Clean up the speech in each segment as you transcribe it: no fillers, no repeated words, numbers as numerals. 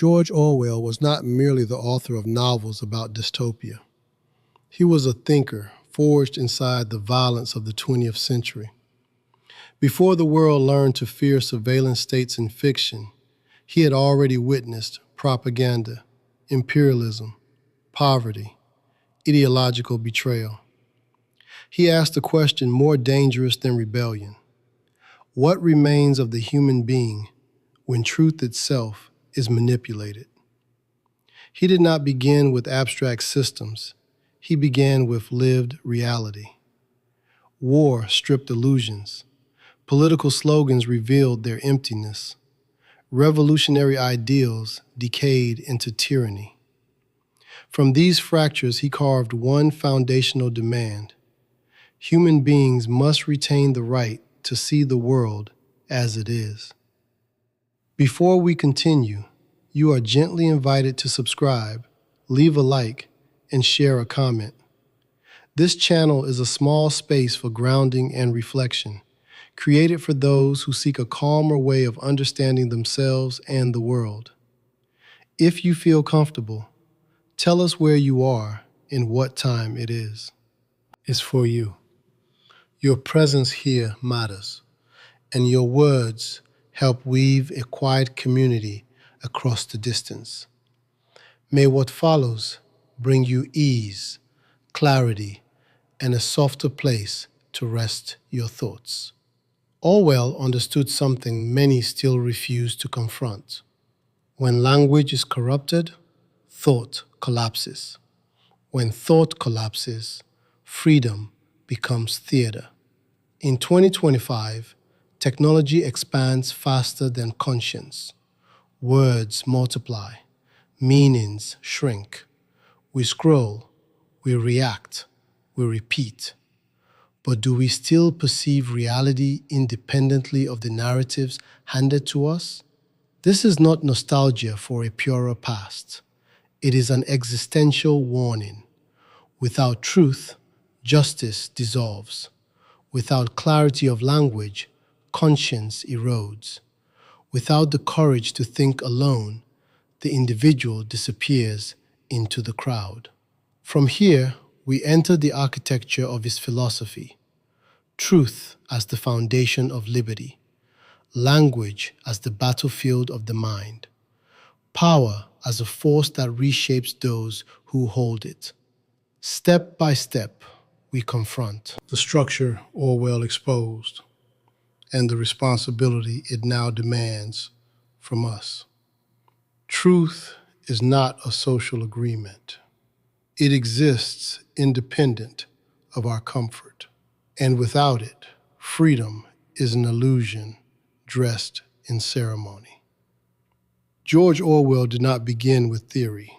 George Orwell was not merely the author of novels about dystopia. He was a thinker forged inside the violence of the 20th century. Before the world learned to fear surveillance states in fiction, he had already witnessed propaganda, imperialism, poverty, ideological betrayal. He asked a question more dangerous than rebellion. What remains of the human being when truth itself is manipulated? He did not begin with abstract systems. He began with lived reality. War stripped illusions. Political slogans revealed their emptiness. Revolutionary ideals decayed into tyranny. From these fractures, he carved one foundational demand. Human beings must retain the right to see the world as it is. Before we continue, you are gently invited to subscribe, leave a like, and share a comment. This channel is a small space for grounding and reflection, created for those who seek a calmer way of understanding themselves and the world. If you feel comfortable, tell us where you are and what time it is. It's for you. Your presence here matters, and your words help weave a quiet community across the distance. May what follows bring you ease, clarity, and a softer place to rest your thoughts. Orwell understood something many still refuse to confront. When language is corrupted, thought collapses. When thought collapses, freedom becomes theater. In 2025, technology expands faster than conscience. Words multiply, meanings shrink. We scroll, we react, we repeat. But do we still perceive reality independently of the narratives handed to us? This is not nostalgia for a purer past. It is an existential warning. Without truth, justice dissolves. Without clarity of language, conscience erodes. Without the courage to think alone, the individual disappears into the crowd. From here, we enter the architecture of his philosophy. Truth as the foundation of liberty. Language as the battlefield of the mind. Power as a force that reshapes those who hold it. Step by step, we confront the structure Orwell exposed and the responsibility it now demands from us. Truth is not a social agreement. It exists independent of our comfort. And without it, freedom is an illusion dressed in ceremony. George Orwell did not begin with theory.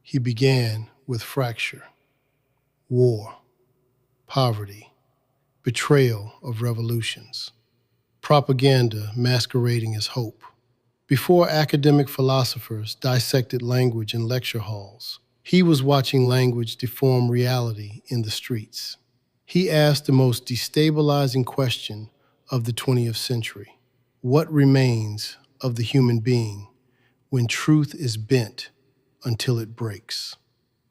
He began with fracture, war, poverty, betrayal of revolutions, propaganda masquerading as hope. Before academic philosophers dissected language in lecture halls, he was watching language deform reality in the streets. He asked the most destabilizing question of the 20th century. What remains of the human being when truth is bent until it breaks?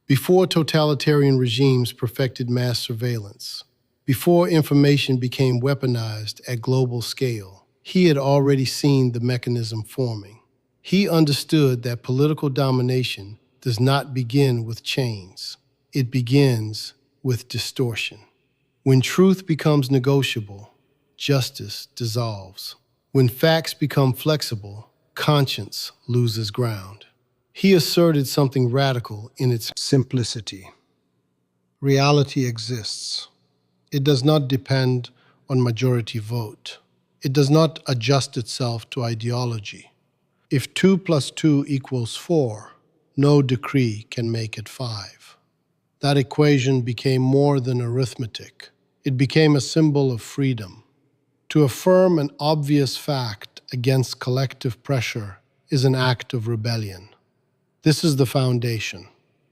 Before totalitarian regimes perfected mass surveillance, before information became weaponized at global scale, he had already seen the mechanism forming. He understood that political domination does not begin with chains. It begins with distortion. When truth becomes negotiable, justice dissolves. When facts become flexible, conscience loses ground. He asserted something radical in its simplicity. Reality exists. It does not depend on majority vote. It does not adjust itself to ideology. If 2 + 2 = 4, no decree can make it 5. That equation became more than arithmetic. It became a symbol of freedom. To affirm an obvious fact against collective pressure is an act of rebellion. This is the foundation.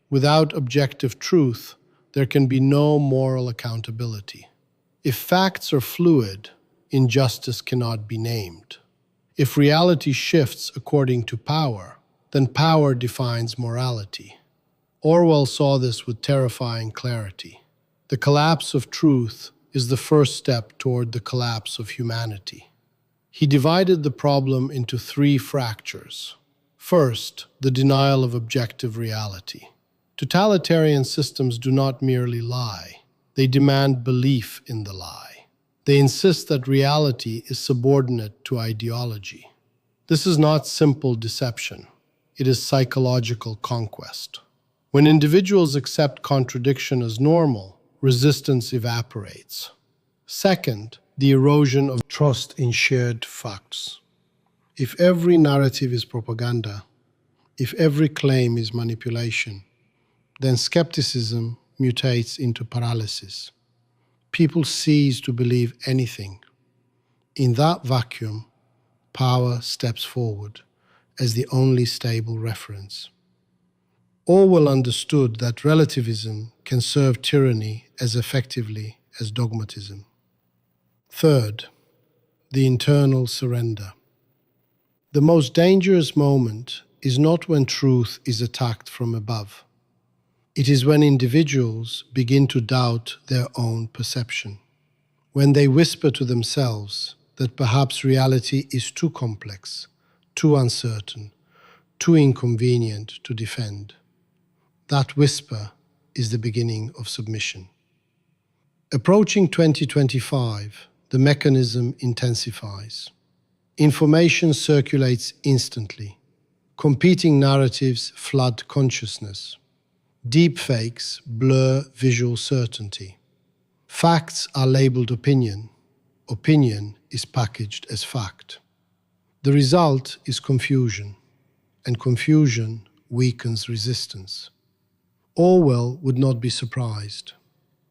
Without objective truth, there can be no moral accountability. If facts are fluid, injustice cannot be named. If reality shifts according to power, then power defines morality. Orwell saw this with terrifying clarity. The collapse of truth is the first step toward the collapse of humanity. He divided the problem into three fractures. First, the denial of objective reality. Totalitarian systems do not merely lie. They demand belief in the lie. They insist that reality is subordinate to ideology. This is not simple deception. It is psychological conquest. When individuals accept contradiction as normal, resistance evaporates. Second, the erosion of trust in shared facts. If every narrative is propaganda, if every claim is manipulation, then skepticism mutates into paralysis. People cease to believe anything. In that vacuum, power steps forward as the only stable reference. Orwell understood that relativism can serve tyranny as effectively as dogmatism. Third, the internal surrender. The most dangerous moment is not when truth is attacked from above. It is when individuals begin to doubt their own perception, when they whisper to themselves that perhaps reality is too complex, too uncertain, too inconvenient to defend. That whisper is the beginning of submission. Approaching 2025, the mechanism intensifies. Information circulates instantly. Competing narratives flood consciousness. Deepfakes blur visual certainty. Facts are labeled opinion. Opinion is packaged as fact. The result is confusion, and confusion weakens resistance. Orwell would not be surprised.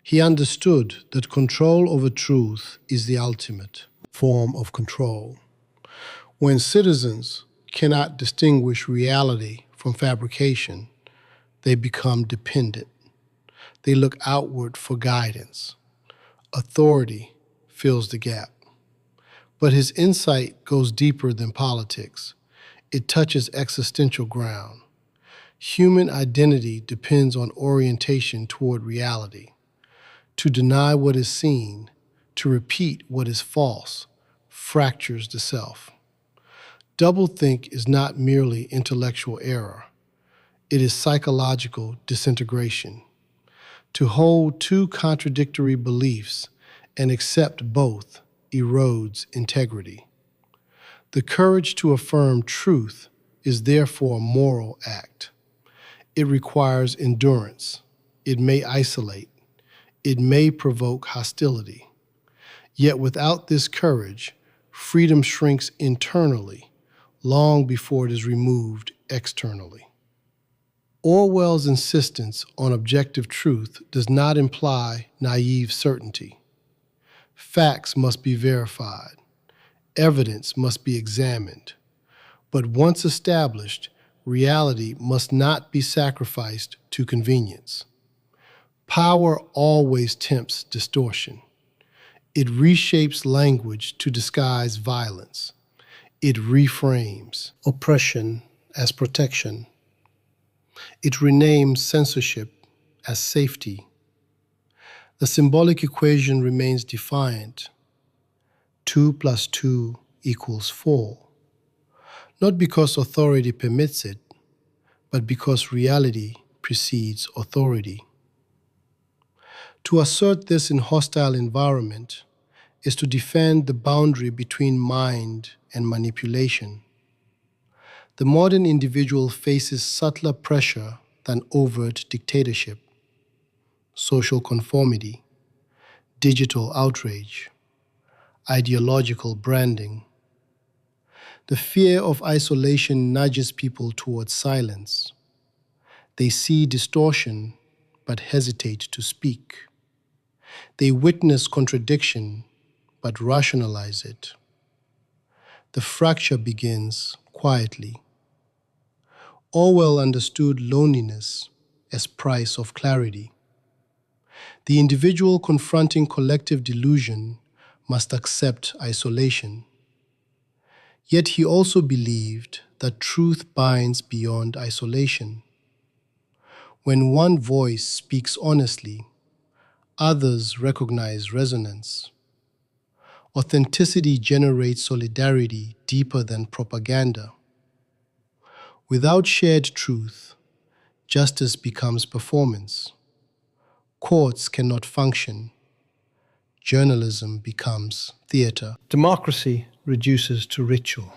He understood that control over truth is the ultimate form of control. When citizens cannot distinguish reality from fabrication, they become dependent. They look outward for guidance. Authority fills the gap. But his insight goes deeper than politics. It touches existential ground. Human identity depends on orientation toward reality. To deny what is seen, to repeat what is false, fractures the self. Doublethink is not merely intellectual error. It is psychological disintegration. To hold two contradictory beliefs and accept both erodes integrity. The courage to affirm truth is therefore a moral act. It requires endurance. It may isolate. It may provoke hostility. Yet without this courage, freedom shrinks internally, long before it is removed externally. Orwell's insistence on objective truth does not imply naive certainty. Facts must be verified. Evidence must be examined. But once established, reality must not be sacrificed to convenience. Power always tempts distortion. It reshapes language to disguise violence. It reframes oppression as protection. It renames censorship as safety. The symbolic equation remains defiant. 2 + 2 = 4. Not because authority permits it, but because reality precedes authority. To assert this in hostile environment is to defend the boundary between mind and manipulation. The modern individual faces subtler pressure than overt dictatorship, social conformity, digital outrage, ideological branding. The fear of isolation nudges people towards silence. They see distortion but hesitate to speak. They witness contradiction but rationalize it. The fracture begins quietly. Orwell understood loneliness as price of clarity. The individual confronting collective delusion must accept isolation. Yet he also believed that truth binds beyond isolation. When one voice speaks honestly, others recognize resonance. Authenticity generates solidarity deeper than propaganda. Without shared truth, justice becomes performance. Courts cannot function. Journalism becomes theater. Democracy reduces to ritual.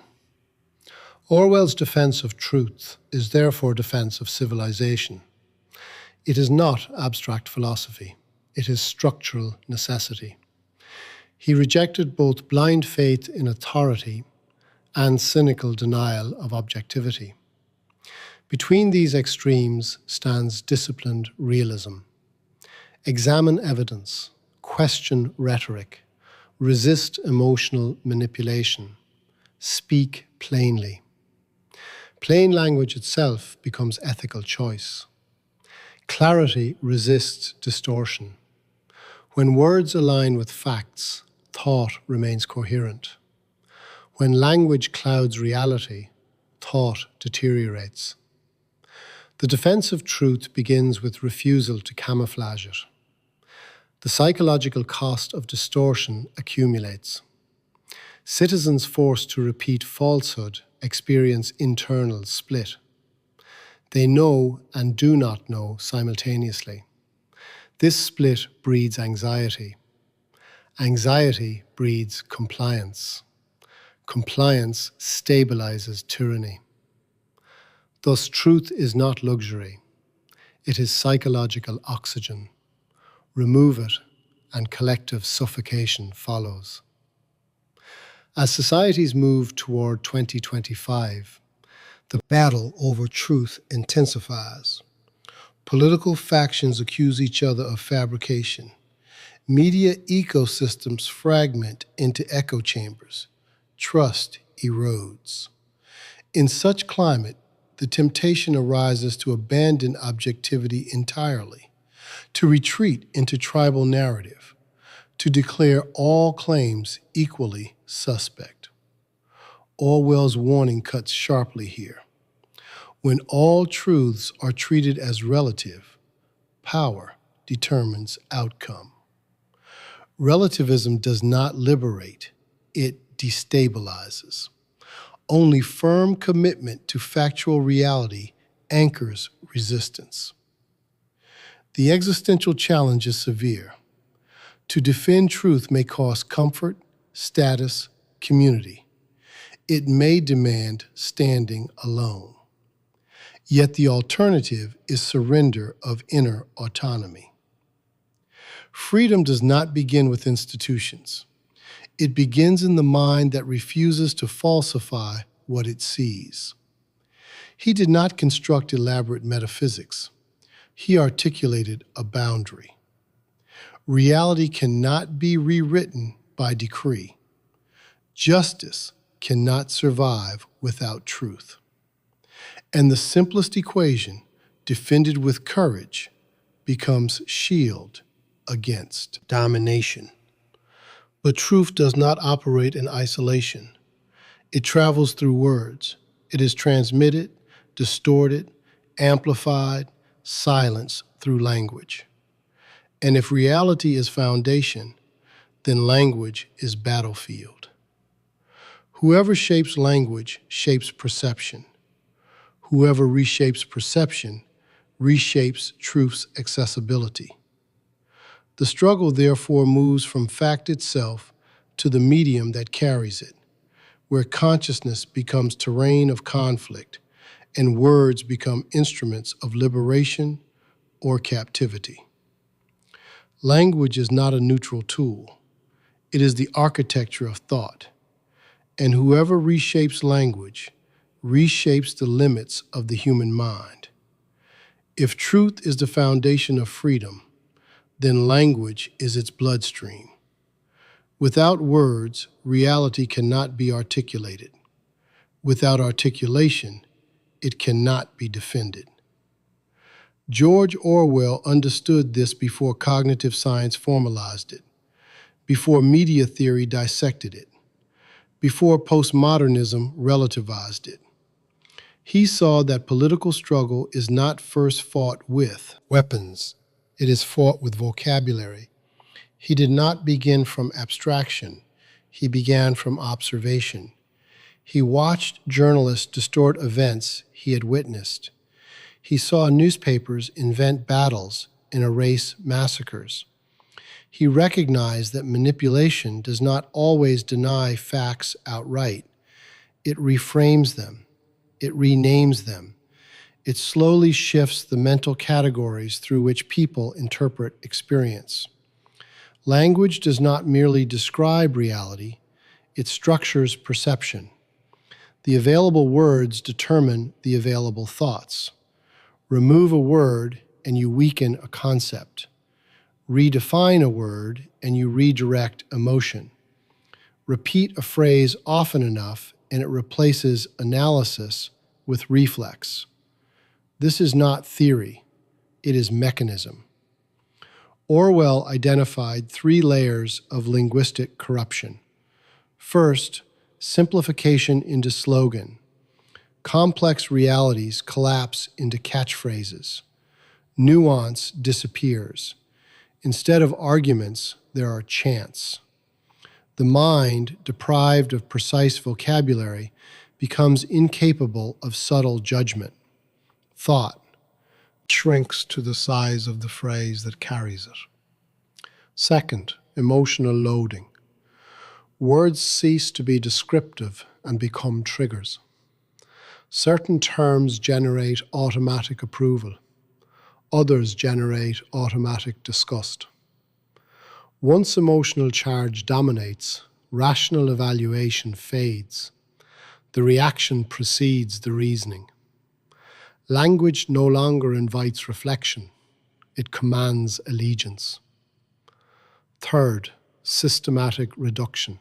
Orwell's defense of truth is therefore defense of civilization. It is not abstract philosophy. It is structural necessity. He rejected both blind faith in authority and cynical denial of objectivity. Between these extremes stands disciplined realism. Examine evidence, question rhetoric, resist emotional manipulation, speak plainly. Plain language itself becomes ethical choice. Clarity resists distortion. When words align with facts, thought remains coherent. When language clouds reality, thought deteriorates. The defense of truth begins with refusal to camouflage it. The psychological cost of distortion accumulates. Citizens forced to repeat falsehood experience internal split. They know and do not know simultaneously. This split breeds anxiety. Anxiety breeds compliance. Compliance stabilizes tyranny. Thus, truth is not luxury. It is psychological oxygen. Remove it, and collective suffocation follows. As societies move toward 2025, the battle over truth intensifies. Political factions accuse each other of fabrication. Media ecosystems fragment into echo chambers. Trust erodes. In such climate, the temptation arises to abandon objectivity entirely, to retreat into tribal narrative, to declare all claims equally suspect. Orwell's warning cuts sharply here. When all truths are treated as relative, power determines outcome. Relativism does not liberate, it destabilizes. Only firm commitment to factual reality anchors resistance. The existential challenge is severe. To defend truth may cost comfort, status, community. It may demand standing alone. Yet the alternative is surrender of inner autonomy. Freedom does not begin with institutions. It begins in the mind that refuses to falsify what it sees. He did not construct elaborate metaphysics. He articulated a boundary. Reality cannot be rewritten by decree. Justice cannot survive without truth. And the simplest equation, defended with courage, becomes shield against domination. But truth does not operate in isolation. It travels through words. It is transmitted, distorted, amplified, silenced through language. And if reality is foundation, then language is battlefield. Whoever shapes language shapes perception. Whoever reshapes perception reshapes truth's accessibility. The struggle, therefore, moves from fact itself to the medium that carries it, where consciousness becomes terrain of conflict and words become instruments of liberation or captivity. Language is not a neutral tool. It is the architecture of thought. And whoever reshapes language reshapes the limits of the human mind. If truth is the foundation of freedom, then language is its bloodstream. Without words, reality cannot be articulated. Without articulation, it cannot be defended. George Orwell understood this before cognitive science formalized it, before media theory dissected it, before postmodernism relativized it. He saw that political struggle is not first fought with weapons. It is fought with vocabulary. He did not begin from abstraction. He began from observation. He watched journalists distort events he had witnessed. He saw newspapers invent battles and erase massacres. He recognized that manipulation does not always deny facts outright. It reframes them. It renames them. It slowly shifts the mental categories through which people interpret experience. Language does not merely describe reality, it structures perception. The available words determine the available thoughts. Remove a word and you weaken a concept. Redefine a word and you redirect emotion. Repeat a phrase often enough and it replaces analysis with reflex. This is not theory, it is mechanism. Orwell identified 3 layers of linguistic corruption. First, simplification into slogan. Complex realities collapse into catchphrases. Nuance disappears. Instead of arguments, there are chants. The mind, deprived of precise vocabulary, becomes incapable of subtle judgment. Thought shrinks to the size of the phrase that carries it. Second, emotional loading. Words cease to be descriptive and become triggers. Certain terms generate automatic approval. Others generate automatic disgust. Once emotional charge dominates, rational evaluation fades. The reaction precedes the reasoning. Language no longer invites reflection. It commands allegiance. Third, systematic reduction.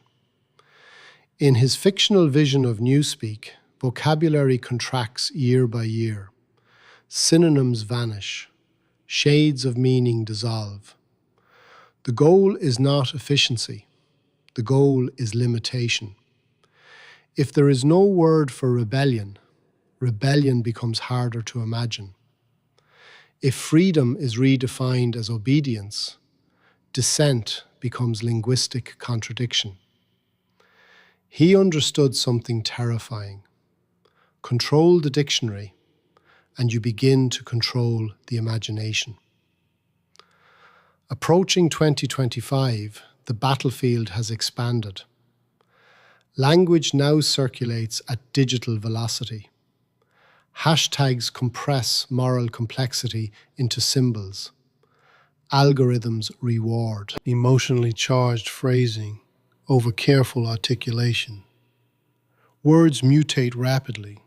In his fictional vision of Newspeak, vocabulary contracts year by year. Synonyms vanish. Shades of meaning dissolve. The goal is not efficiency. The goal is limitation. If there is no word for rebellion, rebellion becomes harder to imagine. If freedom is redefined as obedience, dissent becomes linguistic contradiction. He understood something terrifying. Control the dictionary, and you begin to control the imagination. Approaching 2025, the battlefield has expanded. Language now circulates at digital velocity. Hashtags compress moral complexity into symbols. Algorithms reward emotionally charged phrasing over careful articulation. Words mutate rapidly.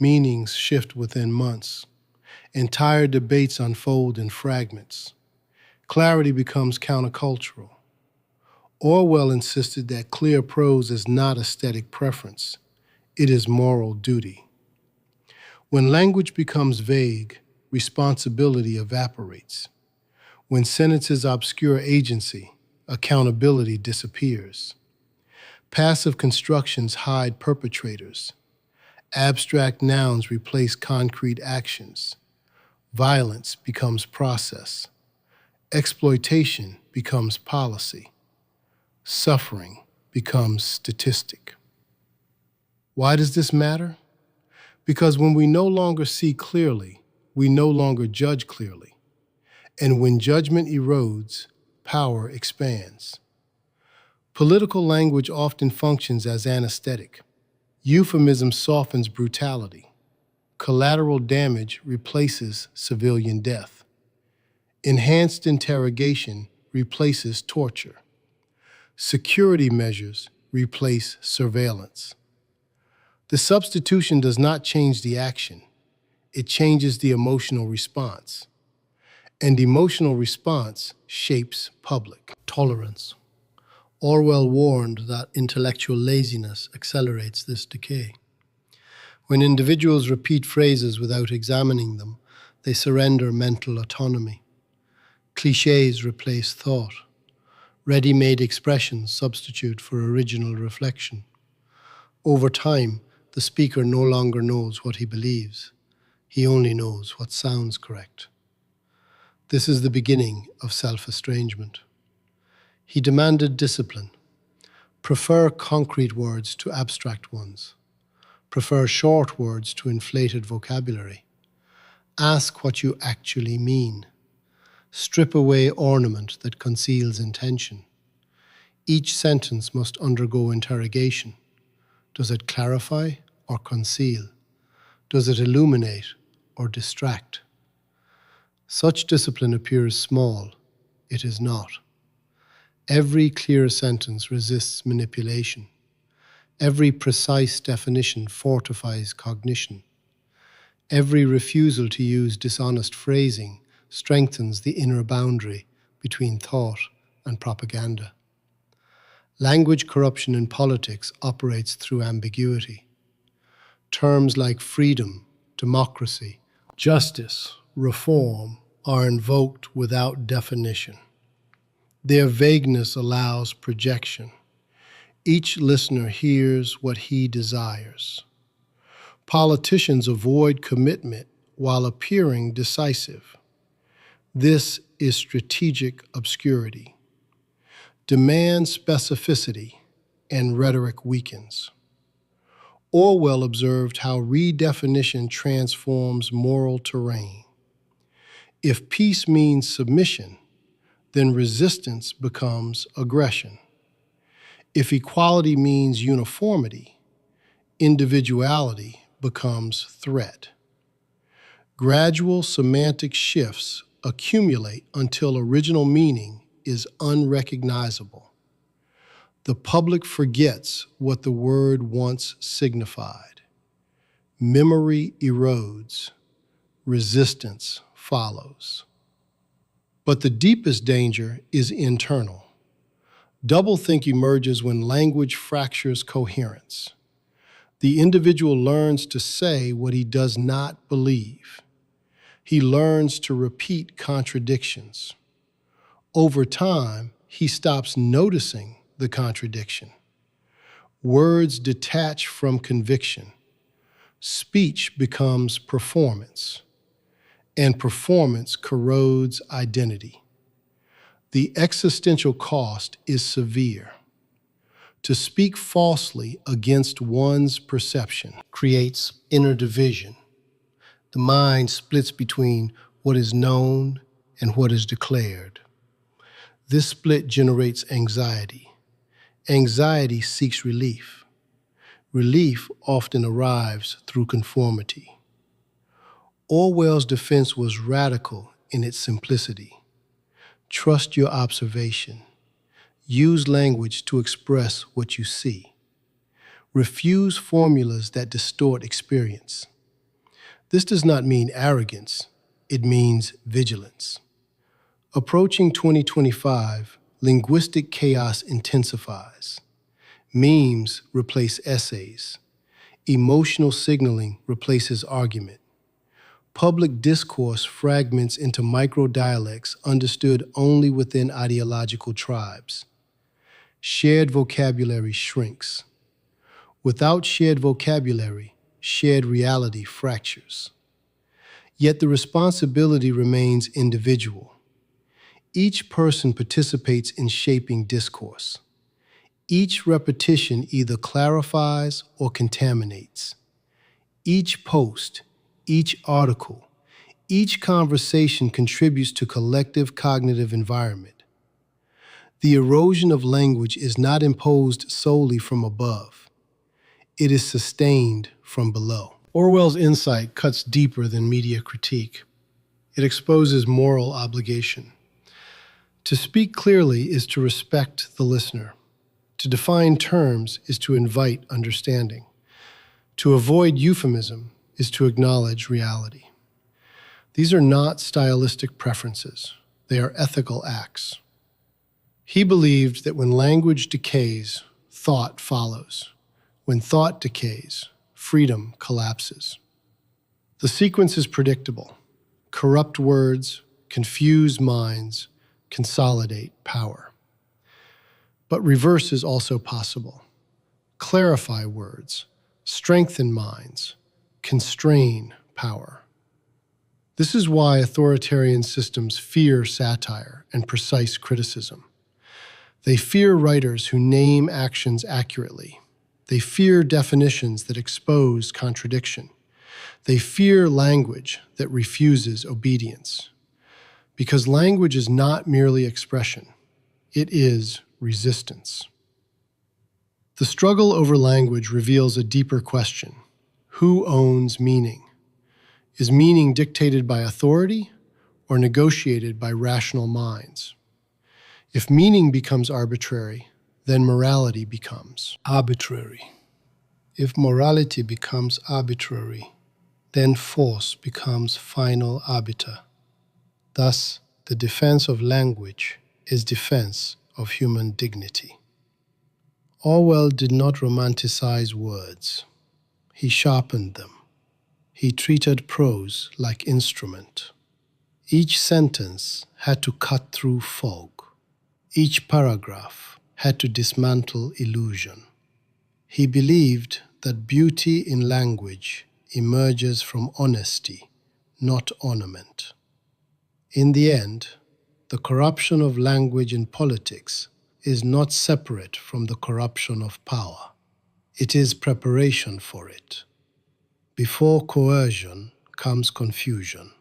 Meanings shift within months. Entire debates unfold in fragments. Clarity becomes countercultural. Orwell insisted that clear prose is not aesthetic preference. It is moral duty. When language becomes vague, responsibility evaporates. When sentences obscure agency, accountability disappears. Passive constructions hide perpetrators. Abstract nouns replace concrete actions. Violence becomes process. Exploitation becomes policy. Suffering becomes statistic. Why does this matter? Because when we no longer see clearly, we no longer judge clearly. And when judgment erodes, power expands. Political language often functions as anesthetic. Euphemism softens brutality. Collateral damage replaces civilian death. Enhanced interrogation replaces torture. Security measures replace surveillance. The substitution does not change the action. It changes the emotional response. And emotional response shapes public tolerance. Orwell warned that intellectual laziness accelerates this decay. When individuals repeat phrases without examining them, they surrender mental autonomy. Clichés replace thought. Ready-made expressions substitute for original reflection. Over time, the speaker no longer knows what he believes. He only knows what sounds correct. This is the beginning of self-estrangement. He demanded discipline. Prefer concrete words to abstract ones. Prefer short words to inflated vocabulary. Ask what you actually mean. Strip away ornament that conceals intention. Each sentence must undergo interrogation. Does it clarify or conceal? Does it illuminate or distract? Such discipline appears small. It is not. Every clear sentence resists manipulation. Every precise definition fortifies cognition. Every refusal to use dishonest phrasing strengthens the inner boundary between thought and propaganda. Language corruption in politics operates through ambiguity. Terms like freedom, democracy, justice, reform are invoked without definition. Their vagueness allows projection. Each listener hears what he desires. Politicians avoid commitment while appearing decisive. This is strategic obscurity. Demand specificity, and rhetoric weakens. Orwell observed how redefinition transforms moral terrain. If peace means submission, then resistance becomes aggression. If equality means uniformity, individuality becomes threat. Gradual semantic shifts accumulate until original meaning is unrecognizable. The public forgets what the word once signified. Memory erodes. Resistance follows. But the deepest danger is internal. Doublethink emerges when language fractures coherence. The individual learns to say what he does not believe. He learns to repeat contradictions. Over time, he stops noticing the contradiction. Words detach from conviction. Speech becomes performance, and performance corrodes identity. The existential cost is severe. To speak falsely against one's perception creates inner division. The mind splits between what is known and what is declared. This split generates anxiety. Anxiety seeks relief. Relief often arrives through conformity. Orwell's defense was radical in its simplicity. Trust your observation. Use language to express what you see. Refuse formulas that distort experience. This does not mean arrogance. It means vigilance. Approaching 2025, linguistic chaos intensifies. Memes replace essays. Emotional signaling replaces argument. Public discourse fragments into micro-dialects understood only within ideological tribes. Shared vocabulary shrinks. Without shared vocabulary, shared reality fractures. Yet the responsibility remains individual. Each person participates in shaping discourse. Each repetition either clarifies or contaminates. Each post, each article, each conversation contributes to collective cognitive environment. The erosion of language is not imposed solely from above. It is sustained from below. Orwell's insight cuts deeper than media critique. It exposes moral obligation. To speak clearly is to respect the listener. To define terms is to invite understanding. To avoid euphemism is to acknowledge reality. These are not stylistic preferences. They are ethical acts. He believed that when language decays, thought follows. When thought decays, freedom collapses. The sequence is predictable. Corrupt words, confused minds, consolidate power. But reverse is also possible. Clarify words, strengthen minds, constrain power. This is why authoritarian systems fear satire and precise criticism. They fear writers who name actions accurately. They fear definitions that expose contradiction. They fear language that refuses obedience. Because language is not merely expression, it is resistance. The struggle over language reveals a deeper question. Who owns meaning? Is meaning dictated by authority or negotiated by rational minds? If meaning becomes arbitrary, then morality becomes arbitrary. If morality becomes arbitrary, then force becomes final arbiter. Thus, the defense of language is defense of human dignity. Orwell did not romanticize words. He sharpened them. He treated prose like instrument. Each sentence had to cut through fog. Each paragraph had to dismantle illusion. He believed that beauty in language emerges from honesty, not ornament. In the end, the corruption of language in politics is not separate from the corruption of power. It is preparation for it. Before coercion comes confusion.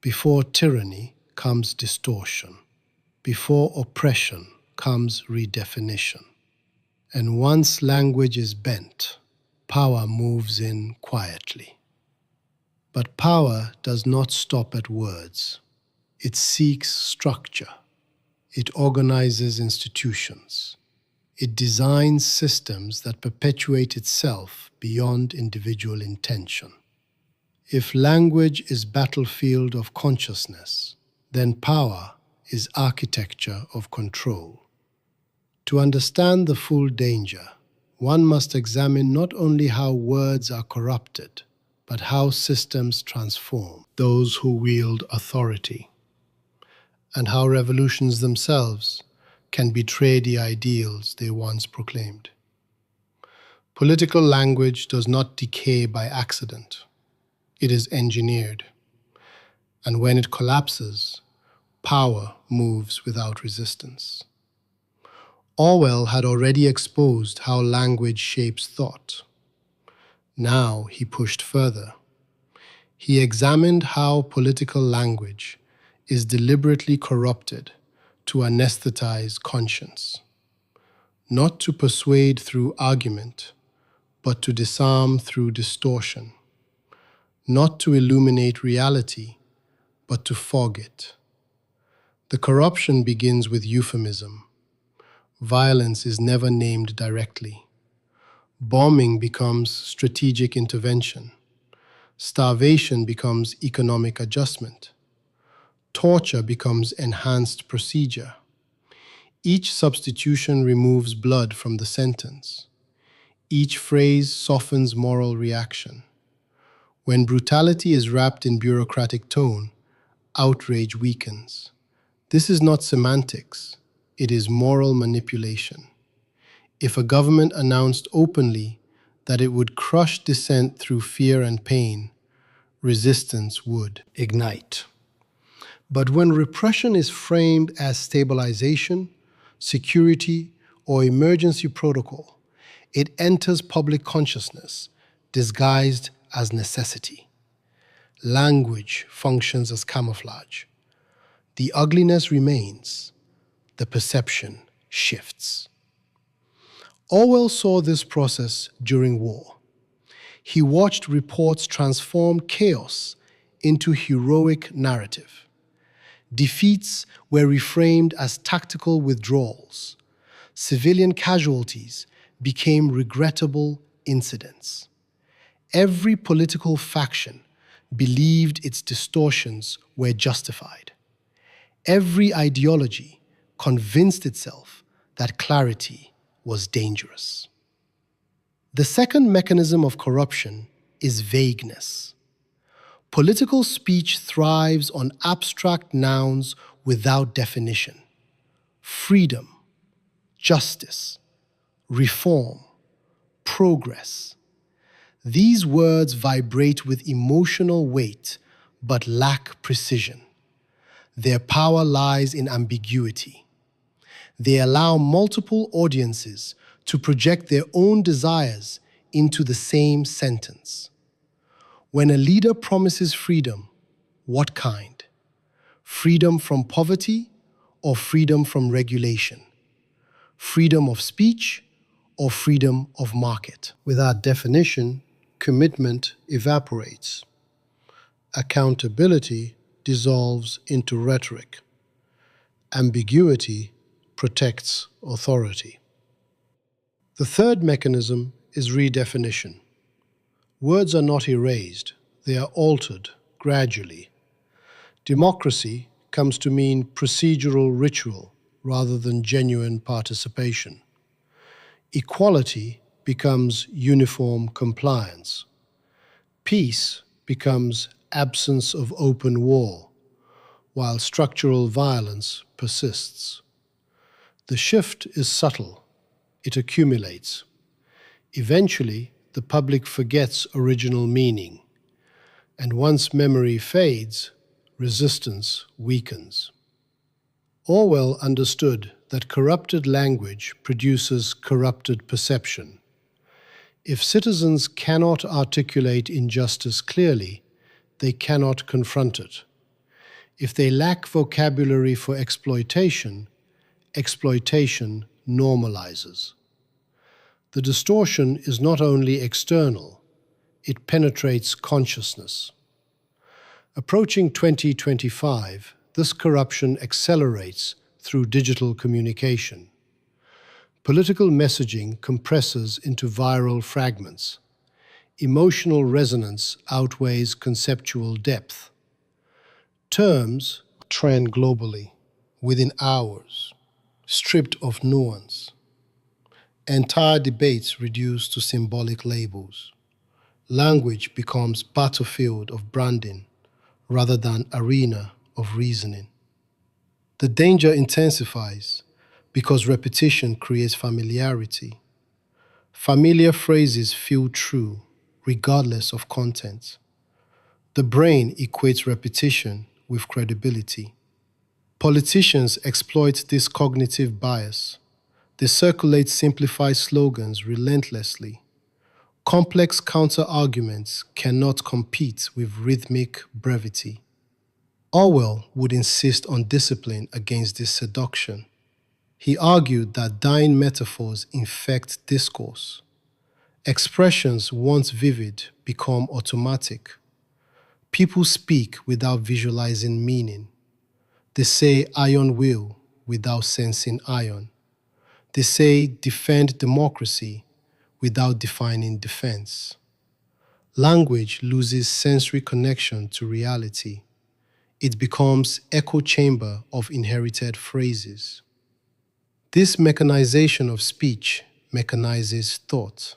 Before tyranny comes distortion. Before oppression comes redefinition. And once language is bent, power moves in quietly. But power does not stop at words. It seeks structure. It organizes institutions. It designs systems that perpetuate itself beyond individual intention. If language is battlefield of consciousness, then power is architecture of control. To understand the full danger, one must examine not only how words are corrupted, but how systems transform those who wield authority, and how revolutions themselves can betray the ideals they once proclaimed. Political language does not decay by accident. It is engineered. And when it collapses, power moves without resistance. Orwell had already exposed how language shapes thought. Now he pushed further. He examined how political language is deliberately corrupted to anesthetize conscience, not to persuade through argument, but to disarm through distortion, not to illuminate reality, but to fog it. The corruption begins with euphemism. Violence is never named directly. Bombing becomes strategic intervention. Starvation becomes economic adjustment. Torture becomes enhanced procedure. Each substitution removes blood from the sentence. Each phrase softens moral reaction. When brutality is wrapped in bureaucratic tone, outrage weakens. This is not semantics, it is moral manipulation. If a government announced openly that it would crush dissent through fear and pain, resistance would ignite. But when repression is framed as stabilization, security, or emergency protocol, it enters public consciousness, disguised as necessity. Language functions as camouflage. The ugliness remains, the perception shifts. Orwell saw this process during war. He watched reports transform chaos into heroic narrative. Defeats were reframed as tactical withdrawals. Civilian casualties became regrettable incidents. Every political faction believed its distortions were justified. Every ideology convinced itself that clarity was dangerous. The second mechanism of corruption is vagueness. Political speech thrives on abstract nouns without definition. Freedom, justice, reform, progress. These words vibrate with emotional weight but lack precision. Their power lies in ambiguity. They allow multiple audiences to project their own desires into the same sentence. When a leader promises freedom, what kind? Freedom from poverty or freedom from regulation? Freedom of speech or freedom of market? Without definition, commitment evaporates. Accountability dissolves into rhetoric. Ambiguity protects authority. The third mechanism is redefinition. Words are not erased, they are altered gradually. Democracy comes to mean procedural ritual rather than genuine participation. Equality becomes uniform compliance. Peace becomes absence of open war, while structural violence persists. The shift is subtle. It accumulates. Eventually, the public forgets original meaning, and once memory fades, resistance weakens. Orwell understood that corrupted language produces corrupted perception. If citizens cannot articulate injustice clearly, they cannot confront it. If they lack vocabulary for exploitation, exploitation normalizes. The distortion is not only external, it penetrates consciousness. Approaching 2025, this corruption accelerates through digital communication. Political messaging compresses into viral fragments. Emotional resonance outweighs conceptual depth. Terms trend globally within hours, stripped of nuance. Entire debates reduce to symbolic labels. Language becomes battlefield of branding rather than arena of reasoning. The danger intensifies because repetition creates familiarity. Familiar phrases feel true regardless of content. The brain equates repetition with credibility. Politicians exploit this cognitive bias. They circulate simplified slogans relentlessly. Complex counter-arguments cannot compete with rhythmic brevity. Orwell would insist on discipline against this seduction. He argued that dying metaphors infect discourse. Expressions once vivid become automatic. People speak without visualizing meaning. They say iron will without sensing iron. They say defend democracy without defining defense. Language loses sensory connection to reality. It becomes echo chamber of inherited phrases. This mechanization of speech mechanizes thought.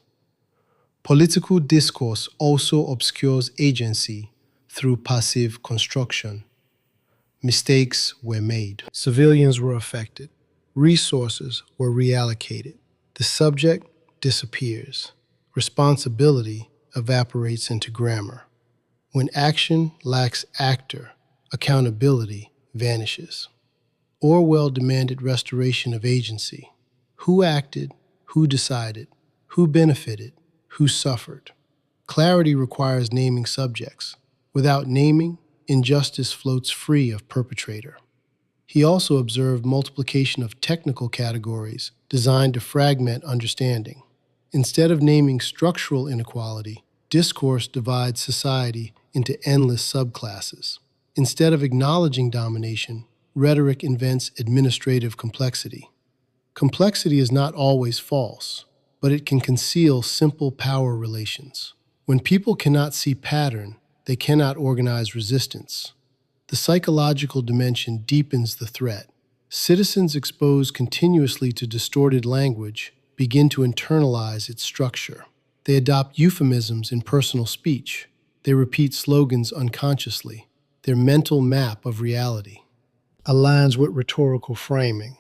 Political discourse also obscures agency through passive construction. Mistakes were made. Civilians were affected. Resources were reallocated. The subject disappears. Responsibility evaporates into grammar. When action lacks actor, accountability vanishes. Orwell demanded restoration of agency. Who acted? Who decided? Who benefited? Who suffered? Clarity requires naming subjects. Without naming, injustice floats free of perpetrator. He also observed multiplication of technical categories designed to fragment understanding. Instead of naming structural inequality, discourse divides society into endless subclasses. Instead of acknowledging domination, rhetoric invents administrative complexity. Complexity is not always false, but it can conceal simple power relations. When people cannot see pattern, they cannot organize resistance. The psychological dimension deepens the threat. Citizens exposed continuously to distorted language begin to internalize its structure. They adopt euphemisms in personal speech. They repeat slogans unconsciously. Their mental map of reality aligns with rhetorical framing.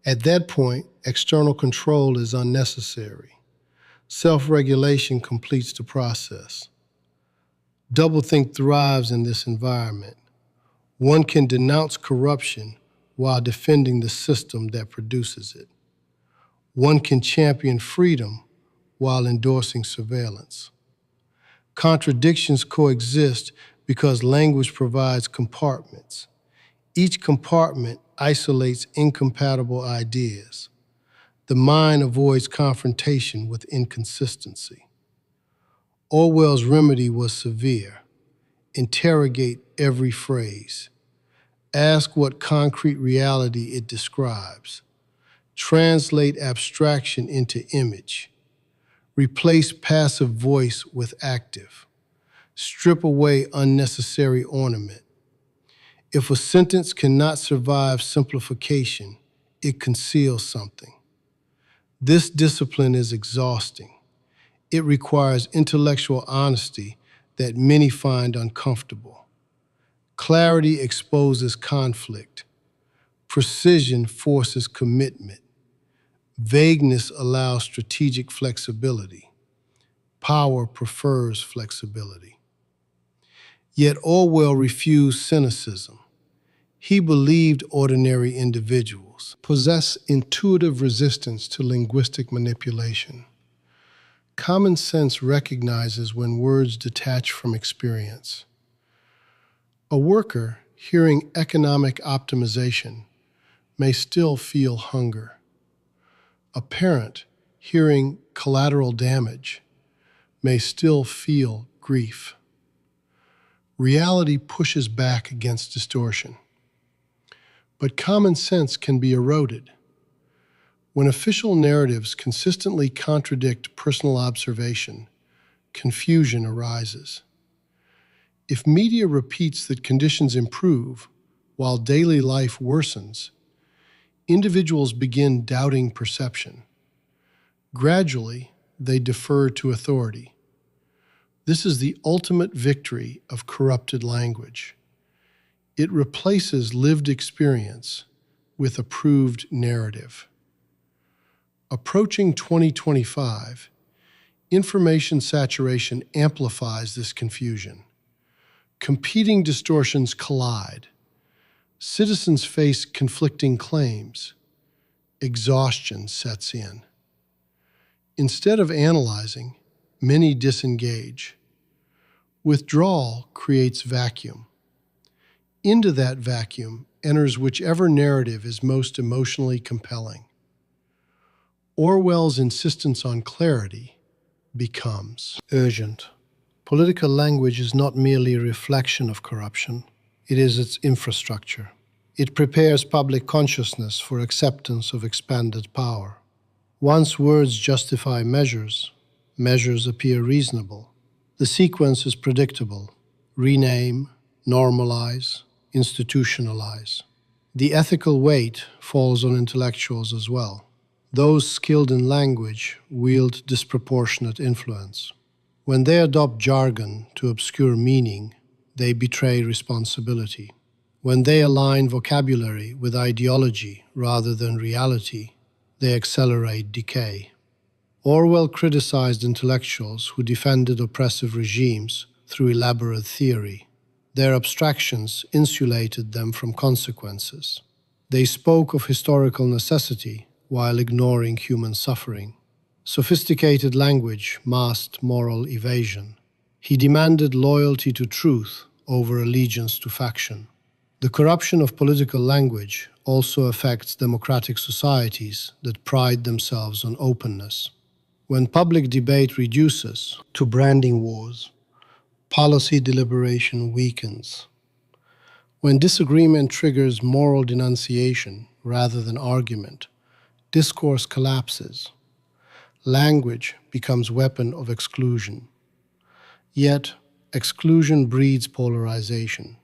At that point, external control is unnecessary. Self-regulation completes the process. Doublethink thrives in this environment. One can denounce corruption while defending the system that produces it. One can champion freedom while endorsing surveillance. Contradictions coexist because language provides compartments. Each compartment isolates incompatible ideas. The mind avoids confrontation with inconsistency. Orwell's remedy was severe. Interrogate every phrase. Ask what concrete reality it describes. Translate abstraction into image. Replace passive voice with active. Strip away unnecessary ornament. If a sentence cannot survive simplification, it conceals something. This discipline is exhausting. It requires intellectual honesty that many find uncomfortable. Clarity exposes conflict. Precision forces commitment. Vagueness allows strategic flexibility. Power prefers flexibility. Yet Orwell refused cynicism. He believed ordinary individuals possess intuitive resistance to linguistic manipulation. Common sense recognizes when words detach from experience. A worker hearing economic optimization may still feel hunger. A parent hearing collateral damage may still feel grief. Reality pushes back against distortion. But common sense can be eroded. When official narratives consistently contradict personal observation, confusion arises. If media repeats that conditions improve while daily life worsens, individuals begin doubting perception. Gradually, they defer to authority. This is the ultimate victory of corrupted language. It replaces lived experience with approved narrative. Approaching 2025, information saturation amplifies this confusion. Competing distortions collide. Citizens face conflicting claims. Exhaustion sets in. Instead of analyzing, many disengage. Withdrawal creates vacuum. Into that vacuum enters whichever narrative is most emotionally compelling. Orwell's insistence on clarity becomes urgent. Political language is not merely a reflection of corruption, it is its infrastructure. It prepares public consciousness for acceptance of expanded power. Once words justify measures, measures appear reasonable. The sequence is predictable. Rename, normalize, institutionalize. The ethical weight falls on intellectuals as well. Those skilled in language wield disproportionate influence. When they adopt jargon to obscure meaning, they betray responsibility. When they align vocabulary with ideology rather than reality, they accelerate decay. Orwell criticized intellectuals who defended oppressive regimes through elaborate theory. Their abstractions insulated them from consequences. They spoke of historical necessity while ignoring human suffering. Sophisticated language masked moral evasion. He demanded loyalty to truth over allegiance to faction. The corruption of political language also affects democratic societies that pride themselves on openness. When public debate reduces to branding wars, policy deliberation weakens. When disagreement triggers moral denunciation rather than argument, discourse collapses. Language becomes weapon of exclusion. Yet, exclusion breeds polarization.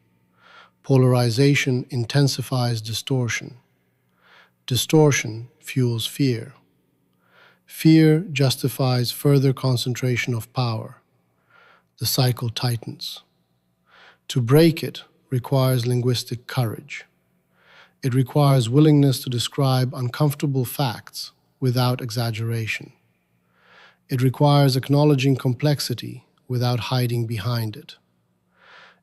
Polarization intensifies distortion. Distortion fuels fear. Fear justifies further concentration of power. The cycle tightens. To break it requires linguistic courage. It requires willingness to describe uncomfortable facts without exaggeration. It requires acknowledging complexity without hiding behind it.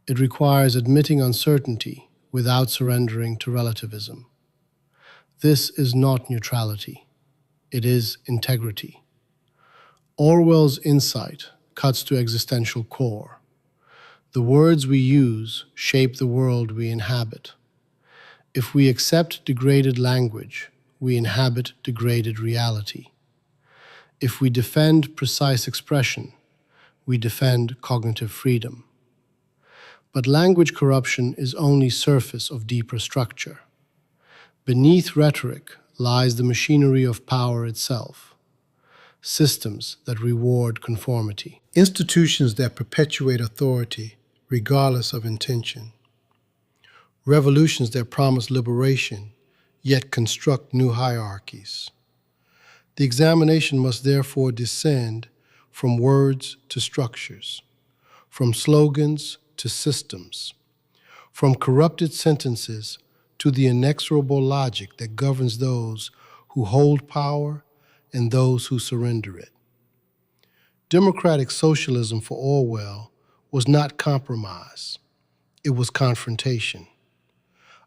It requires admitting uncertainty without surrendering to relativism. This is not neutrality. It is integrity. Orwell's insight cuts to existential core. The words we use shape the world we inhabit. If we accept degraded language, we inhabit degraded reality. If we defend precise expression, we defend cognitive freedom. But language corruption is only surface of deeper structure. Beneath rhetoric lies the machinery of power itself, systems that reward conformity, institutions that perpetuate authority regardless of intention, revolutions that promise liberation yet construct new hierarchies. The examination must therefore descend from words to structures, from slogans to systems, from corrupted sentences to the inexorable logic that governs those who hold power and those who surrender it. Democratic socialism for Orwell was not compromise, it was confrontation.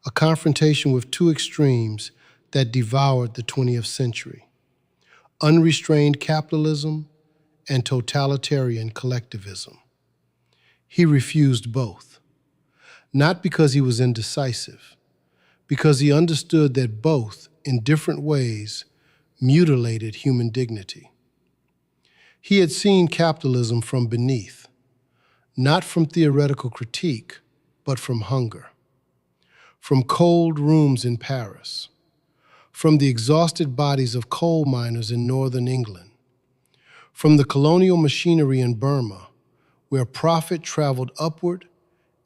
A confrontation with two extremes that devoured the 20th century: unrestrained capitalism and totalitarian collectivism. He refused both, not because he was indecisive, because he understood that both, in different ways, mutilated human dignity. He had seen capitalism from beneath, not from theoretical critique, but from hunger, from cold rooms in Paris, from the exhausted bodies of coal miners in northern England, from the colonial machinery in Burma, where profit traveled upward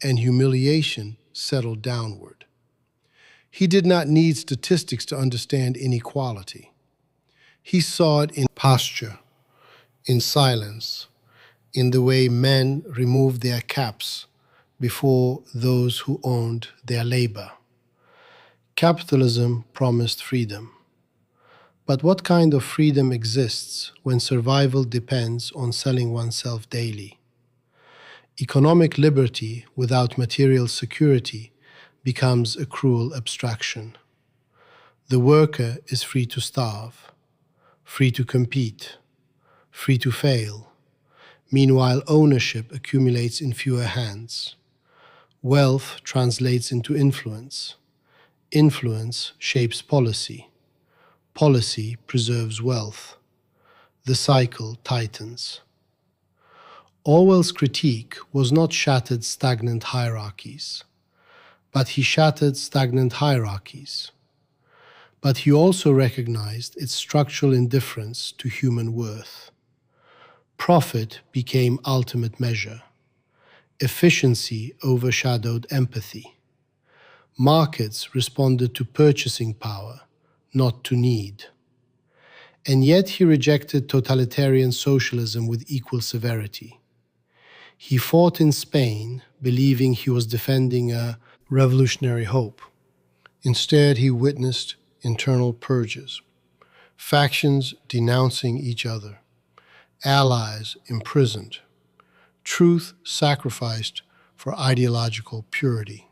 and humiliation settled downward. He did not need statistics to understand inequality. He saw it in posture, in silence, in the way men removed their caps before those who owned their labor. Capitalism promised freedom. But what kind of freedom exists when survival depends on selling oneself daily? Economic liberty without material security becomes a cruel abstraction. The worker is free to starve, free to compete, free to fail. Meanwhile, ownership accumulates in fewer hands. Wealth translates into influence. Influence shapes policy. Policy preserves wealth. The cycle tightens. Orwell's critique was not shattered stagnant hierarchies, but he shattered stagnant hierarchies. But he also recognized its structural indifference to human worth. Profit became ultimate measure. Efficiency overshadowed empathy. Markets responded to purchasing power, not to need. And yet he rejected totalitarian socialism with equal severity. He fought in Spain, believing he was defending a revolutionary hope. Instead, he witnessed internal purges, factions denouncing each other, allies imprisoned, truth sacrificed for ideological purity.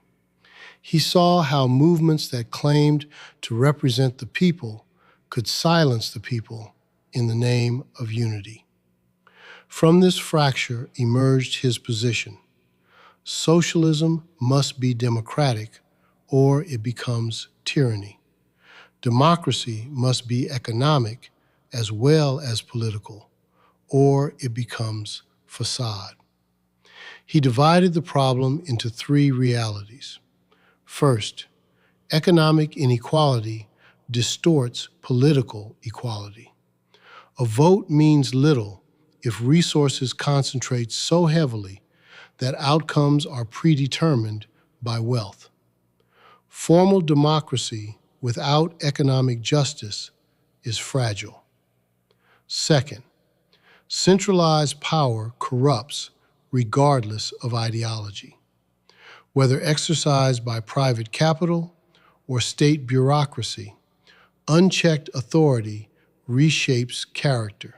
He saw how movements that claimed to represent the people could silence the people in the name of unity. From this fracture emerged his position: socialism must be democratic or it becomes tyranny. Democracy must be economic as well as political, or it becomes facade. He divided the problem into three realities. First, economic inequality distorts political equality. A vote means little if resources concentrate so heavily that outcomes are predetermined by wealth. Formal democracy without economic justice is fragile. Second, centralized power corrupts regardless of ideology. Whether exercised by private capital or state bureaucracy, unchecked authority reshapes character.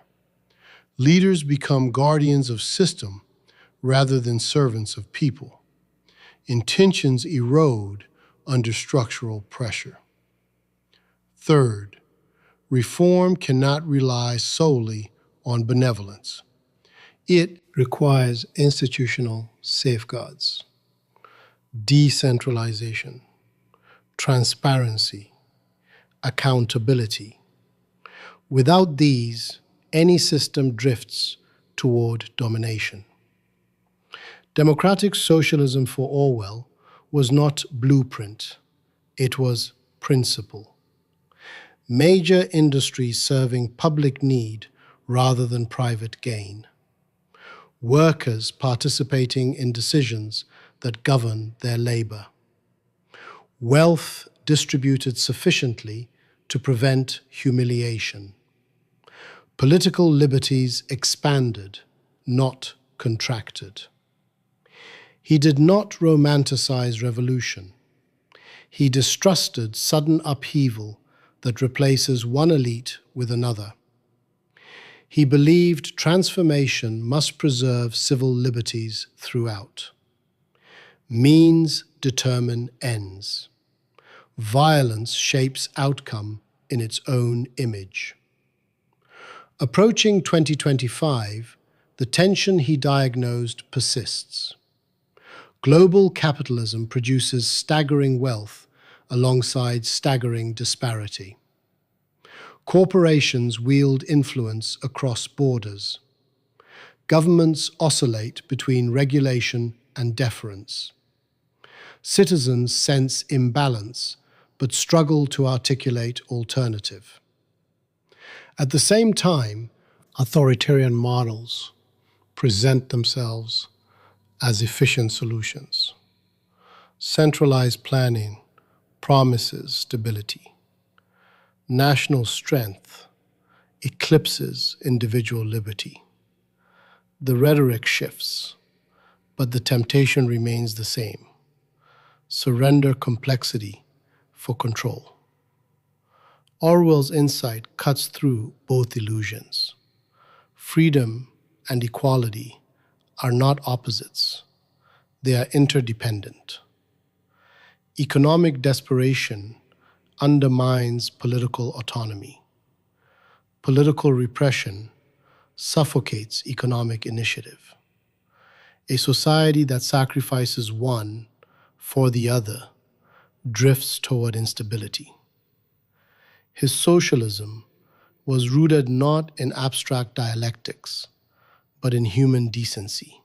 Leaders become guardians of system rather than servants of people. Intentions erode under structural pressure. Third, reform cannot rely solely on benevolence. It requires institutional safeguards, decentralization, transparency, accountability. Without these, any system drifts toward domination. Democratic socialism for Orwell was not blueprint, it was principle. Major industries serving public need rather than private gain. Workers participating in decisions that govern their labor. Wealth distributed sufficiently to prevent humiliation. Political liberties expanded, not contracted. He did not romanticize revolution. He distrusted sudden upheaval that replaces one elite with another. He believed transformation must preserve civil liberties throughout. Means determine ends. Violence shapes outcome in its own image. Approaching 2025, the tension he diagnosed persists. Global capitalism produces staggering wealth alongside staggering disparity. Corporations wield influence across borders. Governments oscillate between regulation and deference. Citizens sense imbalance, but struggle to articulate alternative. At the same time, authoritarian models present themselves as efficient solutions. Centralized planning promises stability. National strength eclipses individual liberty. The rhetoric shifts, but the temptation remains the same. Surrender complexity for control. Orwell's insight cuts through both illusions. Freedom and equality are not opposites. They are interdependent. Economic desperation undermines political autonomy. Political repression suffocates economic initiative. A society that sacrifices one for the other drifts toward instability. His socialism was rooted not in abstract dialectics, but in human decency.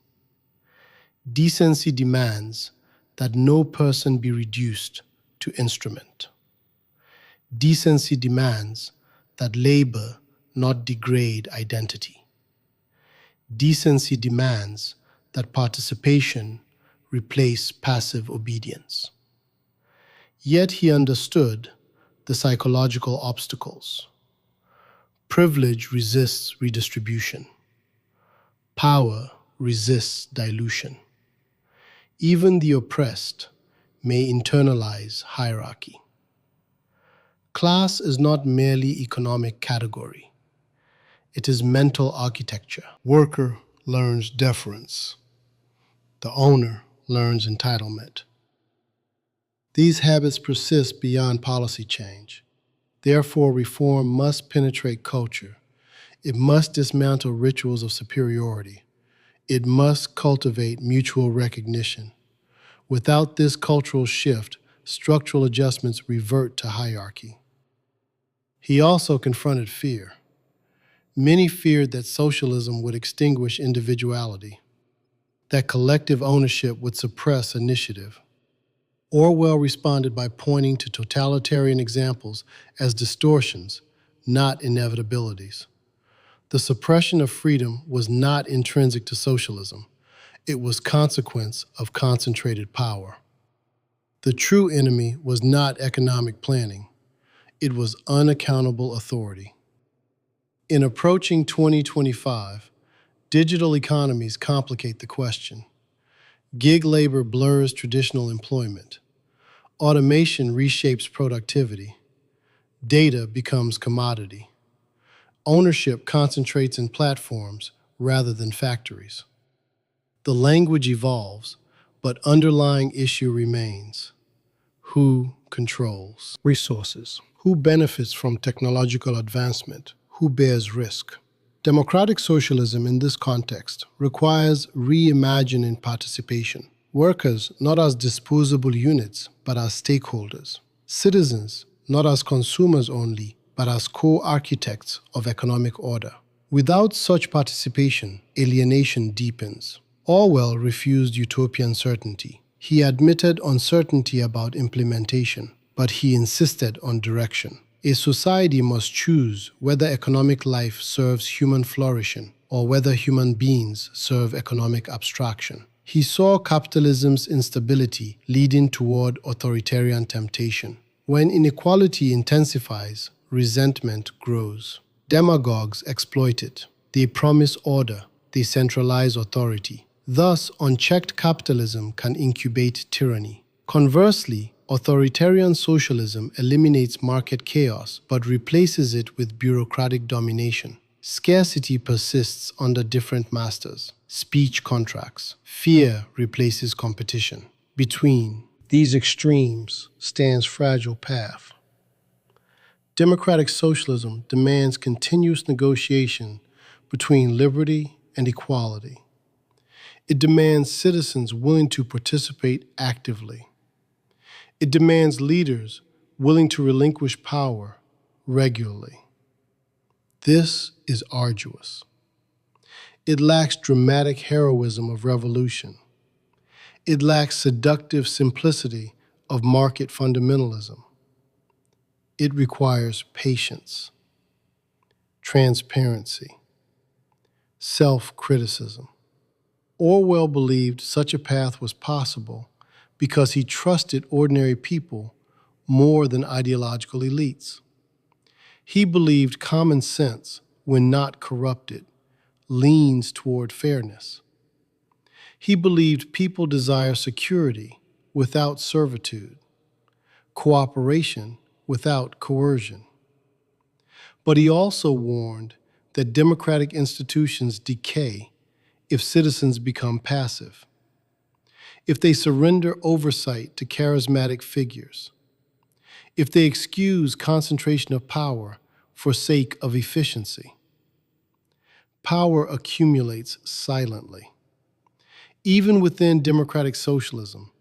Decency demands that no person be reduced to instrument. Decency demands that labor not degrade identity. Decency demands that participation replace passive obedience. Yet he understood the psychological obstacles. Privilege resists redistribution. Power resists dilution. Even the oppressed may internalize hierarchy. Class is not merely economic category. It is mental architecture. Worker learns deference. The owner learns entitlement. These habits persist beyond policy change. Therefore, reform must penetrate culture. It must dismantle rituals of superiority. It must cultivate mutual recognition. Without this cultural shift, structural adjustments revert to hierarchy. He also confronted fear. Many feared that socialism would extinguish individuality, that collective ownership would suppress initiative. Orwell responded by pointing to totalitarian examples as distortions, not inevitabilities. The suppression of freedom was not intrinsic to socialism. It was consequence of concentrated power. The true enemy was not economic planning. It was unaccountable authority. In approaching 2025, digital economies complicate the question. Gig labor blurs traditional employment. Automation reshapes productivity. Data becomes commodity. Ownership concentrates in platforms rather than factories. The language evolves, but underlying issue remains. Who controls resources? Who benefits from technological advancement? Who bears risk? Democratic socialism in this context requires reimagining participation. Workers not as disposable units, but as stakeholders. Citizens not as consumers only, but as co-architects of economic order. Without such participation, alienation deepens. Orwell refused utopian certainty. He admitted uncertainty about implementation, but he insisted on direction. A society must choose whether economic life serves human flourishing or whether human beings serve economic abstraction. He saw capitalism's instability leading toward authoritarian temptation. When inequality intensifies, resentment grows. Demagogues exploit it. They promise order. They centralize authority. Thus, unchecked capitalism can incubate tyranny. Conversely, authoritarian socialism eliminates market chaos but replaces it with bureaucratic domination. Scarcity persists under different masters. Speech contracts. Fear replaces competition. Between these extremes stands fragile path. Democratic socialism demands continuous negotiation between liberty and equality. It demands citizens willing to participate actively. It demands leaders willing to relinquish power regularly. This is arduous. It lacks dramatic heroism of revolution. It lacks seductive simplicity of market fundamentalism. It requires patience, transparency, self-criticism. Orwell believed such a path was possible because he trusted ordinary people more than ideological elites. He believed common sense, when not corrupted, leans toward fairness. He believed people desire security without servitude, cooperation without coercion. But he also warned that democratic institutions decay if citizens become passive, if they surrender oversight to charismatic figures, if they excuse concentration of power for sake of efficiency. Power accumulates silently. Even within democratic socialism,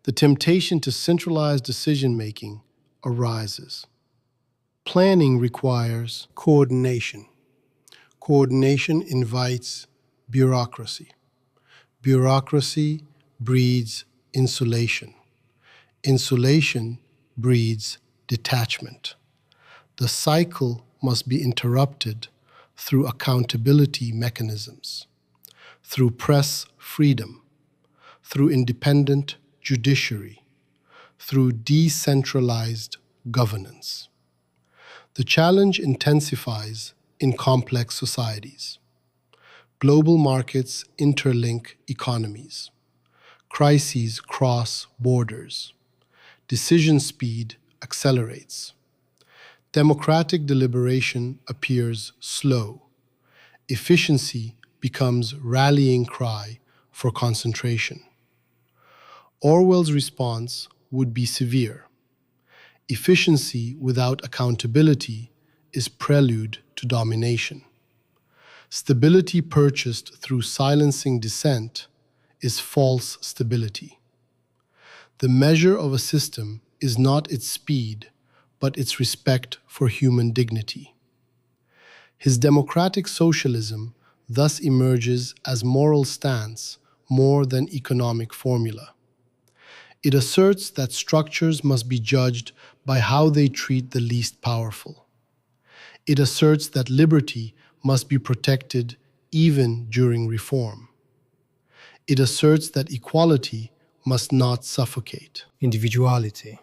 the temptation to centralize decision-making arises. Planning requires coordination. Coordination invites bureaucracy. Bureaucracy breeds insulation. Insulation breeds detachment. The cycle must be interrupted through accountability mechanisms, through press freedom, through independent judiciary, through decentralized governance. The challenge intensifies in complex societies. Global markets interlink economies. Crises cross borders. Decision speed accelerates. Democratic deliberation appears slow. Efficiency becomes rallying cry for concentration. Orwell's response would be severe. Efficiency without accountability is prelude to domination. Stability purchased through silencing dissent is false stability. The measure of a system is not its speed, but its respect for human dignity. His democratic socialism thus emerges as moral stance more than economic formula. It asserts that structures must be judged by how they treat the least powerful. It asserts that liberty must be protected even during reform. It asserts that equality must not suffocate individuality.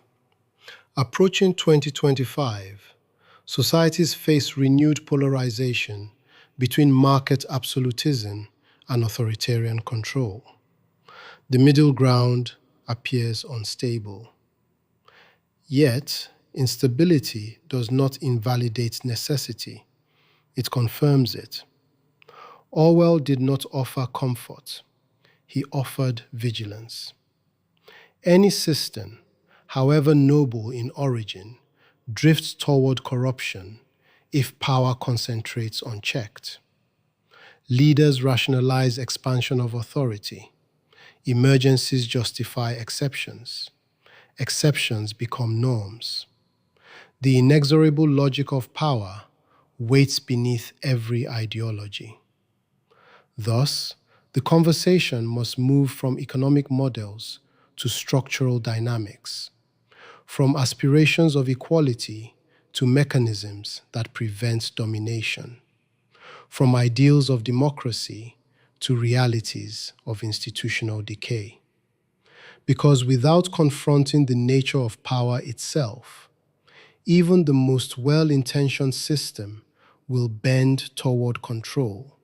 Approaching 2025, societies face renewed polarization between market absolutism and authoritarian control. The middle ground appears unstable. Yet, instability does not invalidate necessity. it confirms it. Orwell did not offer comfort. He offered vigilance. Any system, however noble in origin, drifts toward corruption if power concentrates unchecked. Leaders rationalize expansion of authority. Emergencies justify exceptions. Exceptions become norms. The inexorable logic of power waits beneath every ideology. Thus, the conversation must move from economic models to structural dynamics, from aspirations of equality to mechanisms that prevent domination, from ideals of democracy to realities of institutional decay. Because without confronting the nature of power itself, even the most well-intentioned system will bend toward control,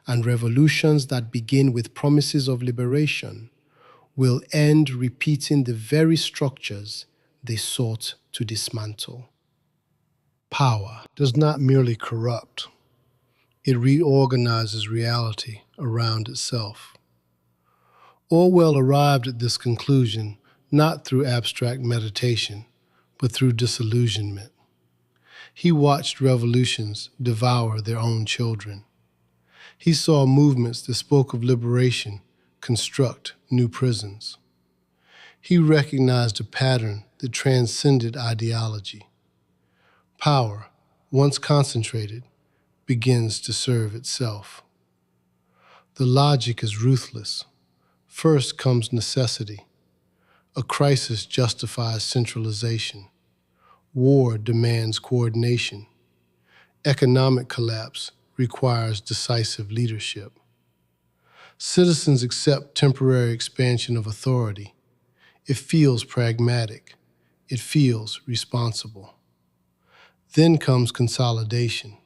and revolutions that begin with promises of liberation will end repeating the very structures they sought to dismantle. Power does not merely corrupt, it reorganizes reality around itself. Orwell arrived at this conclusion not through abstract meditation, but through disillusionment. He watched revolutions devour their own children. He saw movements that spoke of liberation construct new prisons. He recognized a pattern that transcended ideology. Power, once concentrated, begins to serve itself. The logic is ruthless. First comes necessity. A crisis justifies centralization. War demands coordination. Economic collapse requires decisive leadership. Citizens accept temporary expansion of authority. It feels pragmatic. It feels responsible. Then comes consolidation.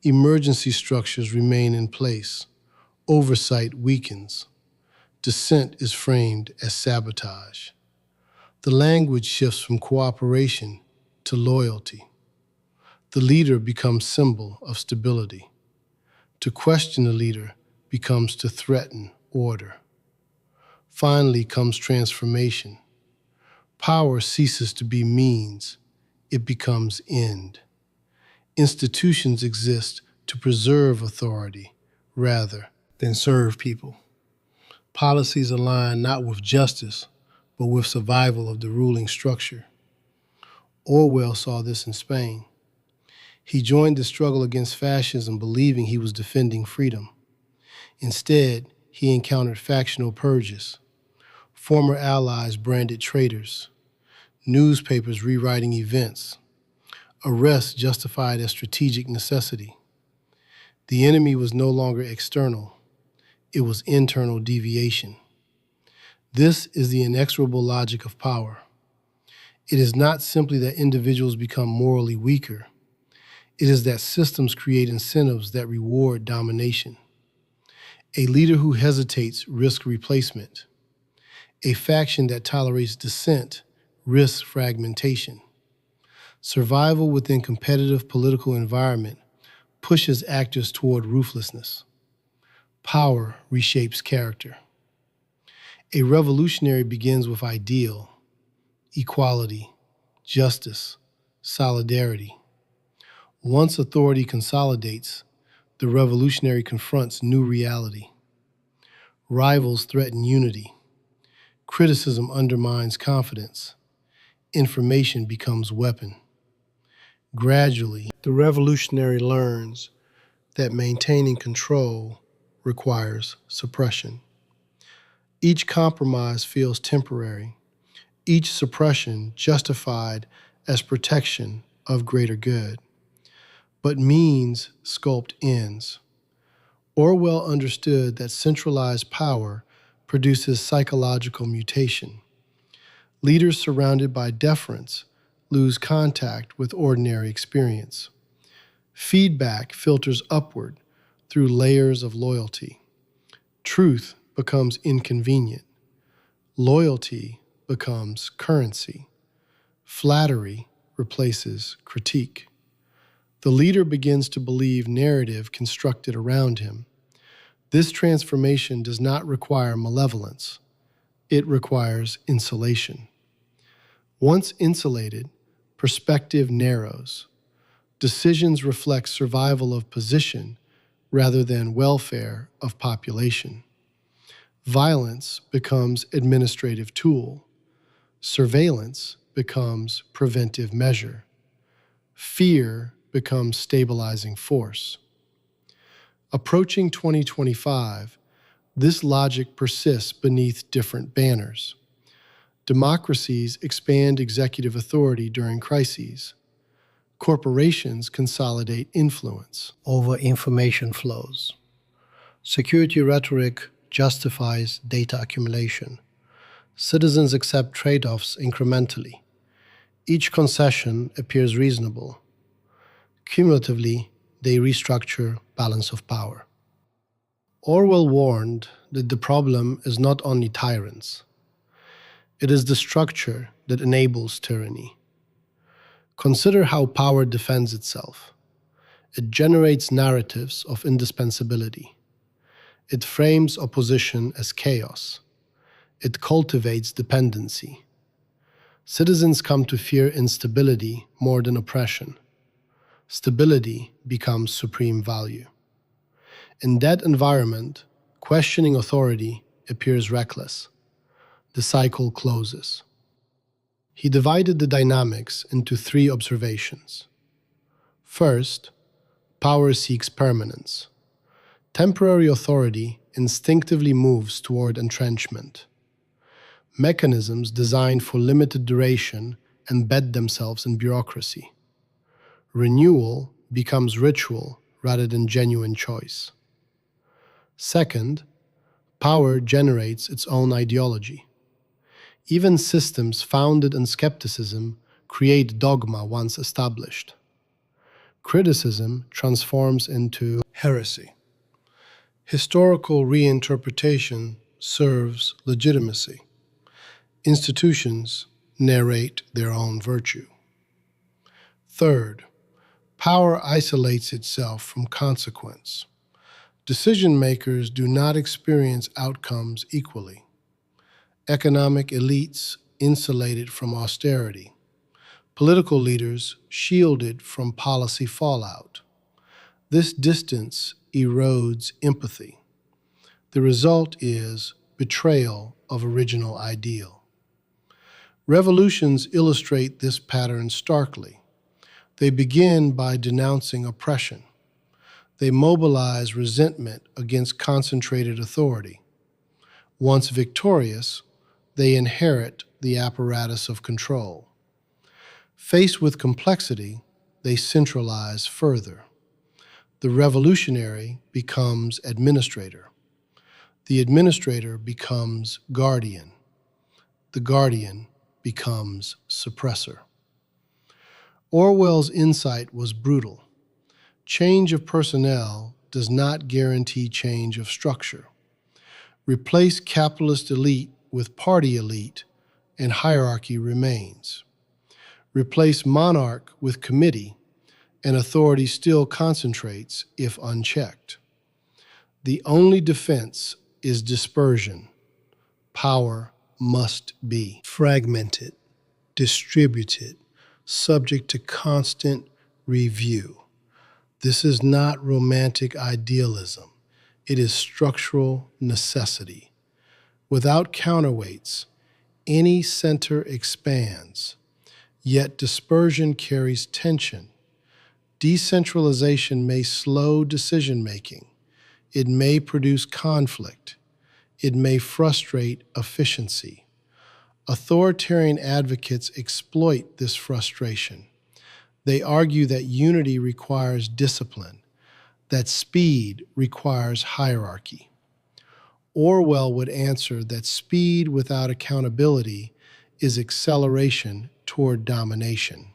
Emergency structures remain in place. Oversight weakens. Dissent is framed as sabotage. The language shifts from cooperation to loyalty. The leader becomes symbol of stability. To question the leader becomes to threaten order. Finally comes transformation. Power ceases to be means. It becomes end. Institutions exist to preserve authority rather than serve people. Policies align not with justice, but with survival of the ruling structure. Orwell saw this in Spain. He joined the struggle against fascism believing he was defending freedom. Instead, he encountered factional purges, former allies branded traitors, newspapers rewriting events, arrests justified as strategic necessity. The enemy was no longer external. It was internal deviation. This is the inexorable logic of power. It is not simply that individuals become morally weaker. It is that systems create incentives that reward domination. A leader who hesitates risks replacement. A faction that tolerates dissent risks fragmentation. Survival within competitive political environment pushes actors toward ruthlessness. Power reshapes character. A revolutionary begins with ideal, equality, justice, solidarity. Once authority consolidates, the revolutionary confronts new reality. Rivals threaten unity. Criticism undermines confidence. Information becomes weapon. Gradually, the revolutionary learns that maintaining control requires suppression. Each compromise feels temporary, each suppression justified as protection of greater good. But means sculpt ends. Orwell understood that centralized power produces psychological mutation. Leaders surrounded by deference lose contact with ordinary experience. Feedback filters upward through layers of loyalty. Truth becomes inconvenient. Loyalty becomes currency. Flattery replaces critique. The leader begins to believe narrative constructed around him. This transformation does not require malevolence. It requires insulation. Once insulated, perspective narrows. Decisions reflect survival of position rather than welfare of population. Violence becomes administrative tool. Surveillance becomes preventive measure. Fear becomes stabilizing force. Approaching 2025, this logic persists beneath different banners. Democracies expand executive authority during crises. Corporations consolidate influence over information flows. Security rhetoric justifies data accumulation. Citizens accept trade-offs incrementally. Each concession appears reasonable. Cumulatively, they restructure balance of power. Orwell warned that the problem is not only tyrants. It is the structure that enables tyranny. Consider how power defends itself. It generates narratives of indispensability. It frames opposition as chaos. It cultivates dependency. Citizens come to fear instability more than oppression. Stability becomes supreme value. In that environment, questioning authority appears reckless. The cycle closes. He divided the dynamics into 3 observations. First, power seeks permanence. Temporary authority instinctively moves toward entrenchment. Mechanisms designed for limited duration embed themselves in bureaucracy. Renewal becomes ritual rather than genuine choice. Second, power generates its own ideology. Even systems founded on skepticism create dogma once established. Criticism transforms into heresy. Historical reinterpretation serves legitimacy. Institutions narrate their own virtue. Third, power isolates itself from consequence. Decision makers do not experience outcomes equally. Economic elites insulated from austerity. Political leaders shielded from policy fallout. This distance erodes empathy. The result is betrayal of original ideal. Revolutions illustrate this pattern starkly. They begin by denouncing oppression. They mobilize resentment against concentrated authority. Once victorious, they inherit the apparatus of control. Faced with complexity, they centralize further. The revolutionary becomes administrator. The administrator becomes guardian. The guardian becomes suppressor. Orwell's insight was brutal. Change of personnel does not guarantee change of structure. Replace capitalist elite with party elite, and hierarchy remains. Replace monarch with committee, and authority still concentrates if unchecked. The only defense is dispersion. Power must be fragmented, distributed, subject to constant review. This is not romantic idealism. It is structural necessity. Without counterweights, any center expands, yet dispersion carries tension. Decentralization may slow decision-making. It may produce conflict. It may frustrate efficiency. Authoritarian advocates exploit this frustration. They argue that unity requires discipline, that speed requires hierarchy. Orwell would answer that speed without accountability is acceleration toward domination.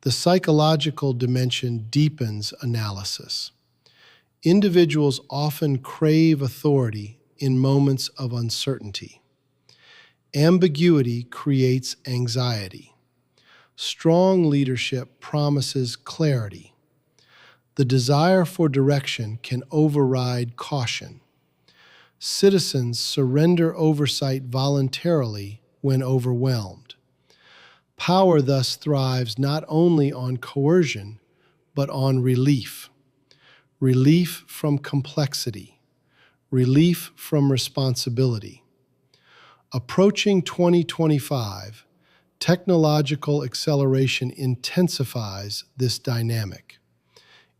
The psychological dimension deepens analysis. Individuals often crave authority in moments of uncertainty. Ambiguity creates anxiety. Strong leadership promises clarity. The desire for direction can override caution. Citizens surrender oversight voluntarily when overwhelmed. Power thus thrives not only on coercion, but on relief. Relief from complexity. Relief from responsibility. Approaching 2025, technological acceleration intensifies this dynamic.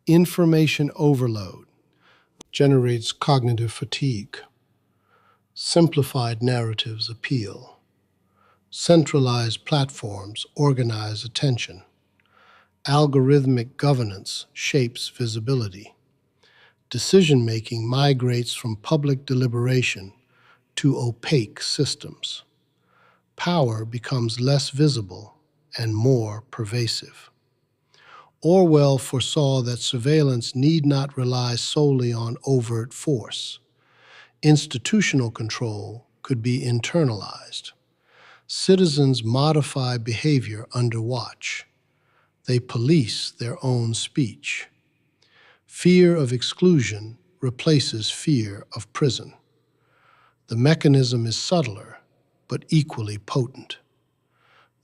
Information overload generates cognitive fatigue. Simplified narratives appeal. Centralized platforms organize attention. Algorithmic governance shapes visibility. Decision-making migrates from public deliberation to opaque systems. Power becomes less visible and more pervasive. Orwell foresaw that surveillance need not rely solely on overt force. Institutional control could be internalized. Citizens modify behavior under watch. They police their own speech. Fear of exclusion replaces fear of prison. The mechanism is subtler, but equally potent.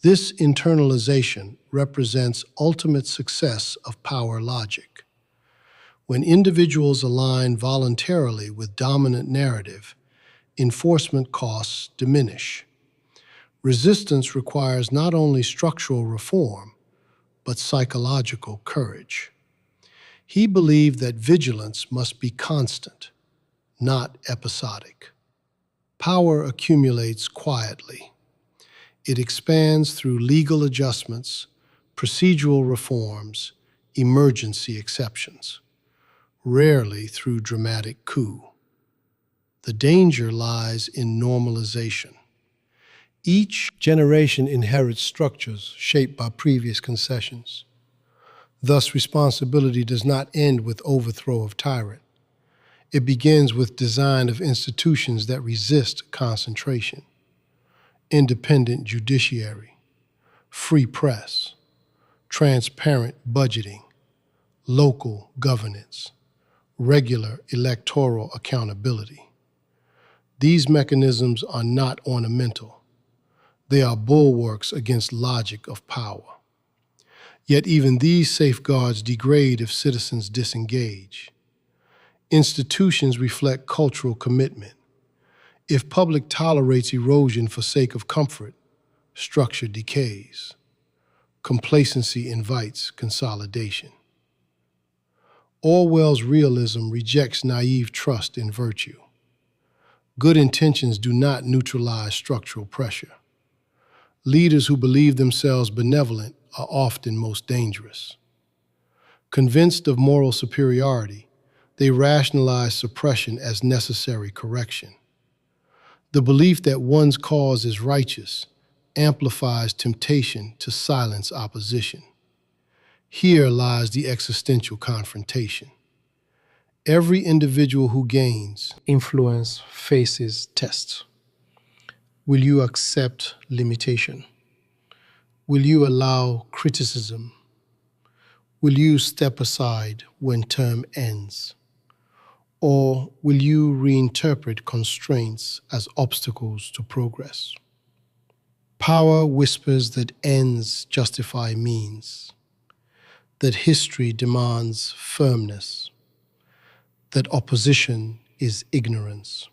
This internalization represents ultimate success of power logic. When individuals align voluntarily with dominant narrative, enforcement costs diminish. Resistance requires not only structural reform, but psychological courage. He believed that vigilance must be constant, not episodic. Power accumulates quietly. It expands through legal adjustments, procedural reforms, emergency exceptions, rarely through dramatic coup. The danger lies in normalization. Each generation inherits structures shaped by previous concessions. Thus, responsibility does not end with overthrow of tyrant. It begins with design of institutions that resist concentration. Independent judiciary, free press, transparent budgeting, local governance, regular electoral accountability. These mechanisms are not ornamental. They are bulwarks against logic of power. Yet even these safeguards degrade if citizens disengage. Institutions reflect cultural commitment. If public tolerates erosion for sake of comfort, structure decays. Complacency invites consolidation. Orwell's realism rejects naive trust in virtue. Good intentions do not neutralize structural pressure. Leaders who believe themselves benevolent are often most dangerous. Convinced of moral superiority, they rationalize suppression as necessary correction. The belief that one's cause is righteous amplifies temptation to silence opposition. Here lies the existential confrontation. Every individual who gains influence faces tests. Will you accept limitation? Will you allow criticism? Will you step aside when term ends? Or will you reinterpret constraints as obstacles to progress? Power whispers that ends justify means, that history demands firmness, that opposition is ignorance.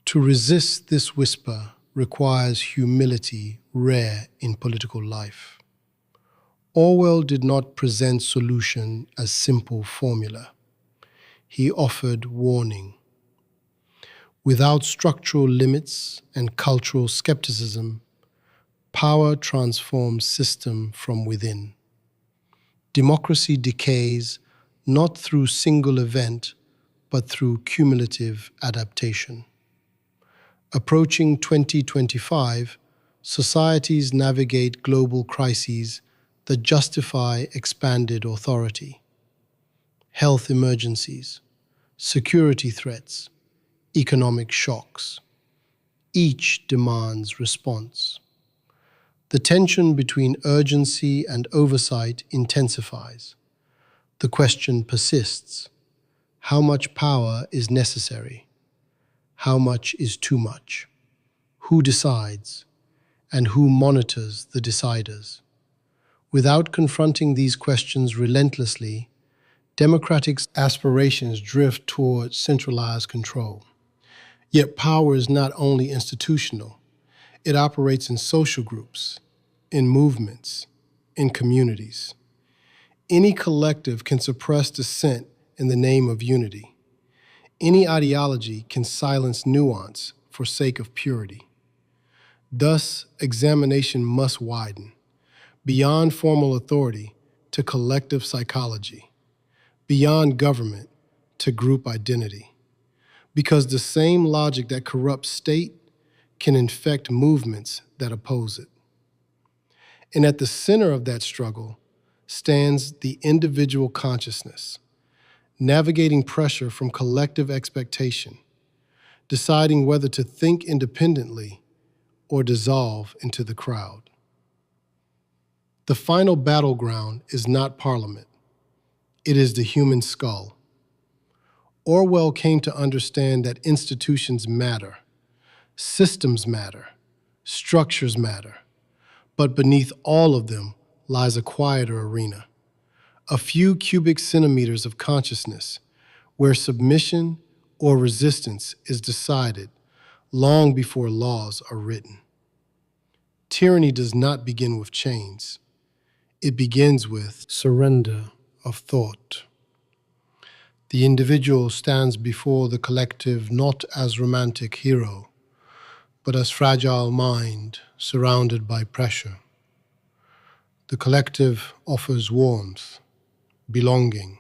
To resist this whisper requires humility rare in political life. Orwell did not present solution as simple formula. He offered warning. Without structural limits and cultural skepticism, power transforms system from within. Democracy decays not through single event, but through cumulative adaptation. Approaching 2025, societies navigate global crises that justify expanded authority. Health emergencies, security threats, economic shocks. Each demands response. The tension between urgency and oversight intensifies. The question persists. How much power is necessary? How much is too much? Who decides? And who monitors the deciders? Without confronting these questions relentlessly, democratic aspirations drift toward centralized control. Yet power is not only institutional, it operates in social groups, in movements, in communities. Any collective can suppress dissent in the name of unity. Any ideology can silence nuance for sake of purity. Thus, examination must widen, beyond formal authority to collective psychology, beyond government to group identity. Because the same logic that corrupts state can infect movements that oppose it. And at the center of that struggle stands the individual consciousness, navigating pressure from collective expectation, deciding whether to think independently or dissolve into the crowd. The final battleground is not parliament. It is the human skull. Orwell came to understand that institutions matter, systems matter, structures matter, but beneath all of them lies a quieter arena, a few cubic centimeters of consciousness where submission or resistance is decided long before laws are written. Tyranny does not begin with chains. It begins with surrender of thought. The individual stands before the collective not as romantic hero, but as fragile mind surrounded by pressure. The collective offers warmth, belonging,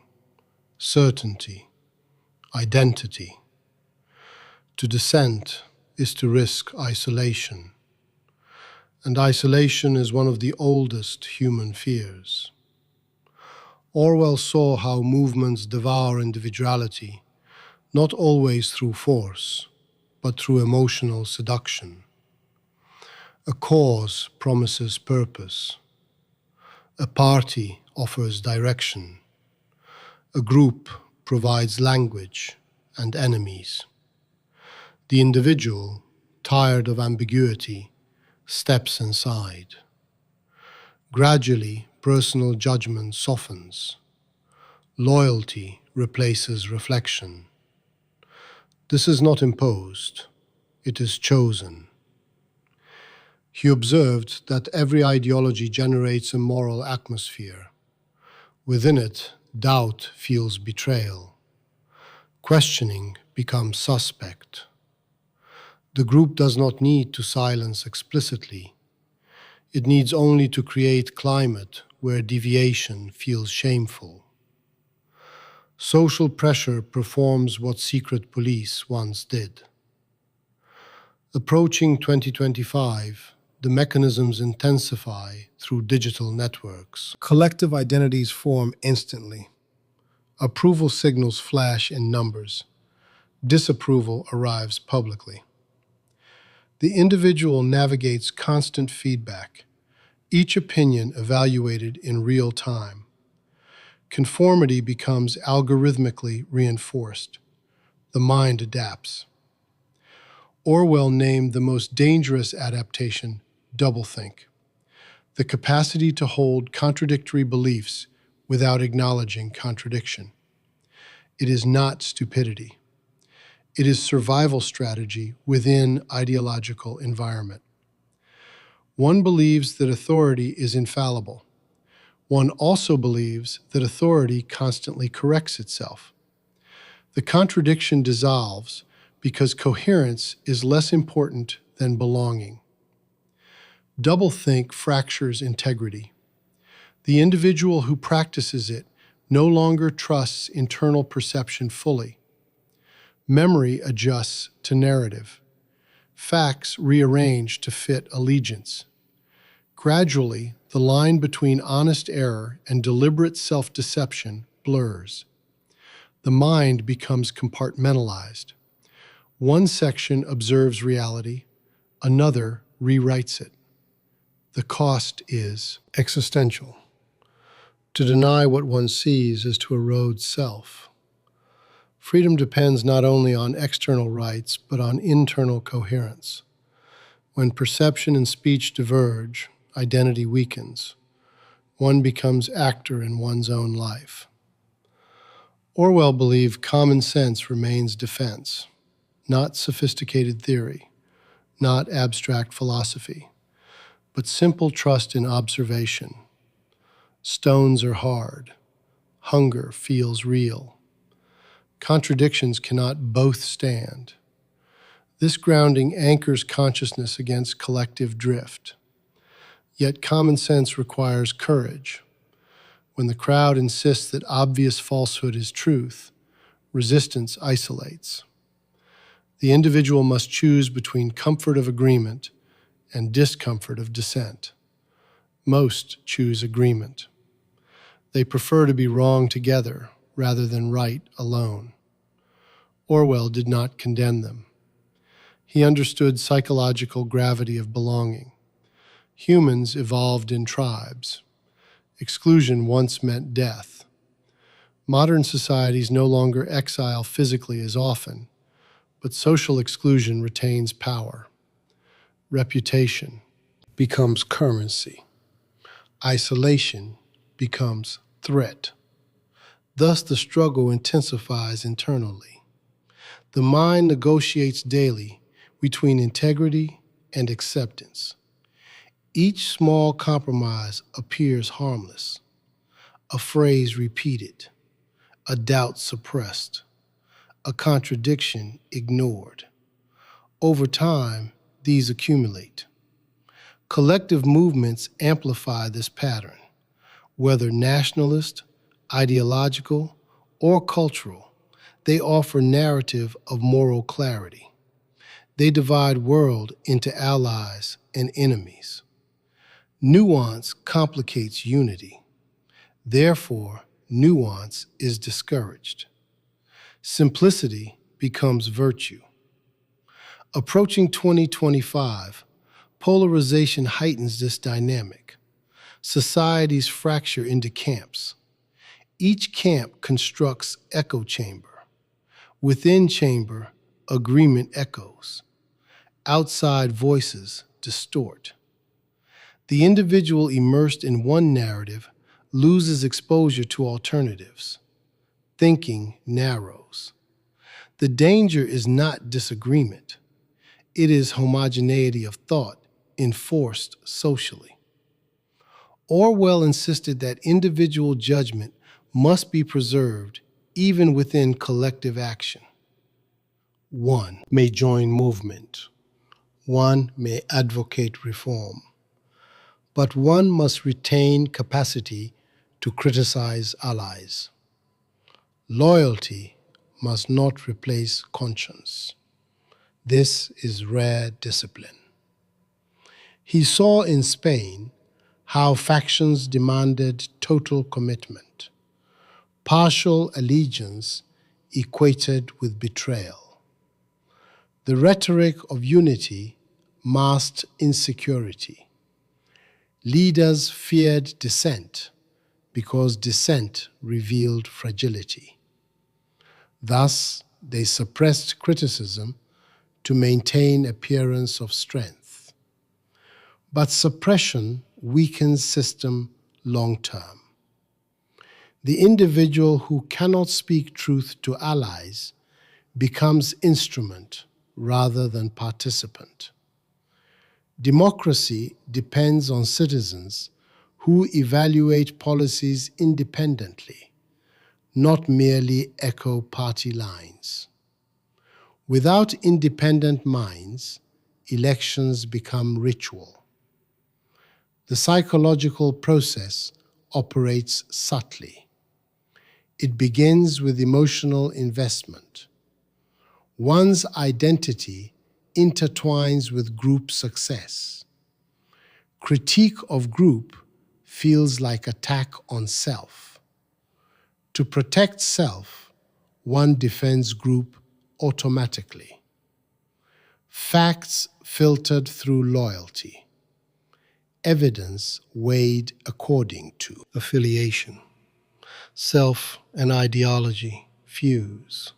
certainty, identity. To dissent is to risk isolation, and isolation is one of the oldest human fears. Orwell saw how movements devour individuality, not always through force, but through emotional seduction. A cause promises purpose. A party offers direction. A group provides language and enemies. The individual, tired of ambiguity, steps inside. Gradually, personal judgment softens. Loyalty replaces reflection. This is not imposed, it is chosen. He observed that every ideology generates a moral atmosphere. Within it, doubt feels betrayal. Questioning becomes suspect. The group does not need to silence explicitly. It needs only to create climate where deviation feels shameful. Social pressure performs what secret police once did. Approaching 2025, the mechanisms intensify through digital networks. Collective identities form instantly. Approval signals flash in numbers. Disapproval arrives publicly. The individual navigates constant feedback, each opinion evaluated in real time. Conformity becomes algorithmically reinforced. The mind adapts. Orwell named the most dangerous adaptation doublethink, the capacity to hold contradictory beliefs without acknowledging contradiction. It is not stupidity. It is survival strategy within ideological environment. One believes that authority is infallible. One also believes that authority constantly corrects itself. The contradiction dissolves because coherence is less important than belonging. Doublethink fractures integrity. The individual who practices it no longer trusts internal perception fully. Memory adjusts to narrative. Facts rearrange to fit allegiance. Gradually, the line between honest error and deliberate self-deception blurs. The mind becomes compartmentalized. One section observes reality, another rewrites it. The cost is existential. To deny what one sees is to erode self. Freedom depends not only on external rights, but on internal coherence. When perception and speech diverge, identity weakens. One becomes actor in one's own life. Orwell believed common sense remains defense, not sophisticated theory, not abstract philosophy, but simple trust in observation. Stones are hard. Hunger feels real. Contradictions cannot both stand. This grounding anchors consciousness against collective drift. Yet common sense requires courage. When the crowd insists that obvious falsehood is truth, resistance isolates. The individual must choose between comfort of agreement and discomfort of dissent. Most choose agreement. They prefer to be wrong together rather than right alone. Orwell did not condemn them. He understood psychological gravity of belonging. Humans evolved in tribes. Exclusion once meant death. Modern societies no longer exile physically as often, but social exclusion retains power. Reputation becomes currency. Isolation becomes threat. Thus the struggle intensifies internally. The mind negotiates daily between integrity and acceptance. Each small compromise appears harmless, a phrase repeated, a doubt suppressed, a contradiction ignored. Over time, these accumulate. Collective movements amplify this pattern, whether nationalist, ideological, or cultural. They offer narrative of moral clarity. They divide world into allies and enemies. Nuance complicates unity. Therefore, nuance is discouraged. Simplicity becomes virtue. Approaching 2025, polarization heightens this dynamic. Societies fracture into camps. Each camp constructs echo chamber. Within chamber, agreement echoes. Outside voices distort. The individual immersed in one narrative loses exposure to alternatives. Thinking narrows. The danger is not disagreement. It is homogeneity of thought enforced socially. Orwell insisted that individual judgment must be preserved even within collective action. One may join movement. One may advocate reform. But one must retain capacity to criticize allies. Loyalty must not replace conscience. This is rare discipline. He saw in Spain how factions demanded total commitment. Partial allegiance equated with betrayal. The rhetoric of unity masked insecurity. Leaders feared dissent because dissent revealed fragility. Thus, they suppressed criticism to maintain appearance of strength. But suppression weakens system long-term. The individual who cannot speak truth to allies becomes instrument rather than participant. Democracy depends on citizens who evaluate policies independently, not merely echo party lines. Without independent minds, elections become ritual. The psychological process operates subtly. It begins with emotional investment. One's identity intertwines with group success. Critique of group feels like attack on self. To protect self, one defends group automatically. Facts filtered through loyalty. evidence weighed according to affiliation. Self and ideology fuse.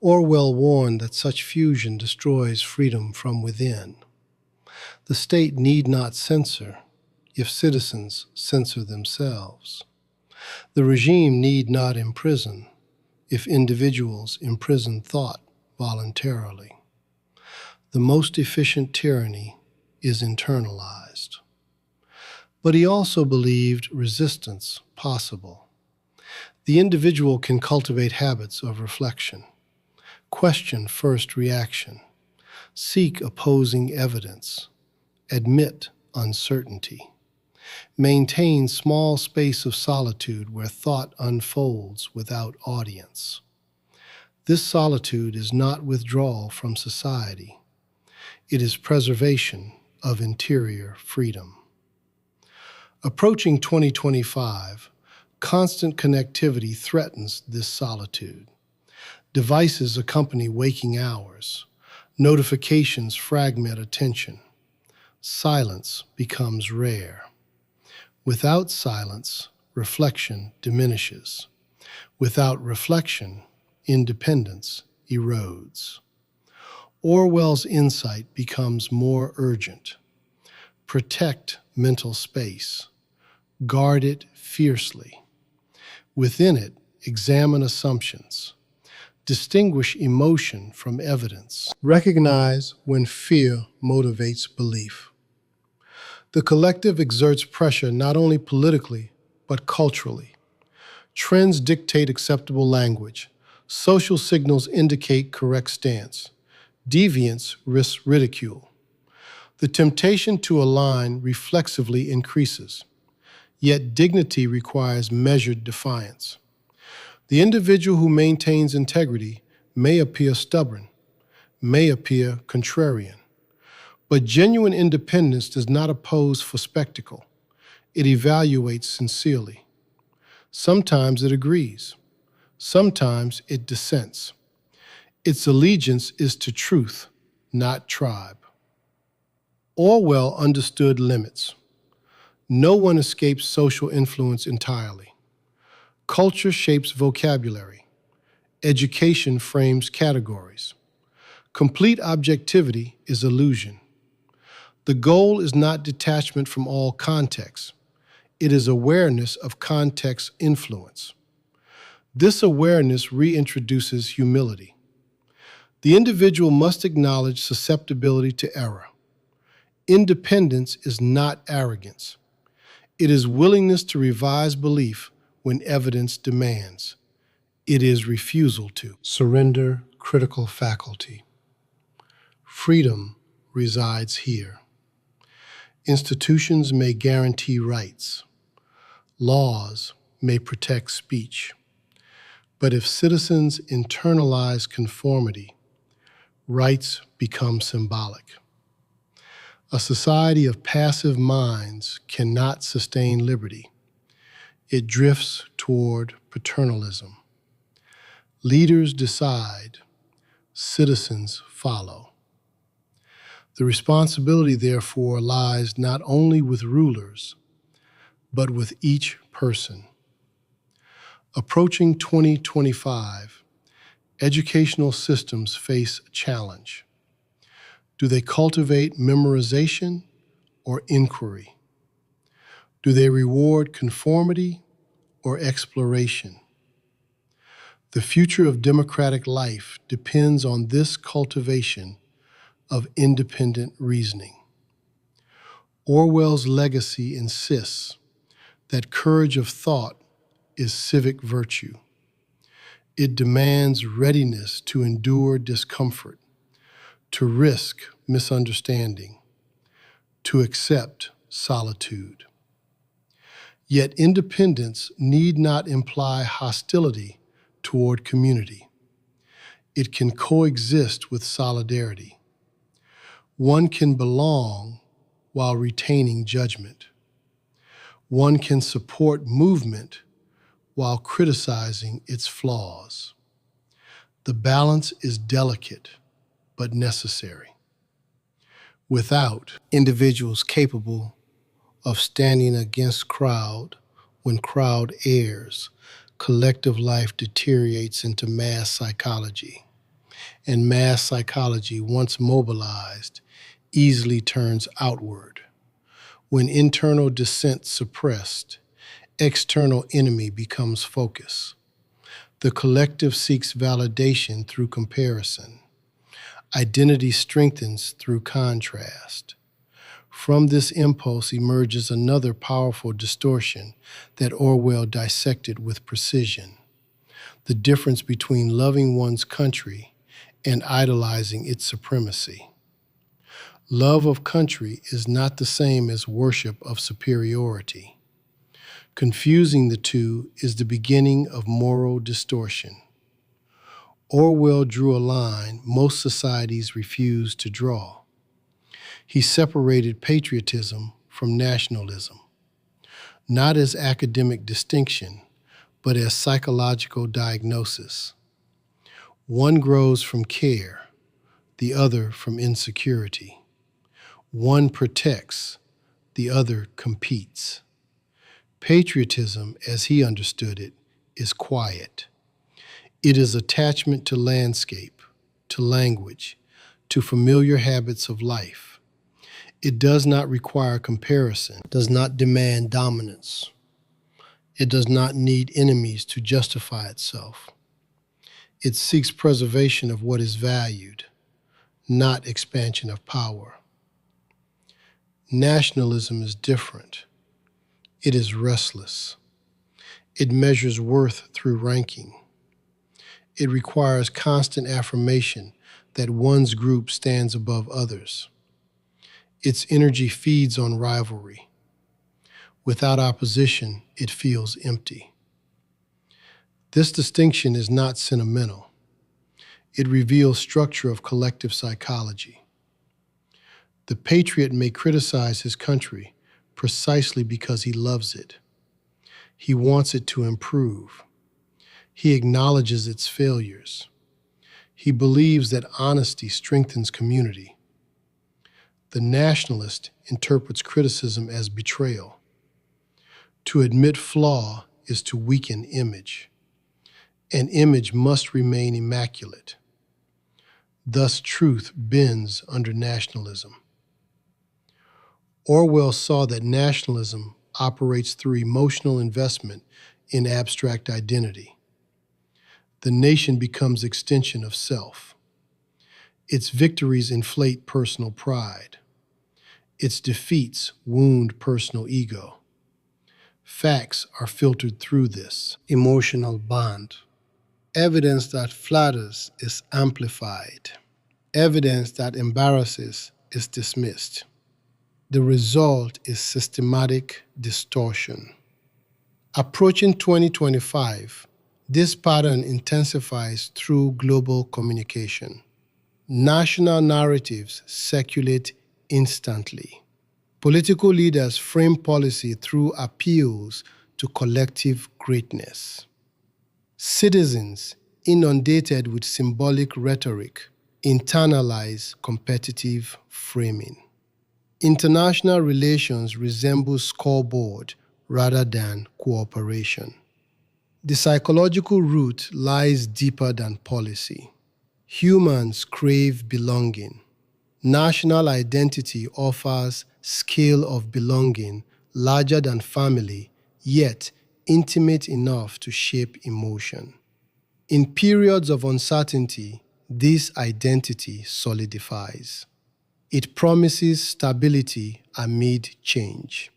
Orwell warned that such fusion destroys freedom from within. The state need not censor if citizens censor themselves. The regime need not imprison if individuals imprison thought voluntarily. The most efficient tyranny is internalized. But he also believed resistance possible. The individual can cultivate habits of reflection, question first reaction, seek opposing evidence, admit uncertainty, maintain small space of solitude where thought unfolds without audience. This solitude is not withdrawal from society. It is preservation of interior freedom. Approaching 2025, constant connectivity threatens this solitude. Devices accompany waking hours. Notifications fragment attention. Silence becomes rare. Without silence, reflection diminishes. Without reflection, independence erodes. Orwell's insight becomes more urgent. Protect mental space. Guard it fiercely. Within it, examine assumptions. Distinguish emotion from evidence. Recognize when fear motivates belief. The collective exerts pressure not only politically, but culturally. Trends dictate acceptable language. Social signals indicate correct stance. Deviance risks ridicule. The temptation to align reflexively increases. Yet dignity requires measured defiance. The individual who maintains integrity may appear stubborn, may appear contrarian. But genuine independence does not oppose for spectacle. It evaluates sincerely. Sometimes it agrees. Sometimes it dissents. Its allegiance is to truth, not tribe. Orwell understood limits. No one escapes social influence entirely. Culture shapes vocabulary. Education frames categories. Complete objectivity is illusion. The goal is not detachment from all context. It is awareness of context influence. This awareness reintroduces humility. The individual must acknowledge susceptibility to error. Independence is not arrogance. It is willingness to revise belief when evidence demands. It is refusal to surrender critical faculty. Freedom resides here. Institutions may guarantee rights. Laws may protect speech. But if citizens internalize conformity, rights become symbolic. A society of passive minds cannot sustain liberty. It drifts toward paternalism. Leaders decide, citizens follow. The responsibility, therefore, lies not only with rulers, but with each person. Approaching 2025, educational systems face a challenge. Do they cultivate memorization or inquiry? Do they reward conformity or exploration? The future of democratic life depends on this cultivation of independent reasoning. Orwell's legacy insists that courage of thought is civic virtue. It demands readiness to endure discomfort, to risk misunderstanding, to accept solitude. Yet independence need not imply hostility toward community. It can coexist with solidarity. One can belong while retaining judgment. One can support movement while criticizing its flaws. The balance is delicate but necessary. Without individuals capable of standing against crowd. When crowd errs, collective life deteriorates into mass psychology. And mass psychology, once mobilized, easily turns outward. When internal dissent suppressed, external enemy becomes focus. The collective seeks validation through comparison. Identity strengthens through contrast. From this impulse emerges another powerful distortion that Orwell dissected with precision: the difference between loving one's country and idolizing its supremacy. Love of country is not the same as worship of superiority. Confusing the two is the beginning of moral distortion. Orwell drew a line most societies refuse to draw. He separated patriotism from nationalism, not as academic distinction, but as psychological diagnosis. One grows from care, the other from insecurity. One protects, the other competes. Patriotism, as he understood it, is quiet. It is attachment to landscape, to language, to familiar habits of life. It does not require comparison, does not demand dominance. It does not need enemies to justify itself. It seeks preservation of what is valued, not expansion of power. Nationalism is different. It is restless. It measures worth through ranking. It requires constant affirmation that one's group stands above others. Its energy feeds on rivalry. Without opposition, it feels empty. This distinction is not sentimental. It reveals structure of collective psychology. The patriot may criticize his country precisely because he loves it. He wants it to improve. He acknowledges its failures. He believes that honesty strengthens community. The nationalist interprets criticism as betrayal. To admit flaw is to weaken image. An image must remain immaculate. Thus, truth bends under nationalism. Orwell saw that nationalism operates through emotional investment in abstract identity. The nation becomes extension of self. Its victories inflate personal pride. Its defeats wound personal ego. Facts are filtered through this emotional bond. Evidence that flatters is amplified. Evidence that embarrasses is dismissed. The result is systematic distortion. Approaching 2025, this pattern intensifies through global communication. National narratives circulate instantly. Political leaders frame policy through appeals to collective greatness. Citizens, inundated with symbolic rhetoric, internalize competitive framing. International relations resemble scoreboard rather than cooperation. The psychological root lies deeper than policy. Humans crave belonging. National identity offers scale of belonging larger than family, yet intimate enough to shape emotion. In periods of uncertainty, this identity solidifies. It promises stability amid change.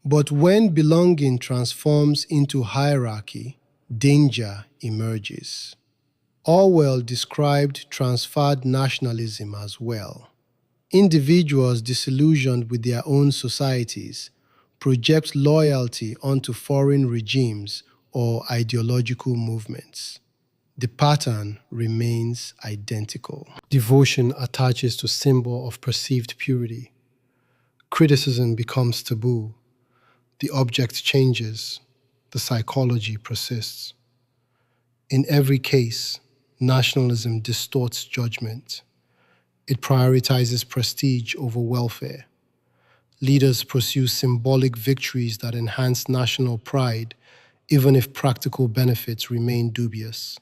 But when belonging transforms into hierarchy, danger emerges. Orwell described transferred nationalism as well. Individuals disillusioned with their own societies project loyalty onto foreign regimes or ideological movements. The pattern remains identical. Devotion attaches to symbol of perceived purity. Criticism becomes taboo. The object changes. The psychology persists. In every case, nationalism distorts judgment. It prioritizes prestige over welfare. Leaders pursue symbolic victories that enhance national pride, even if practical benefits remain dubious.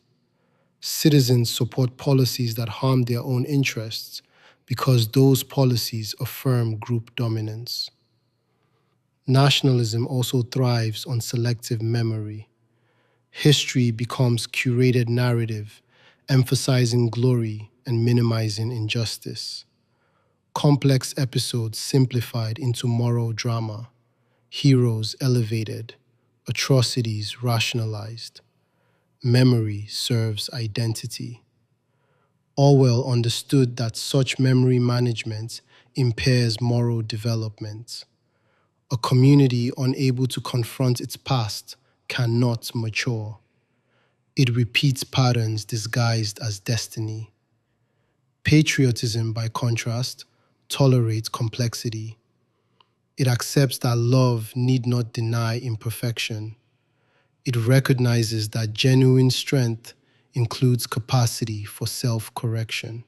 Citizens support policies that harm their own interests because those policies affirm group dominance. Nationalism also thrives on selective memory. History becomes curated narrative, emphasizing glory and minimizing injustice. Complex episodes simplified into moral drama, heroes elevated, atrocities rationalized. Memory serves identity. Orwell understood that such memory management impairs moral development. A community unable to confront its past cannot mature. It repeats patterns disguised as destiny. Patriotism, by contrast, tolerates complexity. It accepts that love need not deny imperfection. It recognizes that genuine strength includes capacity for self-correction.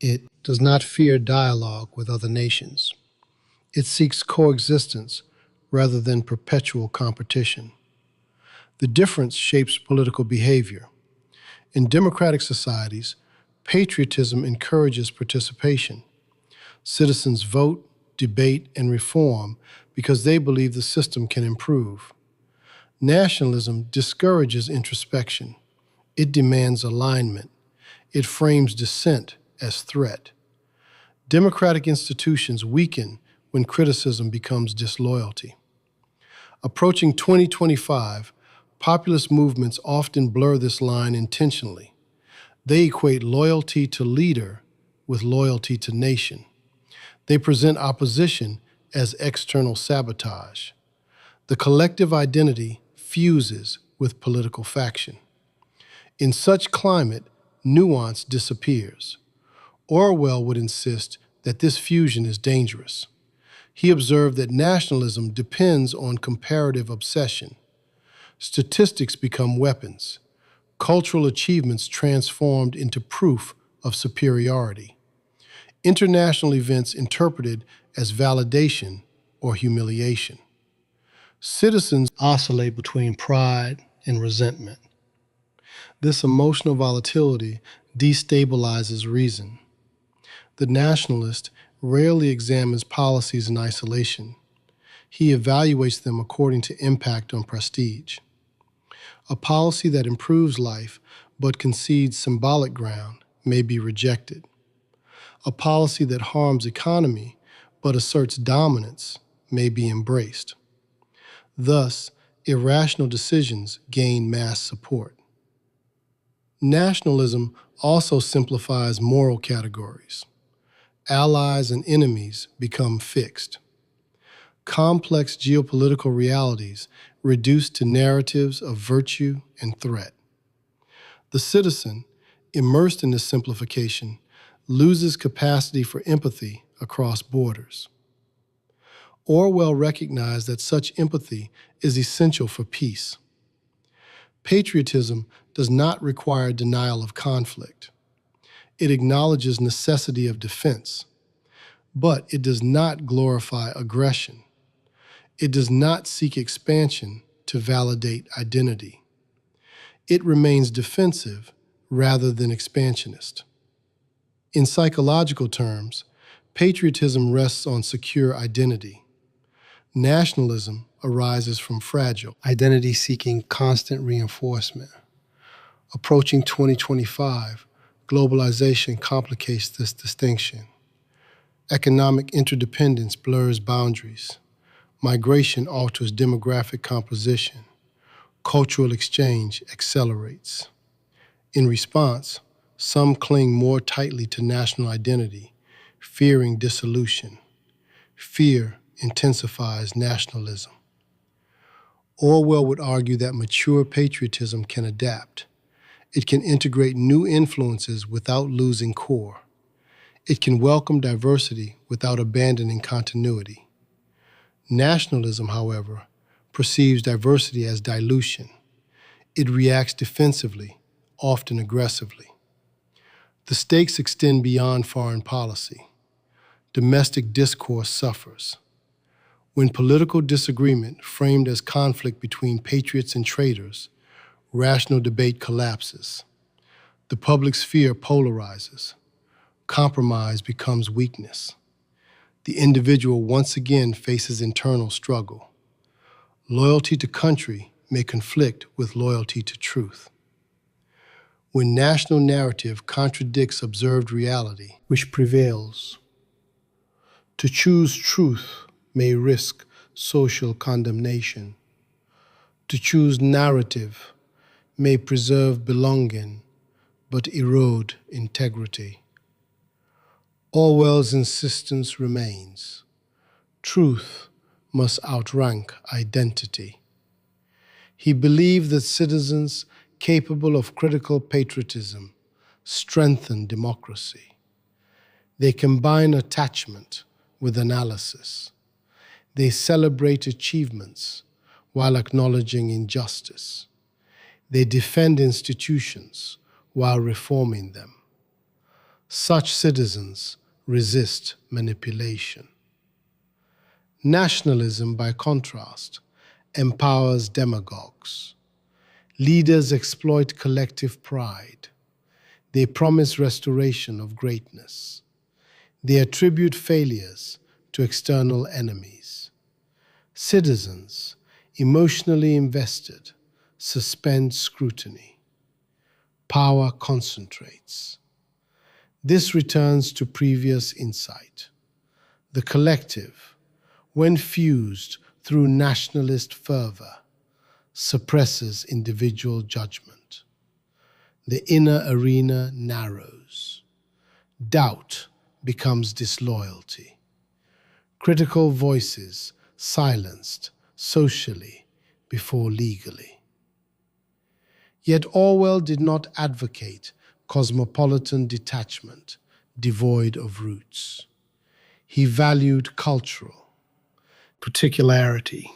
It does not fear dialogue with other nations. It seeks coexistence rather than perpetual competition. The difference shapes political behavior. In democratic societies, patriotism encourages participation. Citizens vote, debate, and reform because they believe the system can improve. Nationalism discourages introspection. It demands alignment. It frames dissent as threat. Democratic institutions weaken when criticism becomes disloyalty. Approaching 2025, populist movements often blur this line intentionally. They equate loyalty to leader with loyalty to nation. They present opposition as external sabotage. The collective identity fuses with political faction. In such climate, nuance disappears. Orwell would insist that this fusion is dangerous. He observed that nationalism depends on comparative obsession. Statistics become weapons, cultural achievements transformed into proof of superiority, international events interpreted as validation or humiliation. Citizens oscillate between pride and resentment. This emotional volatility destabilizes reason. The nationalist rarely examines policies in isolation. He evaluates them according to impact on prestige. A policy that improves life but concedes symbolic ground may be rejected. A policy that harms economy but asserts dominance may be embraced. Thus, irrational decisions gain mass support. Nationalism also simplifies moral categories. Allies and enemies become fixed. Complex geopolitical realities reduced to narratives of virtue and threat. The citizen, immersed in this simplification, loses capacity for empathy across borders. Orwell recognized that such empathy is essential for peace. Patriotism does not require denial of conflict. It acknowledges necessity of defense, but it does not glorify aggression. It does not seek expansion to validate identity. It remains defensive rather than expansionist. In psychological terms, patriotism rests on secure identity. Nationalism arises from fragile identity seeking constant reinforcement. Approaching 2025, globalization complicates this distinction. Economic interdependence blurs boundaries. Migration alters demographic composition. Cultural exchange accelerates. In response, some cling more tightly to national identity, fearing dissolution. Fear intensifies nationalism. Orwell would argue that mature patriotism can adapt. It can integrate new influences without losing core. It can welcome diversity without abandoning continuity. Nationalism, however, perceives diversity as dilution. It reacts defensively, often aggressively. The stakes extend beyond foreign policy. domestic discourse suffers. When political disagreement, framed as conflict between patriots and traitors, rational debate collapses. The public sphere polarizes. Compromise becomes weakness. The individual once again faces internal struggle. Loyalty to country may conflict with loyalty to truth. When national narrative contradicts observed reality, which prevails? To choose truth may risk social condemnation. To choose narrative may preserve belonging, but erode integrity. Orwell's insistence remains. Truth must outrank identity. He believed that citizens capable of critical patriotism strengthen democracy. They combine attachment with analysis. They celebrate achievements while acknowledging injustice. They defend institutions while reforming them. Such citizens resist manipulation. Nationalism, by contrast, empowers demagogues. Leaders exploit collective pride. They promise restoration of greatness. They attribute failures to external enemies. Citizens, emotionally invested, suspend scrutiny. Power concentrates. This returns to previous insight. The collective, when fused through nationalist fervor, suppresses individual judgment. The inner arena narrows. Doubt becomes disloyalty. Critical voices silenced socially before legally. Yet Orwell did not advocate cosmopolitan detachment devoid of roots. He valued cultural particularity.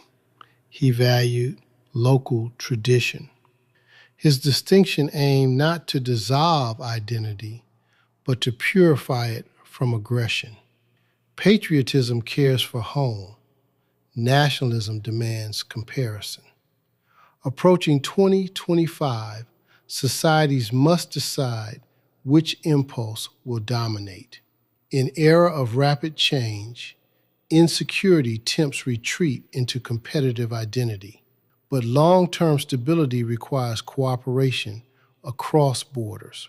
He valued local tradition. His distinction aimed not to dissolve identity, but to purify it from aggression. Patriotism cares for home. Nationalism demands comparison. Approaching 2025, societies must decide which impulse will dominate. In era of rapid change, insecurity tempts retreat into competitive identity. But long-term stability requires cooperation across borders.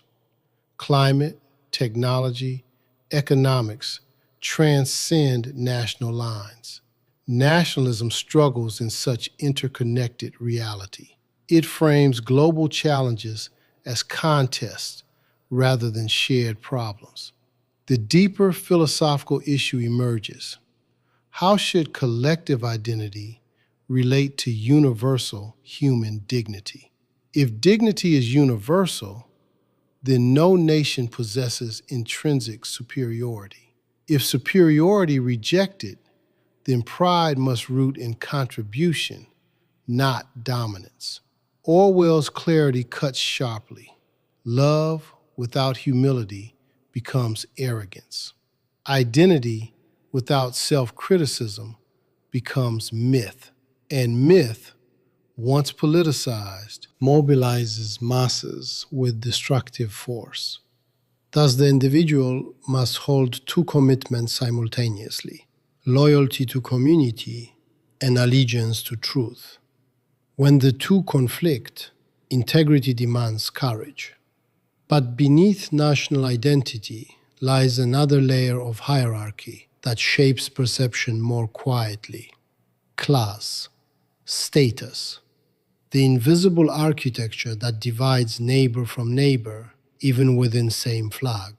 Climate, technology, economics transcend national lines. Nationalism struggles in such interconnected reality. It frames global challenges as contests rather than shared problems. The deeper philosophical issue emerges. How should collective identity relate to universal human dignity? If dignity is universal, then no nation possesses intrinsic superiority. If superiority rejected, then pride must root in contribution, not dominance. Orwell's clarity cuts sharply. Love without humility becomes arrogance. Identity without self-criticism becomes myth. And myth, once politicized, mobilizes masses with destructive force. Thus, the individual must hold two commitments simultaneously: loyalty to community and allegiance to truth. When the two conflict, integrity demands courage. But beneath national identity lies another layer of hierarchy that shapes perception more quietly: class, status, the invisible architecture that divides neighbor from neighbor, even within same flag.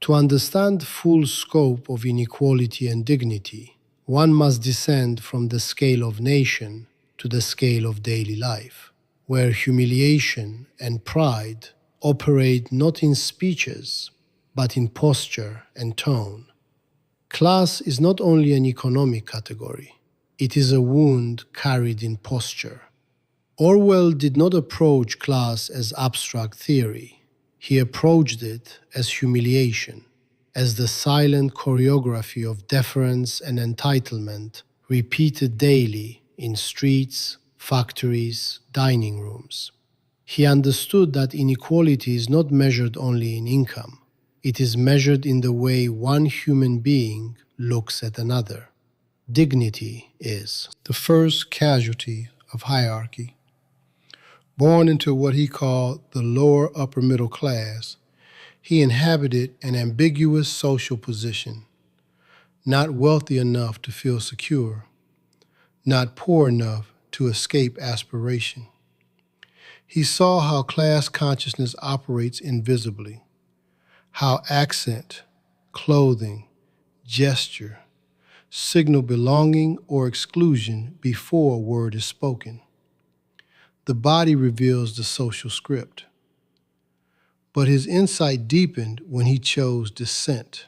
To understand the full scope of inequality and dignity, one must descend from the scale of nation to the scale of daily life, where humiliation and pride operate not in speeches, but in posture and tone. Class is not only an economic category, it is a wound carried in posture. Orwell did not approach class as abstract theory. He approached it as humiliation. as the silent choreography of deference and entitlement repeated daily in streets, factories, dining rooms. He understood that inequality is not measured only in income. It is measured in the way one human being looks at another. Dignity is the first casualty of hierarchy. Born into what he called the lower upper middle class, he inhabited an ambiguous social position, not wealthy enough to feel secure, not poor enough to escape aspiration. He saw how class consciousness operates invisibly, how accent, clothing, gesture signal belonging or exclusion before a word is spoken. The body reveals the social script. But his insight deepened when he chose dissent.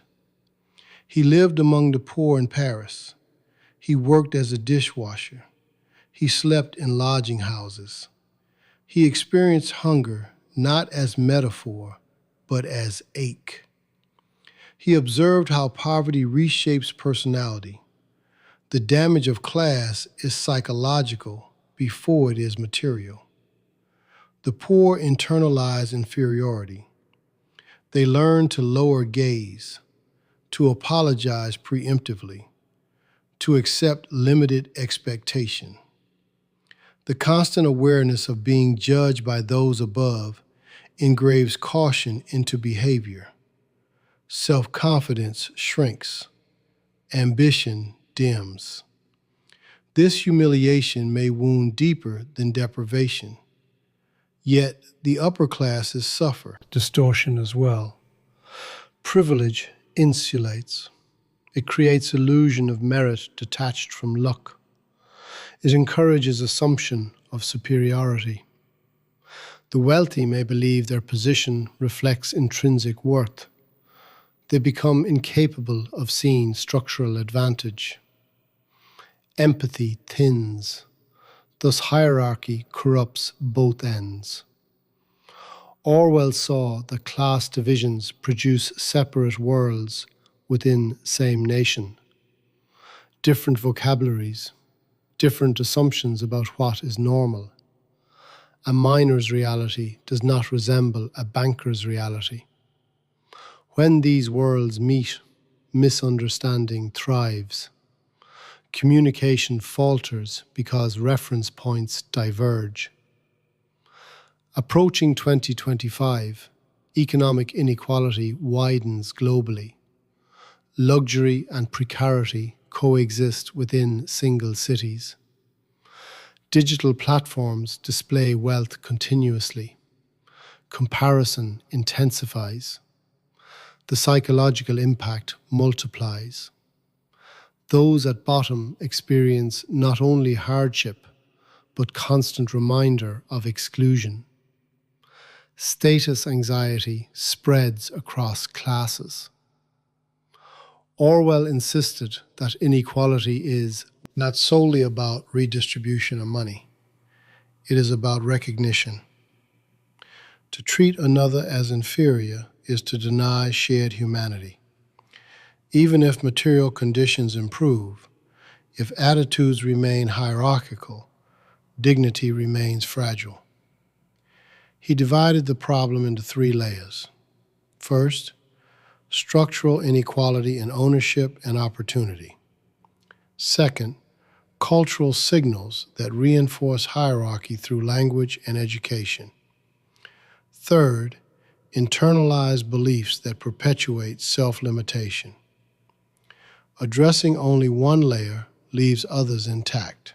He lived among the poor in Paris. He worked as a dishwasher. He slept in lodging houses. He experienced hunger not as metaphor, but as ache. He observed how poverty reshapes personality. The damage of class is psychological before it is material. The poor internalize inferiority. They learn to lower gaze, to apologize preemptively, to accept limited expectation. The constant awareness of being judged by those above engraves caution into behavior. Self-confidence shrinks. Ambition dims. This humiliation may wound deeper than deprivation. Yet the upper classes suffer distortion as well. Privilege insulates. It creates illusion of merit detached from luck. It encourages assumption of superiority. The wealthy may believe their position reflects intrinsic worth. They become incapable of seeing structural advantage. Empathy thins. Thus hierarchy corrupts both ends. Orwell saw that class divisions produce separate worlds within same nation. Different vocabularies, different assumptions about what is normal. A miner's reality does not resemble a banker's reality. When these worlds meet, misunderstanding thrives. Communication falters because reference points diverge. Approaching 2025, economic inequality widens globally. Luxury and precarity coexist within single cities. Digital platforms display wealth continuously. Comparison intensifies. The psychological impact multiplies. Those at bottom experience not only hardship, but constant reminder of exclusion. Status anxiety spreads across classes. Orwell insisted that inequality is not solely about redistribution of money. It is about recognition. To treat another as inferior is to deny shared humanity. Even if material conditions improve, if attitudes remain hierarchical, dignity remains fragile. He divided the problem into 3 layers. First, structural inequality in ownership and opportunity. Second, cultural signals that reinforce hierarchy through language and education. Third, internalized beliefs that perpetuate self-limitation. Addressing only one layer leaves others intact.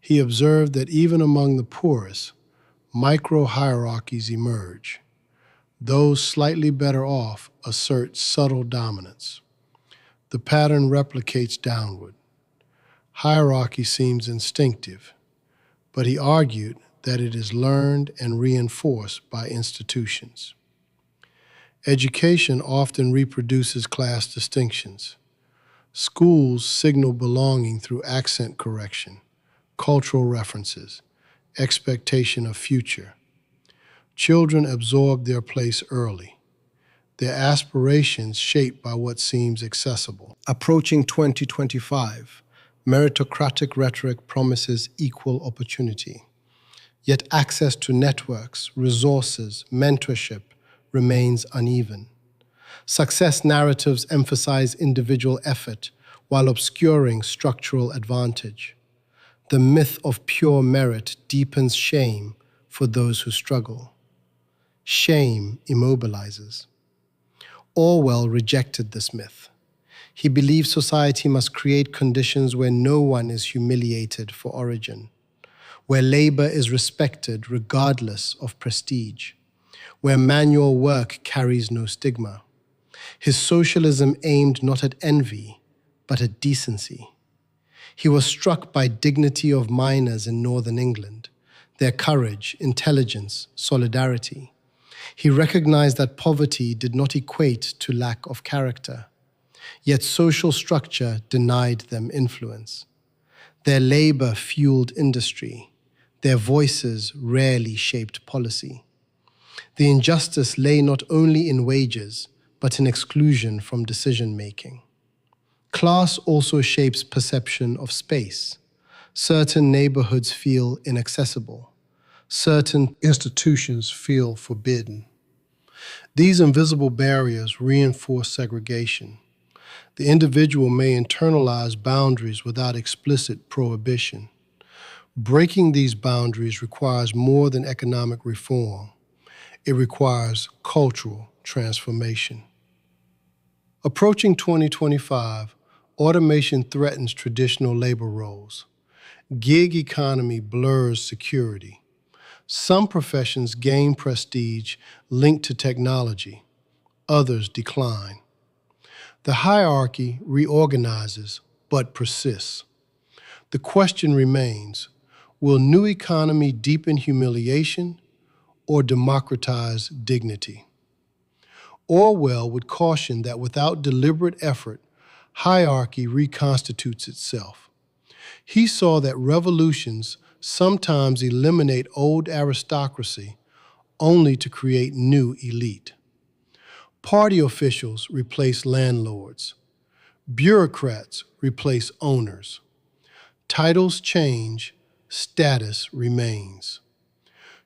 He observed that even among the poorest, micro-hierarchies emerge. Those slightly better off assert subtle dominance. The pattern replicates downward. Hierarchy seems instinctive, but he argued that it is learned and reinforced by institutions. Education often reproduces class distinctions. Schools signal belonging through accent correction, cultural references, expectation of future. Children absorb their place early. their aspirations shaped by what seems accessible. Approaching 2025, meritocratic rhetoric promises equal opportunity. Yet access to networks, resources, mentorship remains uneven. Success narratives emphasize individual effort while obscuring structural advantage. The myth of pure merit deepens shame for those who struggle. Shame immobilizes. Orwell rejected this myth. He believed society must create conditions where no one is humiliated for origin, where labor is respected regardless of prestige, where manual work carries no stigma. His socialism aimed not at envy, but at decency. He was struck by dignity of miners in northern England, their courage, intelligence, solidarity. He recognized that poverty did not equate to lack of character, yet social structure denied them influence. Their labor fueled industry. Their voices rarely shaped policy. The injustice lay not only in wages, but in exclusion from decision-making. Class also shapes perception of space. Certain neighborhoods feel inaccessible. Certain institutions feel forbidden. These invisible barriers reinforce segregation. The individual may internalize boundaries without explicit prohibition. Breaking these boundaries requires more than economic reform. It requires cultural transformation. Approaching 2025, automation threatens traditional labor roles. Gig economy blurs security. Some professions gain prestige linked to technology. Others decline. The hierarchy reorganizes but persists. The question remains, will new economy deepen humiliation or democratize dignity? Orwell would caution that without deliberate effort, hierarchy reconstitutes itself. He saw that revolutions sometimes eliminate old aristocracy only to create new elite. Party officials replace landlords. Bureaucrats replace owners. Titles change, status remains.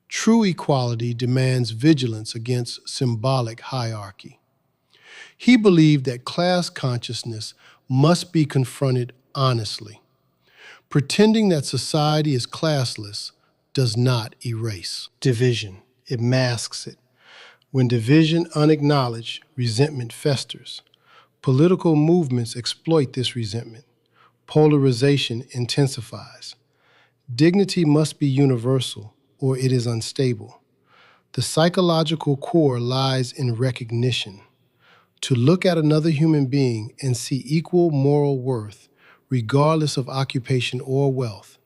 True equality demands vigilance against symbolic hierarchy. He believed that class consciousness must be confronted honestly. Pretending that society is classless does not erase division. It masks it. When division unacknowledged, resentment festers. Political movements exploit this resentment. Polarization intensifies. Dignity must be universal, or it is unstable. The psychological core lies in recognition. To look at another human being and see equal moral worth, regardless of occupation or wealth.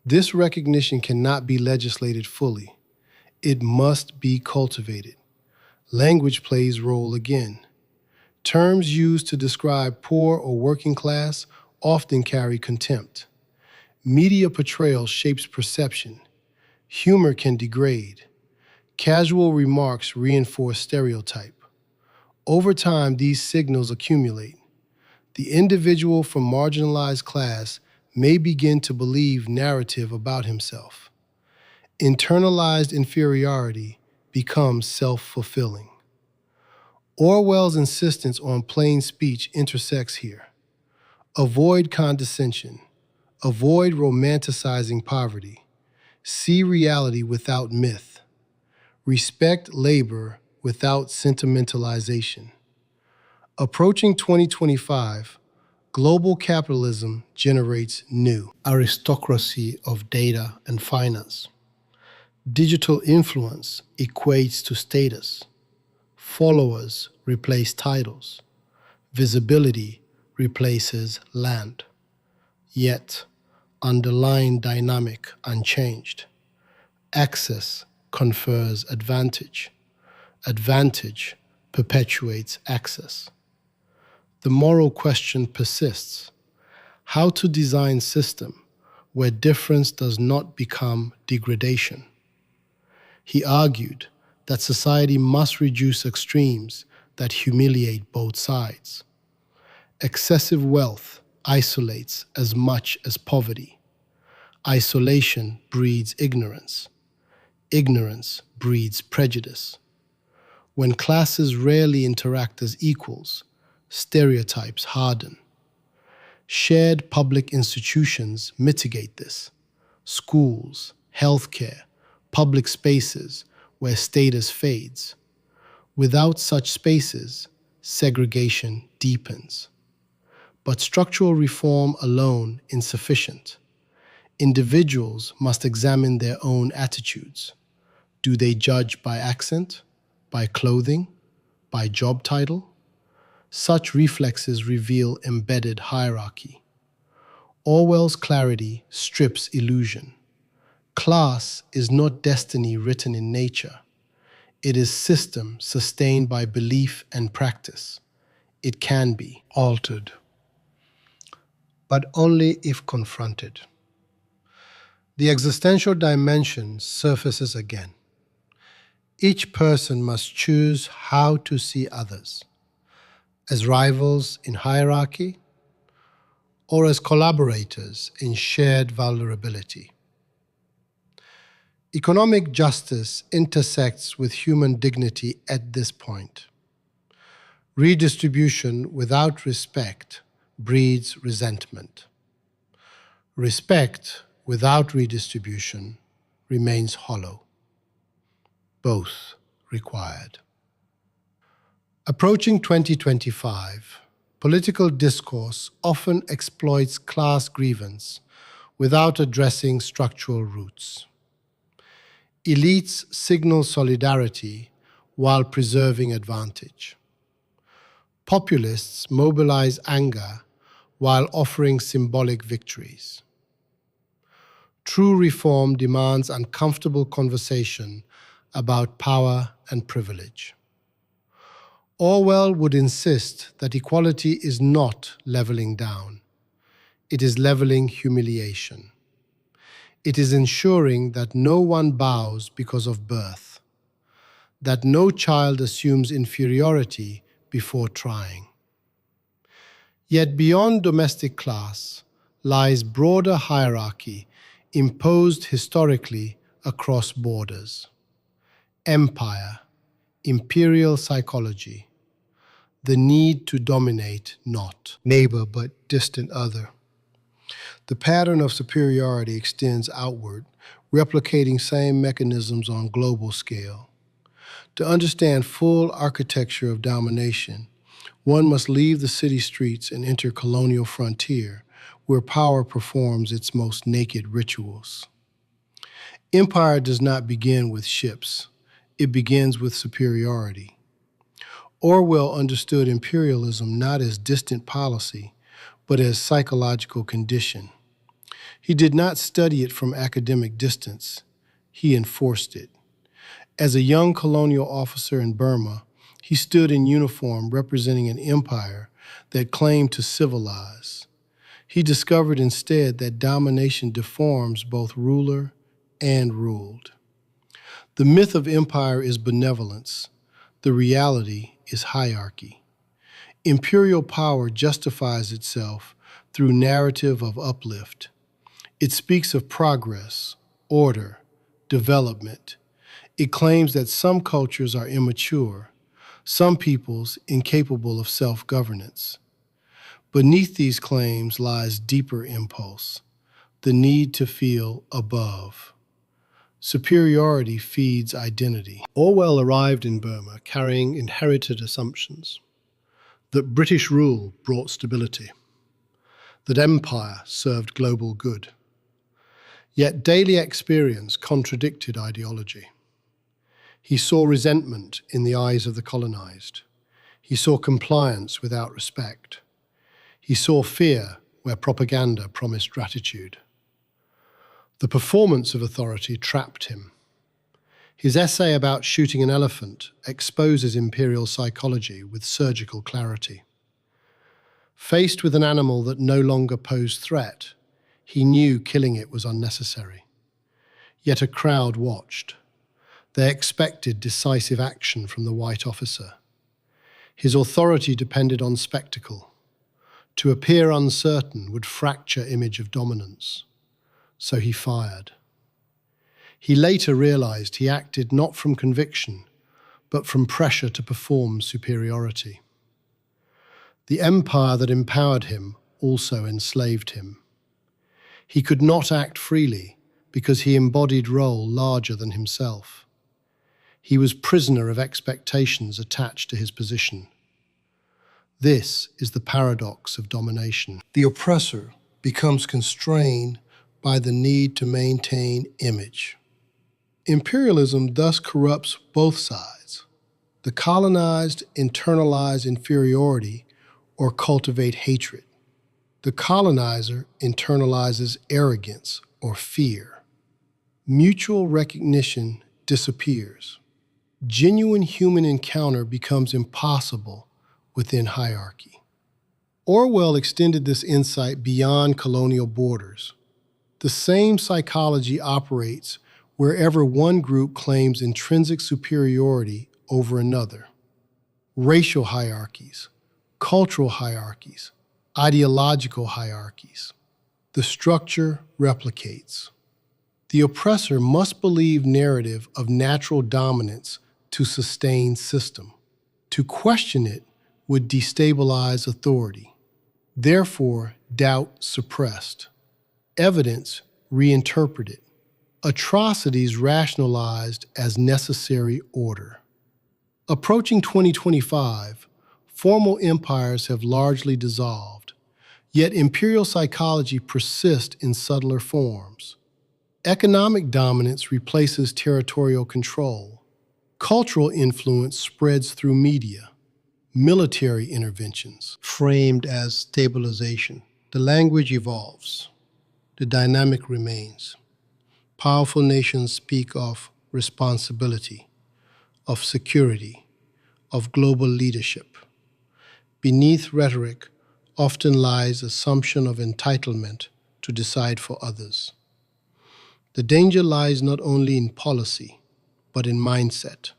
This recognition cannot be legislated fully. It must be cultivated. Language plays role again. Terms used to describe poor or working class often carry contempt. Media portrayal shapes perception. Humor can degrade. Casual remarks reinforce stereotype. Over time, these signals accumulate. The individual from marginalized class may begin to believe narrative about himself. Internalized inferiority becomes self-fulfilling. Orwell's insistence on plain speech intersects here. Avoid condescension. Avoid romanticizing poverty. See reality without myth. Respect labor without sentimentalization. Approaching 2025, global capitalism generates new aristocracy of data and finance. Digital influence equates to status. Followers replace titles. Visibility replaces land. Yet, underlying dynamic unchanged. Access confers advantage. Advantage perpetuates access. The moral question persists: how to design system where difference does not become degradation. He argued that society must reduce extremes, that humiliate both sides. Excessive wealth isolates as much as poverty. Isolation breeds ignorance. Ignorance breeds prejudice. When classes rarely interact as equals, stereotypes harden. Shared public institutions mitigate this. Schools, healthcare, public spaces where status fades. Without such spaces, segregation deepens. But structural reform alone insufficient. Individuals must examine their own attitudes. Do they judge by accent, by clothing, by job title? Such reflexes reveal embedded hierarchy. Orwell's clarity strips illusion. Class is not destiny written in nature. It is system sustained by belief and practice. It can be altered, but only if confronted. The existential dimension surfaces again. Each person must choose how to see others, as rivals in hierarchy or as collaborators in shared vulnerability. Economic justice intersects with human dignity at this point. Redistribution without respect breeds resentment. Respect without redistribution remains hollow. Both required. Approaching 2025, political discourse often exploits class grievance without addressing structural roots. Elites signal solidarity while preserving advantage. Populists mobilize anger while offering symbolic victories. True reform demands uncomfortable conversation about power and privilege. Orwell would insist that equality is not leveling down. It is leveling humiliation. It is ensuring that no one bows because of birth, that no child assumes inferiority before trying. Yet beyond domestic class lies broader hierarchy imposed historically across borders. Empire, imperial psychology, the need to dominate not neighbor but distant other. The pattern of superiority extends outward, replicating same mechanisms on global scale. To understand full architecture of domination, one must leave the city streets and enter colonial frontier, where power performs its most naked rituals. Empire does not begin with ships. It begins with superiority. Orwell understood imperialism not as distant policy, but as psychological condition. He did not study it from academic distance. He enforced it. As a young colonial officer in Burma, he stood in uniform representing an empire that claimed to civilize. He discovered instead that domination deforms both ruler and ruled. The myth of empire is benevolence. The reality is hierarchy. Imperial power justifies itself through narrative of uplift. It speaks of progress, order, development. It claims that some cultures are immature, some peoples incapable of self-governance. Beneath these claims lies deeper impulse, the need to feel above. Superiority feeds identity. Orwell arrived in Burma carrying inherited assumptions that British rule brought stability, that empire served global good. Yet daily experience contradicted ideology. He saw resentment in the eyes of the colonized. He saw compliance without respect. He saw fear where propaganda promised gratitude. The performance of authority trapped him. His essay about shooting an elephant exposes imperial psychology with surgical clarity. Faced with an animal that no longer posed threat, he knew killing it was unnecessary. Yet a crowd watched. They expected decisive action from the white officer. His authority depended on spectacle. To appear uncertain would fracture image of dominance. So he fired. He later realized he acted not from conviction, but from pressure to perform superiority. The empire that empowered him also enslaved him. He could not act freely because he embodied role larger than himself. He was prisoner of expectations attached to his position. This is the paradox of domination. The oppressor becomes constrained by the need to maintain image. Imperialism thus corrupts both sides. The colonized internalize inferiority or cultivate hatred. The colonizer internalizes arrogance or fear. Mutual recognition disappears. Genuine human encounter becomes impossible within hierarchy. Orwell extended this insight beyond colonial borders. The same psychology operates wherever one group claims intrinsic superiority over another. Racial hierarchies, cultural hierarchies, ideological hierarchies. The structure replicates. The oppressor must believe narrative of natural dominance to sustain system. To question it would destabilize authority. Therefore, doubt suppressed. Evidence reinterpreted. Atrocities rationalized as necessary order. Approaching 2025, formal empires have largely dissolved, yet imperial psychology persists in subtler forms. Economic dominance replaces territorial control. Cultural influence spreads through media. Military interventions, framed as stabilization. The language evolves. The dynamic remains. Powerful nations speak of responsibility, of security, of global leadership. Beneath rhetoric often lies assumption of entitlement to decide for others. The danger lies not only in policy, but in mindset.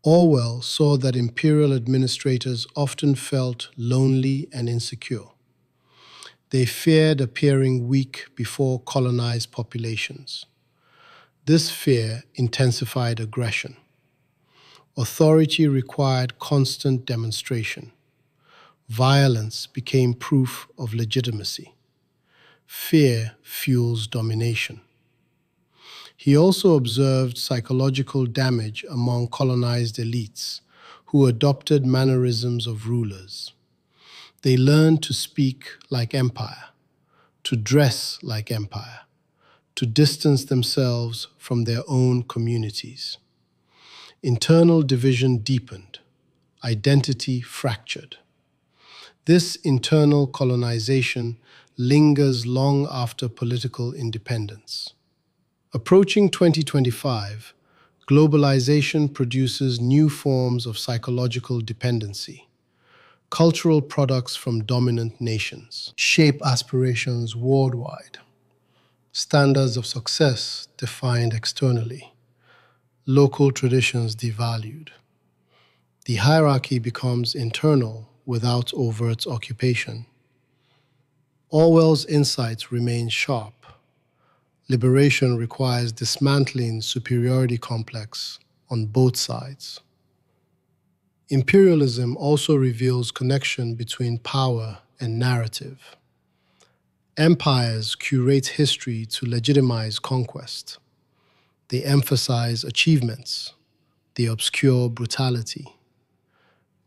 Orwell saw that imperial administrators often felt lonely and insecure. They feared appearing weak before colonized populations. This fear intensified aggression. Authority required constant demonstration. Violence became proof of legitimacy. Fear fuels domination. He also observed psychological damage among colonized elites who adopted mannerisms of rulers. They learned to speak like empire, to dress like empire, to distance themselves from their own communities. Internal division deepened, identity fractured. This internal colonization lingers long after political independence. Approaching 2025, globalization produces new forms of psychological dependency. Cultural products from dominant nations shape aspirations worldwide. Standards of success defined externally. Local traditions devalued. The hierarchy becomes internal without overt occupation. Orwell's insights remain sharp. Liberation requires dismantling superiority complex on both sides. Imperialism also reveals connection between power and narrative. Empires curate history to legitimize conquest. They emphasize achievements. They obscure brutality.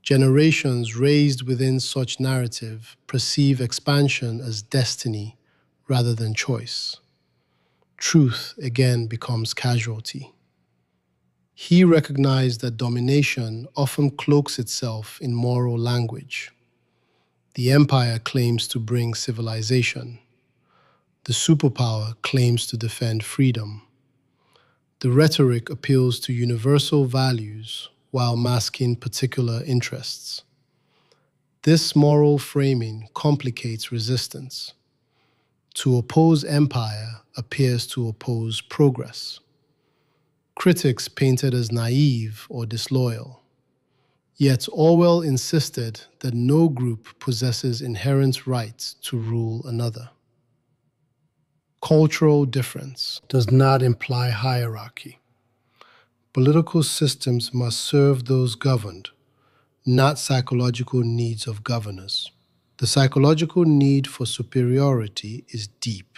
Generations raised within such narrative perceive expansion as destiny rather than choice. Truth again becomes casualty. He recognized that domination often cloaks itself in moral language. The empire claims to bring civilization. The superpower claims to defend freedom. The rhetoric appeals to universal values while masking particular interests. This moral framing complicates resistance. To oppose empire appears to oppose progress. Critics painted as naive or disloyal. Yet Orwell insisted that no group possesses inherent rights to rule another. Cultural difference does not imply hierarchy. Political systems must serve those governed, not psychological needs of governors. The psychological need for superiority is deep.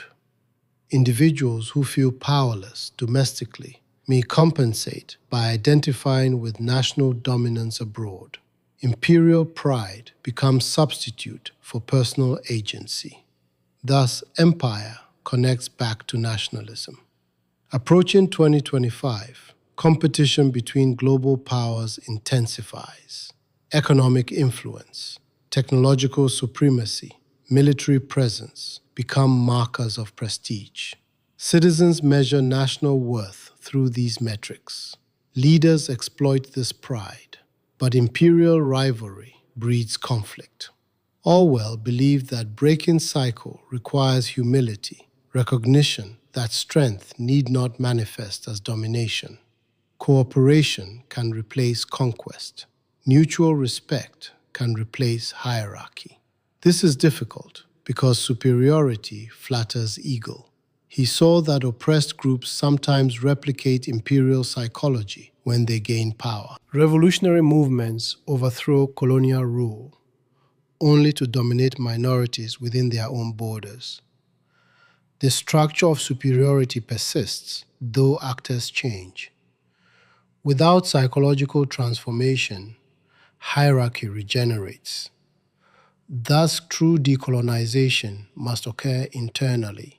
Individuals who feel powerless domestically may compensate by identifying with national dominance abroad. Imperial pride becomes substitute for personal agency. Thus, empire connects back to nationalism. Approaching 2025, competition between global powers intensifies. Economic influence, technological supremacy, military presence become markers of prestige. Citizens measure national worth through these metrics. Leaders exploit this pride, but imperial rivalry breeds conflict. Orwell believed that breaking cycle requires humility, recognition that strength need not manifest as domination. Cooperation can replace conquest. Mutual respect can replace hierarchy. This is difficult because superiority flatters ego. He saw that oppressed groups sometimes replicate imperial psychology when they gain power. Revolutionary movements overthrow colonial rule, only to dominate minorities within their own borders. The structure of superiority persists, though actors change. Without psychological transformation, hierarchy regenerates. Thus, true decolonization must occur internally.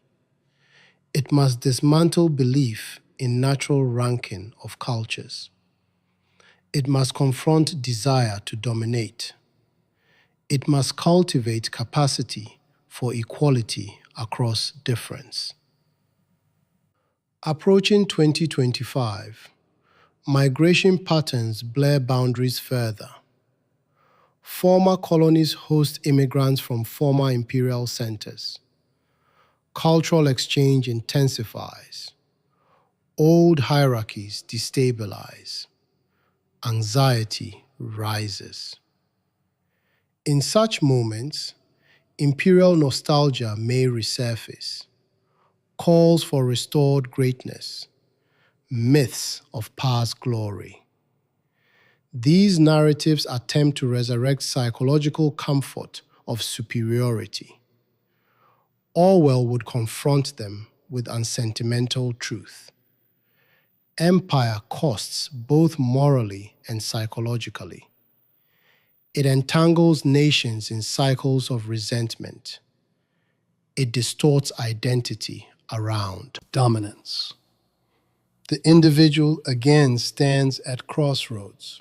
It must dismantle belief in natural ranking of cultures. It must confront desire to dominate. It must cultivate capacity for equality across difference. Approaching 2025, migration patterns blur boundaries further. Former colonies host immigrants from former imperial centers. Cultural exchange intensifies. Old hierarchies destabilize. Anxiety rises. In such moments, imperial nostalgia may resurface. Calls for restored greatness. Myths of past glory. These narratives attempt to resurrect psychological comfort of superiority. Orwell would confront them with unsentimental truth. Empire costs both morally and psychologically. It entangles nations in cycles of resentment. It distorts identity around dominance. The individual again stands at crossroads.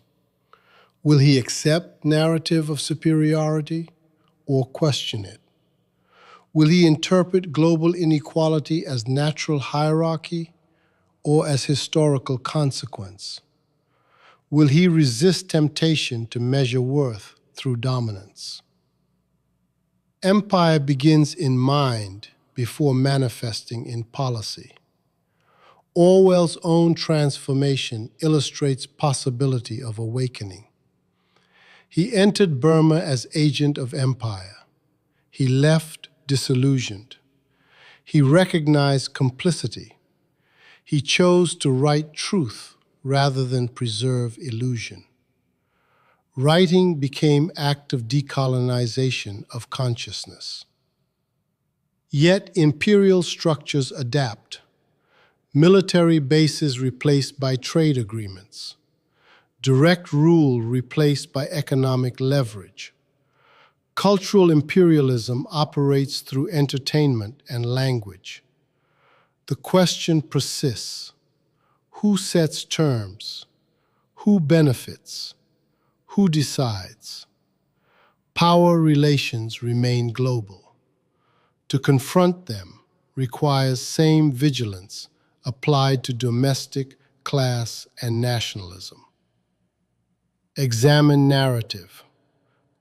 Will he accept narrative of superiority or question it? Will he interpret global inequality as natural hierarchy or as historical consequence? Will he resist temptation to measure worth through dominance? Empire begins in mind before manifesting in policy. Orwell's own transformation illustrates possibility of awakening. He entered Burma as agent of empire. He left disillusioned. He recognized complicity. He chose to write truth rather than preserve illusion. Writing became act of decolonization of consciousness. Yet imperial structures adapt. Military bases replaced by trade agreements. Direct rule replaced by economic leverage. Cultural imperialism operates through entertainment and language. The question persists: who sets terms? Who benefits? Who decides? Power relations remain global. To confront them requires same vigilance applied to domestic, class, and nationalism. Examine narrative.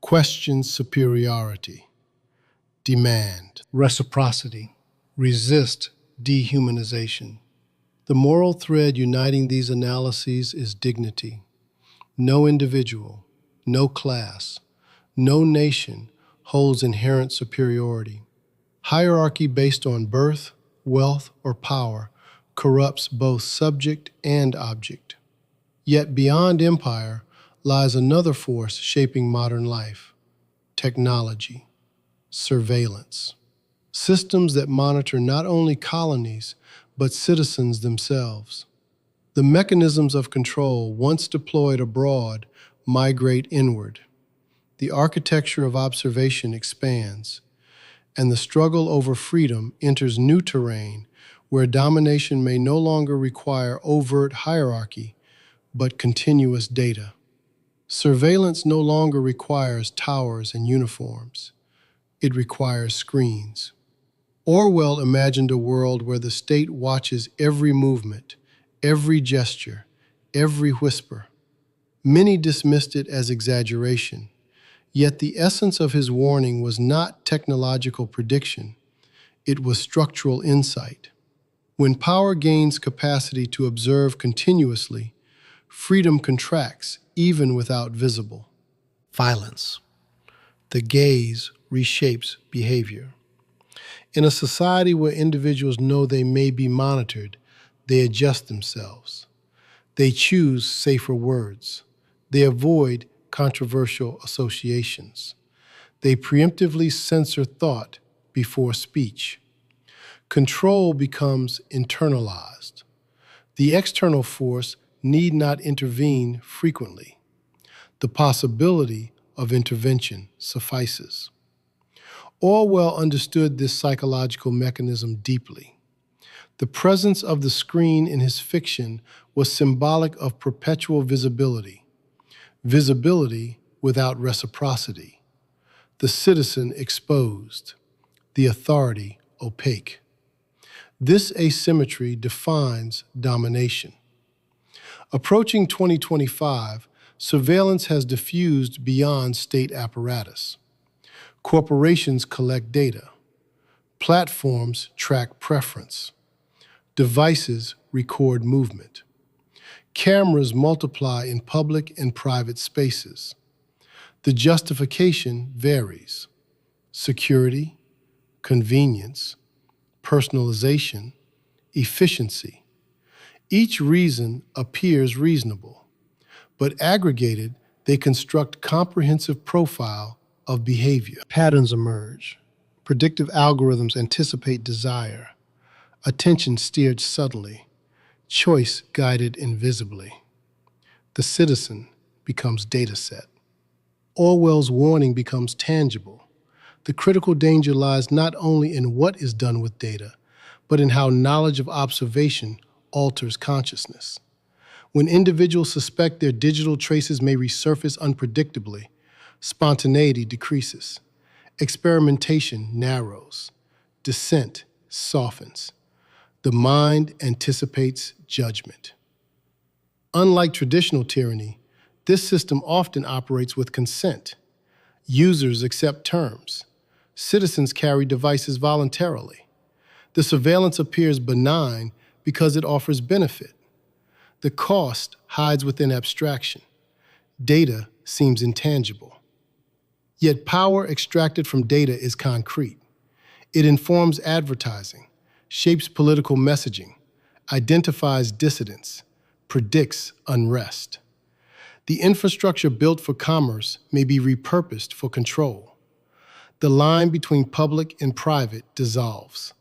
Question superiority. Demand reciprocity. Resist dehumanization. The moral thread uniting these analyses is dignity. No individual, no class, no nation holds inherent superiority. Hierarchy based on birth, wealth, or power corrupts both subject and object. Yet beyond empire lies another force shaping modern life: technology, surveillance. Systems that monitor not only colonies, but citizens themselves. The mechanisms of control once deployed abroad migrate inward. The architecture of observation expands, and the struggle over freedom enters new terrain where domination may no longer require overt hierarchy, but continuous data. Surveillance no longer requires towers and uniforms. It requires screens. Orwell imagined a world where the state watches every movement, every gesture, every whisper. Many dismissed it as exaggeration, yet the essence of his warning was not technological prediction, it was structural insight. When power gains capacity to observe continuously, freedom contracts even without visible violence. The gaze reshapes behavior. In a society where individuals know they may be monitored, they adjust themselves. They choose safer words. They avoid controversial associations. They preemptively censor thought before speech. Control becomes internalized. The external force need not intervene frequently. The possibility of intervention suffices. Orwell understood this psychological mechanism deeply. The presence of the screen in his fiction was symbolic of perpetual visibility, visibility without reciprocity, the citizen exposed, the authority opaque. This asymmetry defines domination. Approaching 2025, surveillance has diffused beyond state apparatus. Corporations collect data. Platforms track preference. Devices record movement. Cameras multiply in public and private spaces. The justification varies: security, convenience, personalization, efficiency. Each reason appears reasonable, but aggregated, they construct comprehensive profile of behavior. Patterns emerge. Predictive algorithms anticipate desire. Attention steered subtly. Choice guided invisibly. The citizen becomes data set. Orwell's warning becomes tangible. The critical danger lies not only in what is done with data, but in how knowledge of observation alters consciousness. When individuals suspect their digital traces may resurface unpredictably, spontaneity decreases, experimentation narrows, dissent softens. The mind anticipates judgment. Unlike traditional tyranny, this system often operates with consent. Users accept terms. Citizens carry devices voluntarily. The surveillance appears benign because it offers benefit. The cost hides within abstraction. Data seems intangible. Yet power extracted from data is concrete. It informs advertising, shapes political messaging, identifies dissidents, predicts unrest. The infrastructure built for commerce may be repurposed for control. The line between public and private dissolves.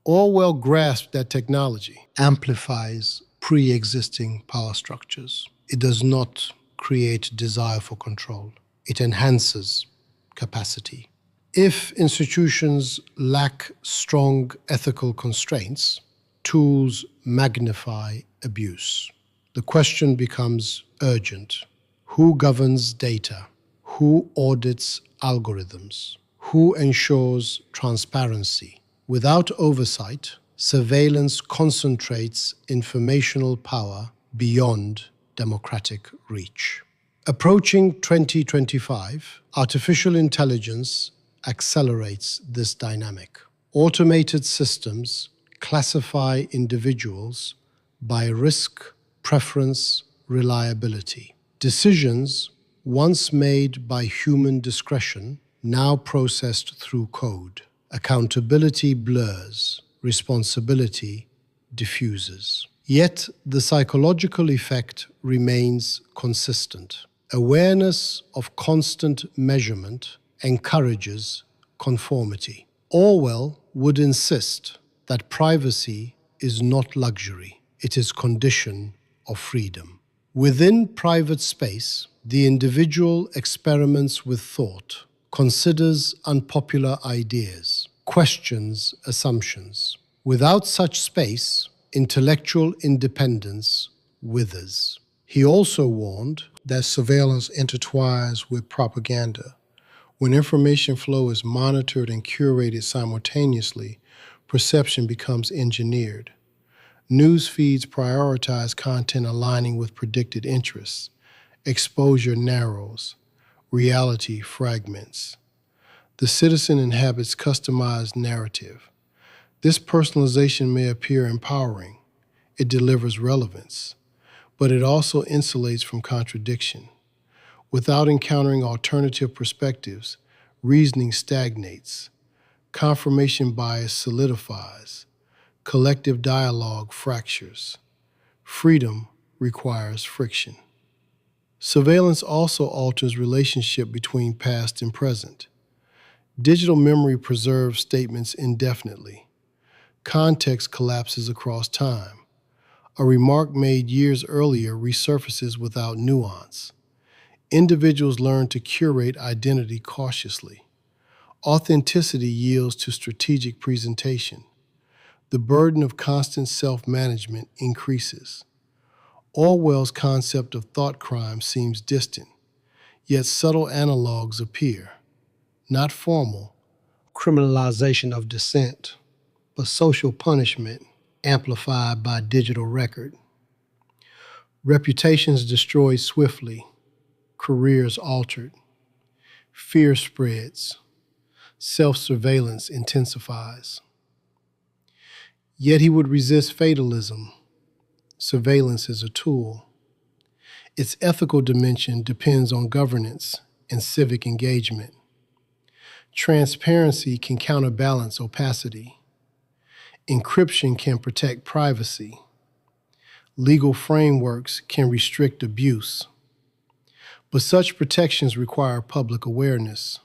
Orwell grasped that technology amplifies pre-existing power structures. It does not create desire for control. It enhances capacity. If institutions lack strong ethical constraints, tools magnify abuse. The question becomes urgent. Who governs data? Who audits algorithms? Who ensures transparency? Without oversight, surveillance concentrates informational power beyond democratic reach. Approaching 2025, artificial intelligence accelerates this dynamic. Automated systems classify individuals by risk, preference, reliability. Decisions once made by human discretion, now processed through code. Accountability blurs, responsibility diffuses. Yet the psychological effect remains consistent. Awareness of constant measurement encourages conformity. Orwell would insist that privacy is not luxury, it is condition of freedom. Within private space, the individual experiments with thought, considers unpopular ideas, questions assumptions. Without such space, intellectual independence withers. He also warned that surveillance intertwines with propaganda. When information flow is monitored and curated simultaneously, perception becomes engineered. News feeds prioritize content aligning with predicted interests. Exposure narrows. Reality fragments. The citizen inhabits customized narrative. This personalization may appear empowering. It delivers relevance, but it also insulates from contradiction. Without encountering alternative perspectives, reasoning stagnates. Confirmation bias solidifies. Collective dialogue fractures. Freedom requires friction. Surveillance also alters relationship between past and present. Digital memory preserves statements indefinitely. Context collapses across time. A remark made years earlier resurfaces without nuance. Individuals learn to curate identity cautiously. Authenticity yields to strategic presentation. The burden of constant self-management increases. Orwell's concept of thought crime seems distant, yet subtle analogs appear. Not formal criminalization of dissent, but social punishment amplified by digital record. Reputations destroyed swiftly, careers altered, fear spreads, self-surveillance intensifies. Yet he would resist fatalism. Surveillance is a tool. Its ethical dimension depends on governance and civic engagement. Transparency can counterbalance opacity. Encryption can protect privacy. Legal frameworks can restrict abuse. But such protections require public awareness.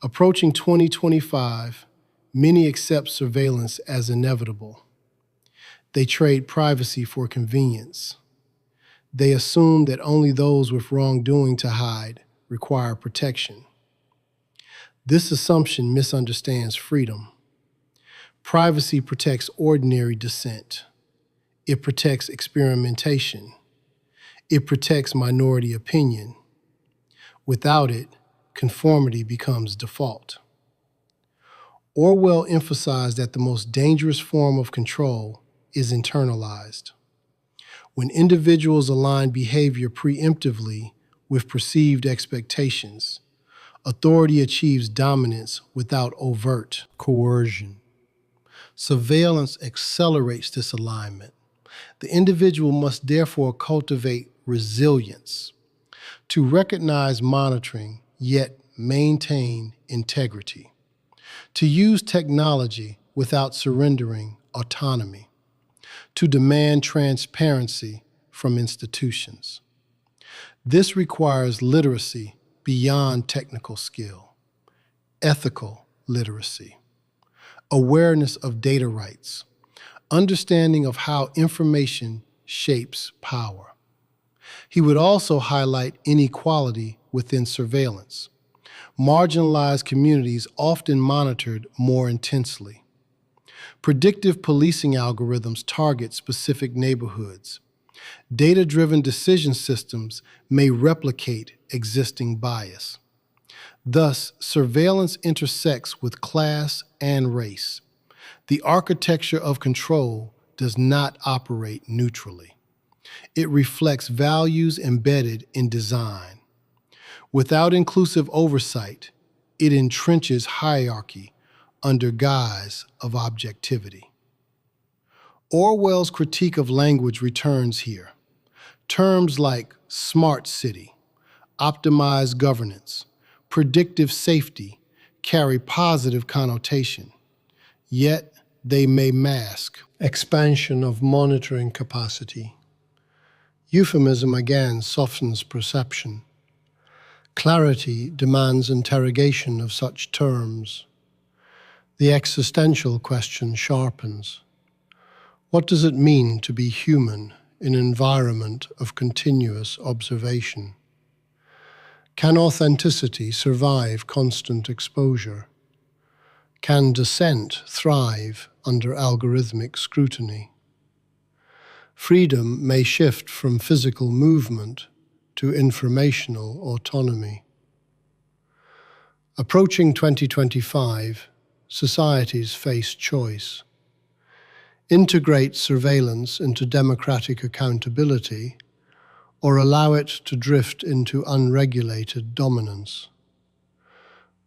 Approaching 2025, many accept surveillance as inevitable. They trade privacy for convenience. They assume that only those with wrongdoing to hide require protection. This assumption misunderstands freedom. Privacy protects ordinary dissent. It protects experimentation. It protects minority opinion. Without it, conformity becomes default. Orwell emphasized that the most dangerous form of control is internalized. When individuals align behavior preemptively with perceived expectations, authority achieves dominance without overt coercion. Surveillance accelerates this alignment. The individual must therefore cultivate resilience to recognize monitoring, yet maintain integrity, to use technology without surrendering autonomy, to demand transparency from institutions. This requires literacy beyond technical skill, ethical literacy, awareness of data rights, understanding of how information shapes power. He would also highlight inequality within surveillance. Marginalized communities often monitored more intensely. Predictive policing algorithms target specific neighborhoods. Data-driven decision systems may replicate existing bias. Thus, surveillance intersects with class and race. The architecture of control does not operate neutrally. It reflects values embedded in design. Without inclusive oversight, it entrenches hierarchy under guise of objectivity. Orwell's critique of language returns here. Terms like smart city, optimized governance, predictive safety carry positive connotation, yet they may mask expansion of monitoring capacity. Euphemism again softens perception. Clarity demands interrogation of such terms. The existential question sharpens. What does it mean to be human in an environment of continuous observation? Can authenticity survive constant exposure? Can dissent thrive under algorithmic scrutiny? Freedom may shift from physical movement to informational autonomy. Approaching 2025, societies face choice. Integrate surveillance into democratic accountability, or allow it to drift into unregulated dominance.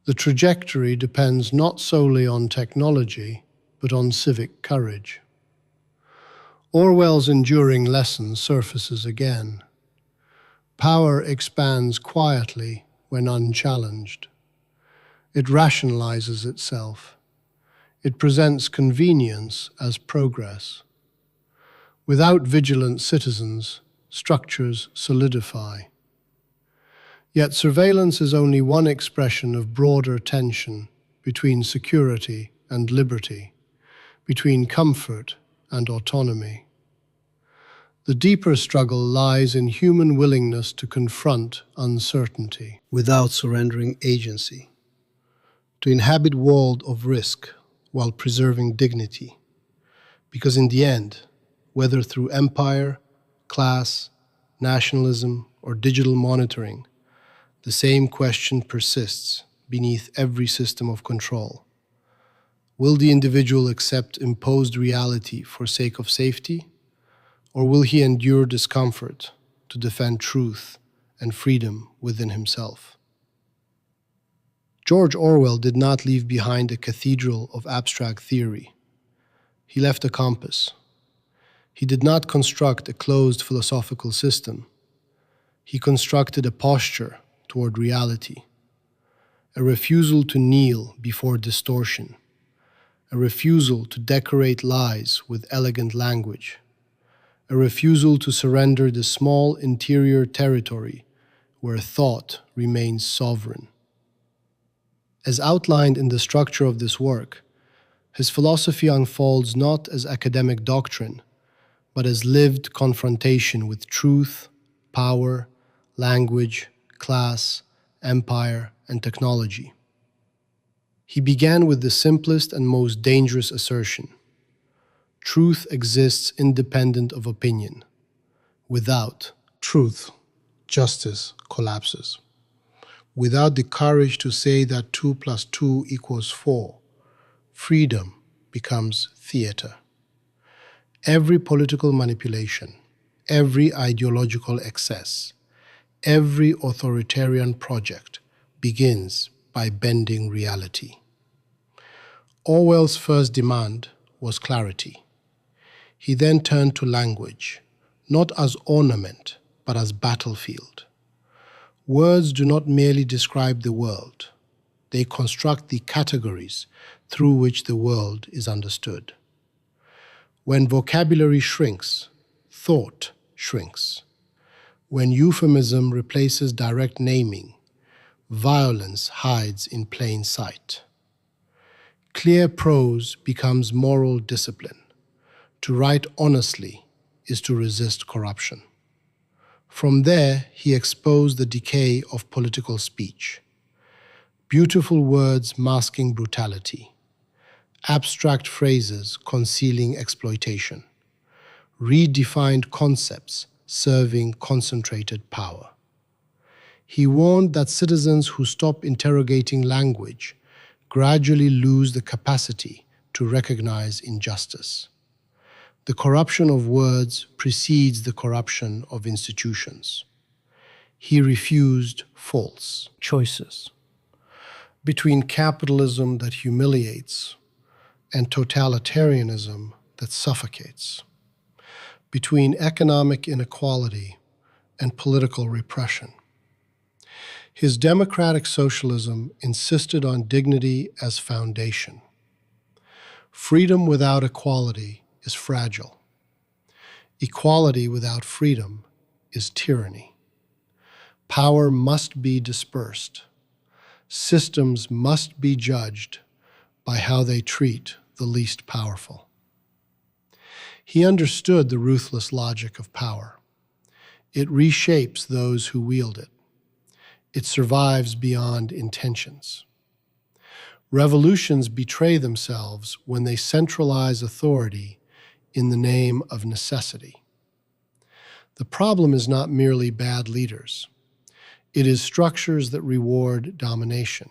The trajectory depends not solely on technology, but on civic courage. Orwell's enduring lesson surfaces again. Power expands quietly when unchallenged. It rationalizes itself. It presents convenience as progress. Without vigilant citizens, structures solidify. Yet surveillance is only one expression of broader tension between security and liberty, between comfort and autonomy. The deeper struggle lies in human willingness to confront uncertainty without surrendering agency, to inhabit world of risk while preserving dignity. Because in the end, whether through empire, class, nationalism, or digital monitoring, the same question persists beneath every system of control. Will the individual accept imposed reality for sake of safety? Or will he endure discomfort to defend truth and freedom within himself? George Orwell did not leave behind a cathedral of abstract theory. He left a compass. He did not construct a closed philosophical system. He constructed a posture toward reality, a refusal to kneel before distortion, a refusal to decorate lies with elegant language, a refusal to surrender the small interior territory where thought remains sovereign. As outlined in the structure of this work, his philosophy unfolds not as academic doctrine, but as lived confrontation with truth, power, language, class, empire, and technology. He began with the simplest and most dangerous assertion: truth exists independent of opinion. Without truth, justice collapses. Without the courage to say that 2 + 2 = 4, freedom becomes theater. Every political manipulation, every ideological excess, every authoritarian project begins by bending reality. Orwell's first demand was clarity. He then turned to language, not as ornament, but as battlefield. Words do not merely describe the world. They construct the categories through which the world is understood. When vocabulary shrinks, thought shrinks. When euphemism replaces direct naming, violence hides in plain sight. Clear prose becomes moral discipline. To write honestly is to resist corruption. From there, he exposed the decay of political speech. Beautiful words masking brutality. Abstract phrases concealing exploitation. Redefined concepts serving concentrated power. He warned that citizens who stop interrogating language gradually lose the capacity to recognize injustice. The corruption of words precedes the corruption of institutions. He refused false choices between capitalism that humiliates and totalitarianism that suffocates, between economic inequality and political repression. His democratic socialism insisted on dignity as foundation. Freedom without equality is fragile. Equality without freedom is tyranny. Power must be dispersed. Systems must be judged by how they treat the least powerful. He understood the ruthless logic of power. It reshapes those who wield it. It survives beyond intentions. Revolutions betray themselves when they centralize authority in the name of necessity. The problem is not merely bad leaders. It is structures that reward domination.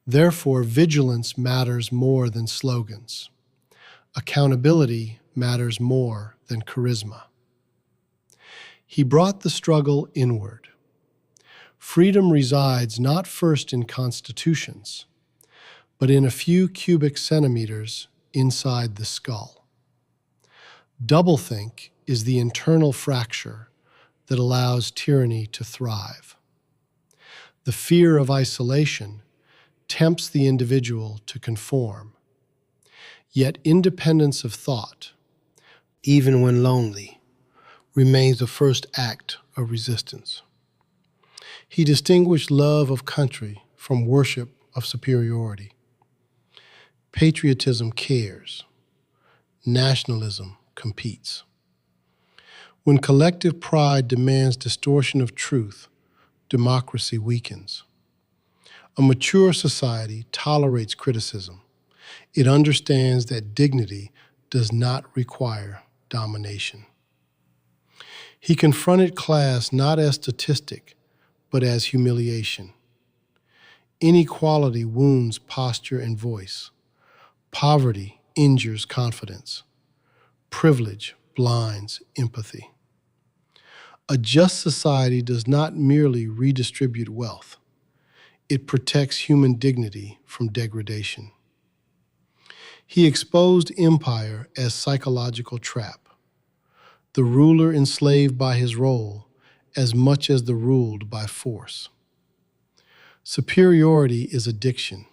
Therefore, vigilance matters more than slogans. Accountability matters more than charisma. He brought the struggle inward. Freedom resides not first in constitutions, but in a few cubic centimeters inside the skull. Doublethink is the internal fracture that allows tyranny to thrive. The fear of isolation tempts the individual to conform. Yet independence of thought, even when lonely, remains the first act of resistance. He distinguished love of country from worship of superiority. Patriotism cares. Nationalism competes. When collective pride demands distortion of truth, democracy weakens. A mature society tolerates criticism. It understands that dignity does not require domination. He confronted class not as statistic, but as humiliation. Inequality wounds posture and voice. Poverty injures confidence. Privilege blinds empathy. A just society does not merely redistribute wealth. It protects human dignity from degradation. He exposed empire as psychological trap, the ruler enslaved by his role as much as the ruled by force. Superiority is addiction.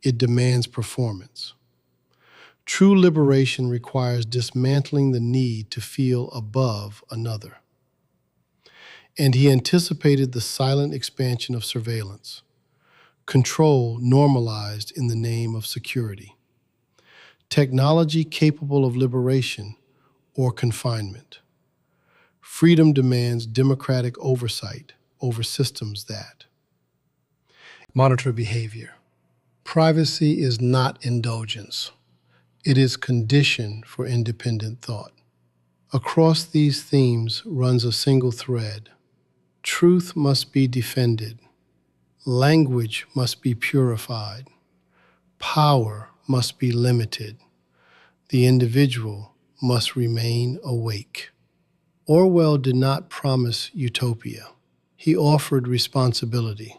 It demands performance. True liberation requires dismantling the need to feel above another. And he anticipated the silent expansion of surveillance. Control normalized in the name of security. Technology capable of liberation or confinement. Freedom demands democratic oversight over systems that monitor behavior. Privacy is not indulgence. It is condition for independent thought. Across these themes runs a single thread. Truth must be defended. Language must be purified. Power must be limited. The individual must remain awake. Orwell did not promise utopia. He offered responsibility.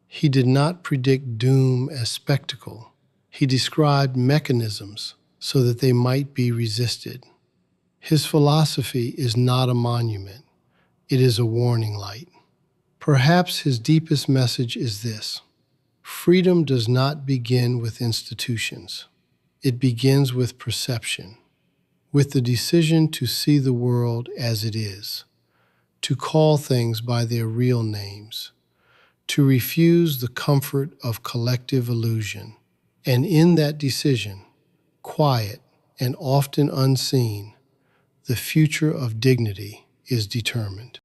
He did not predict doom as spectacle. He described mechanisms so that they might be resisted. His philosophy is not a monument. It is a warning light. Perhaps his deepest message is this: freedom does not begin with institutions. It begins with perception, with the decision to see the world as it is, to call things by their real names, to refuse the comfort of collective illusion. And in that decision, quiet and often unseen, the future of dignity is determined.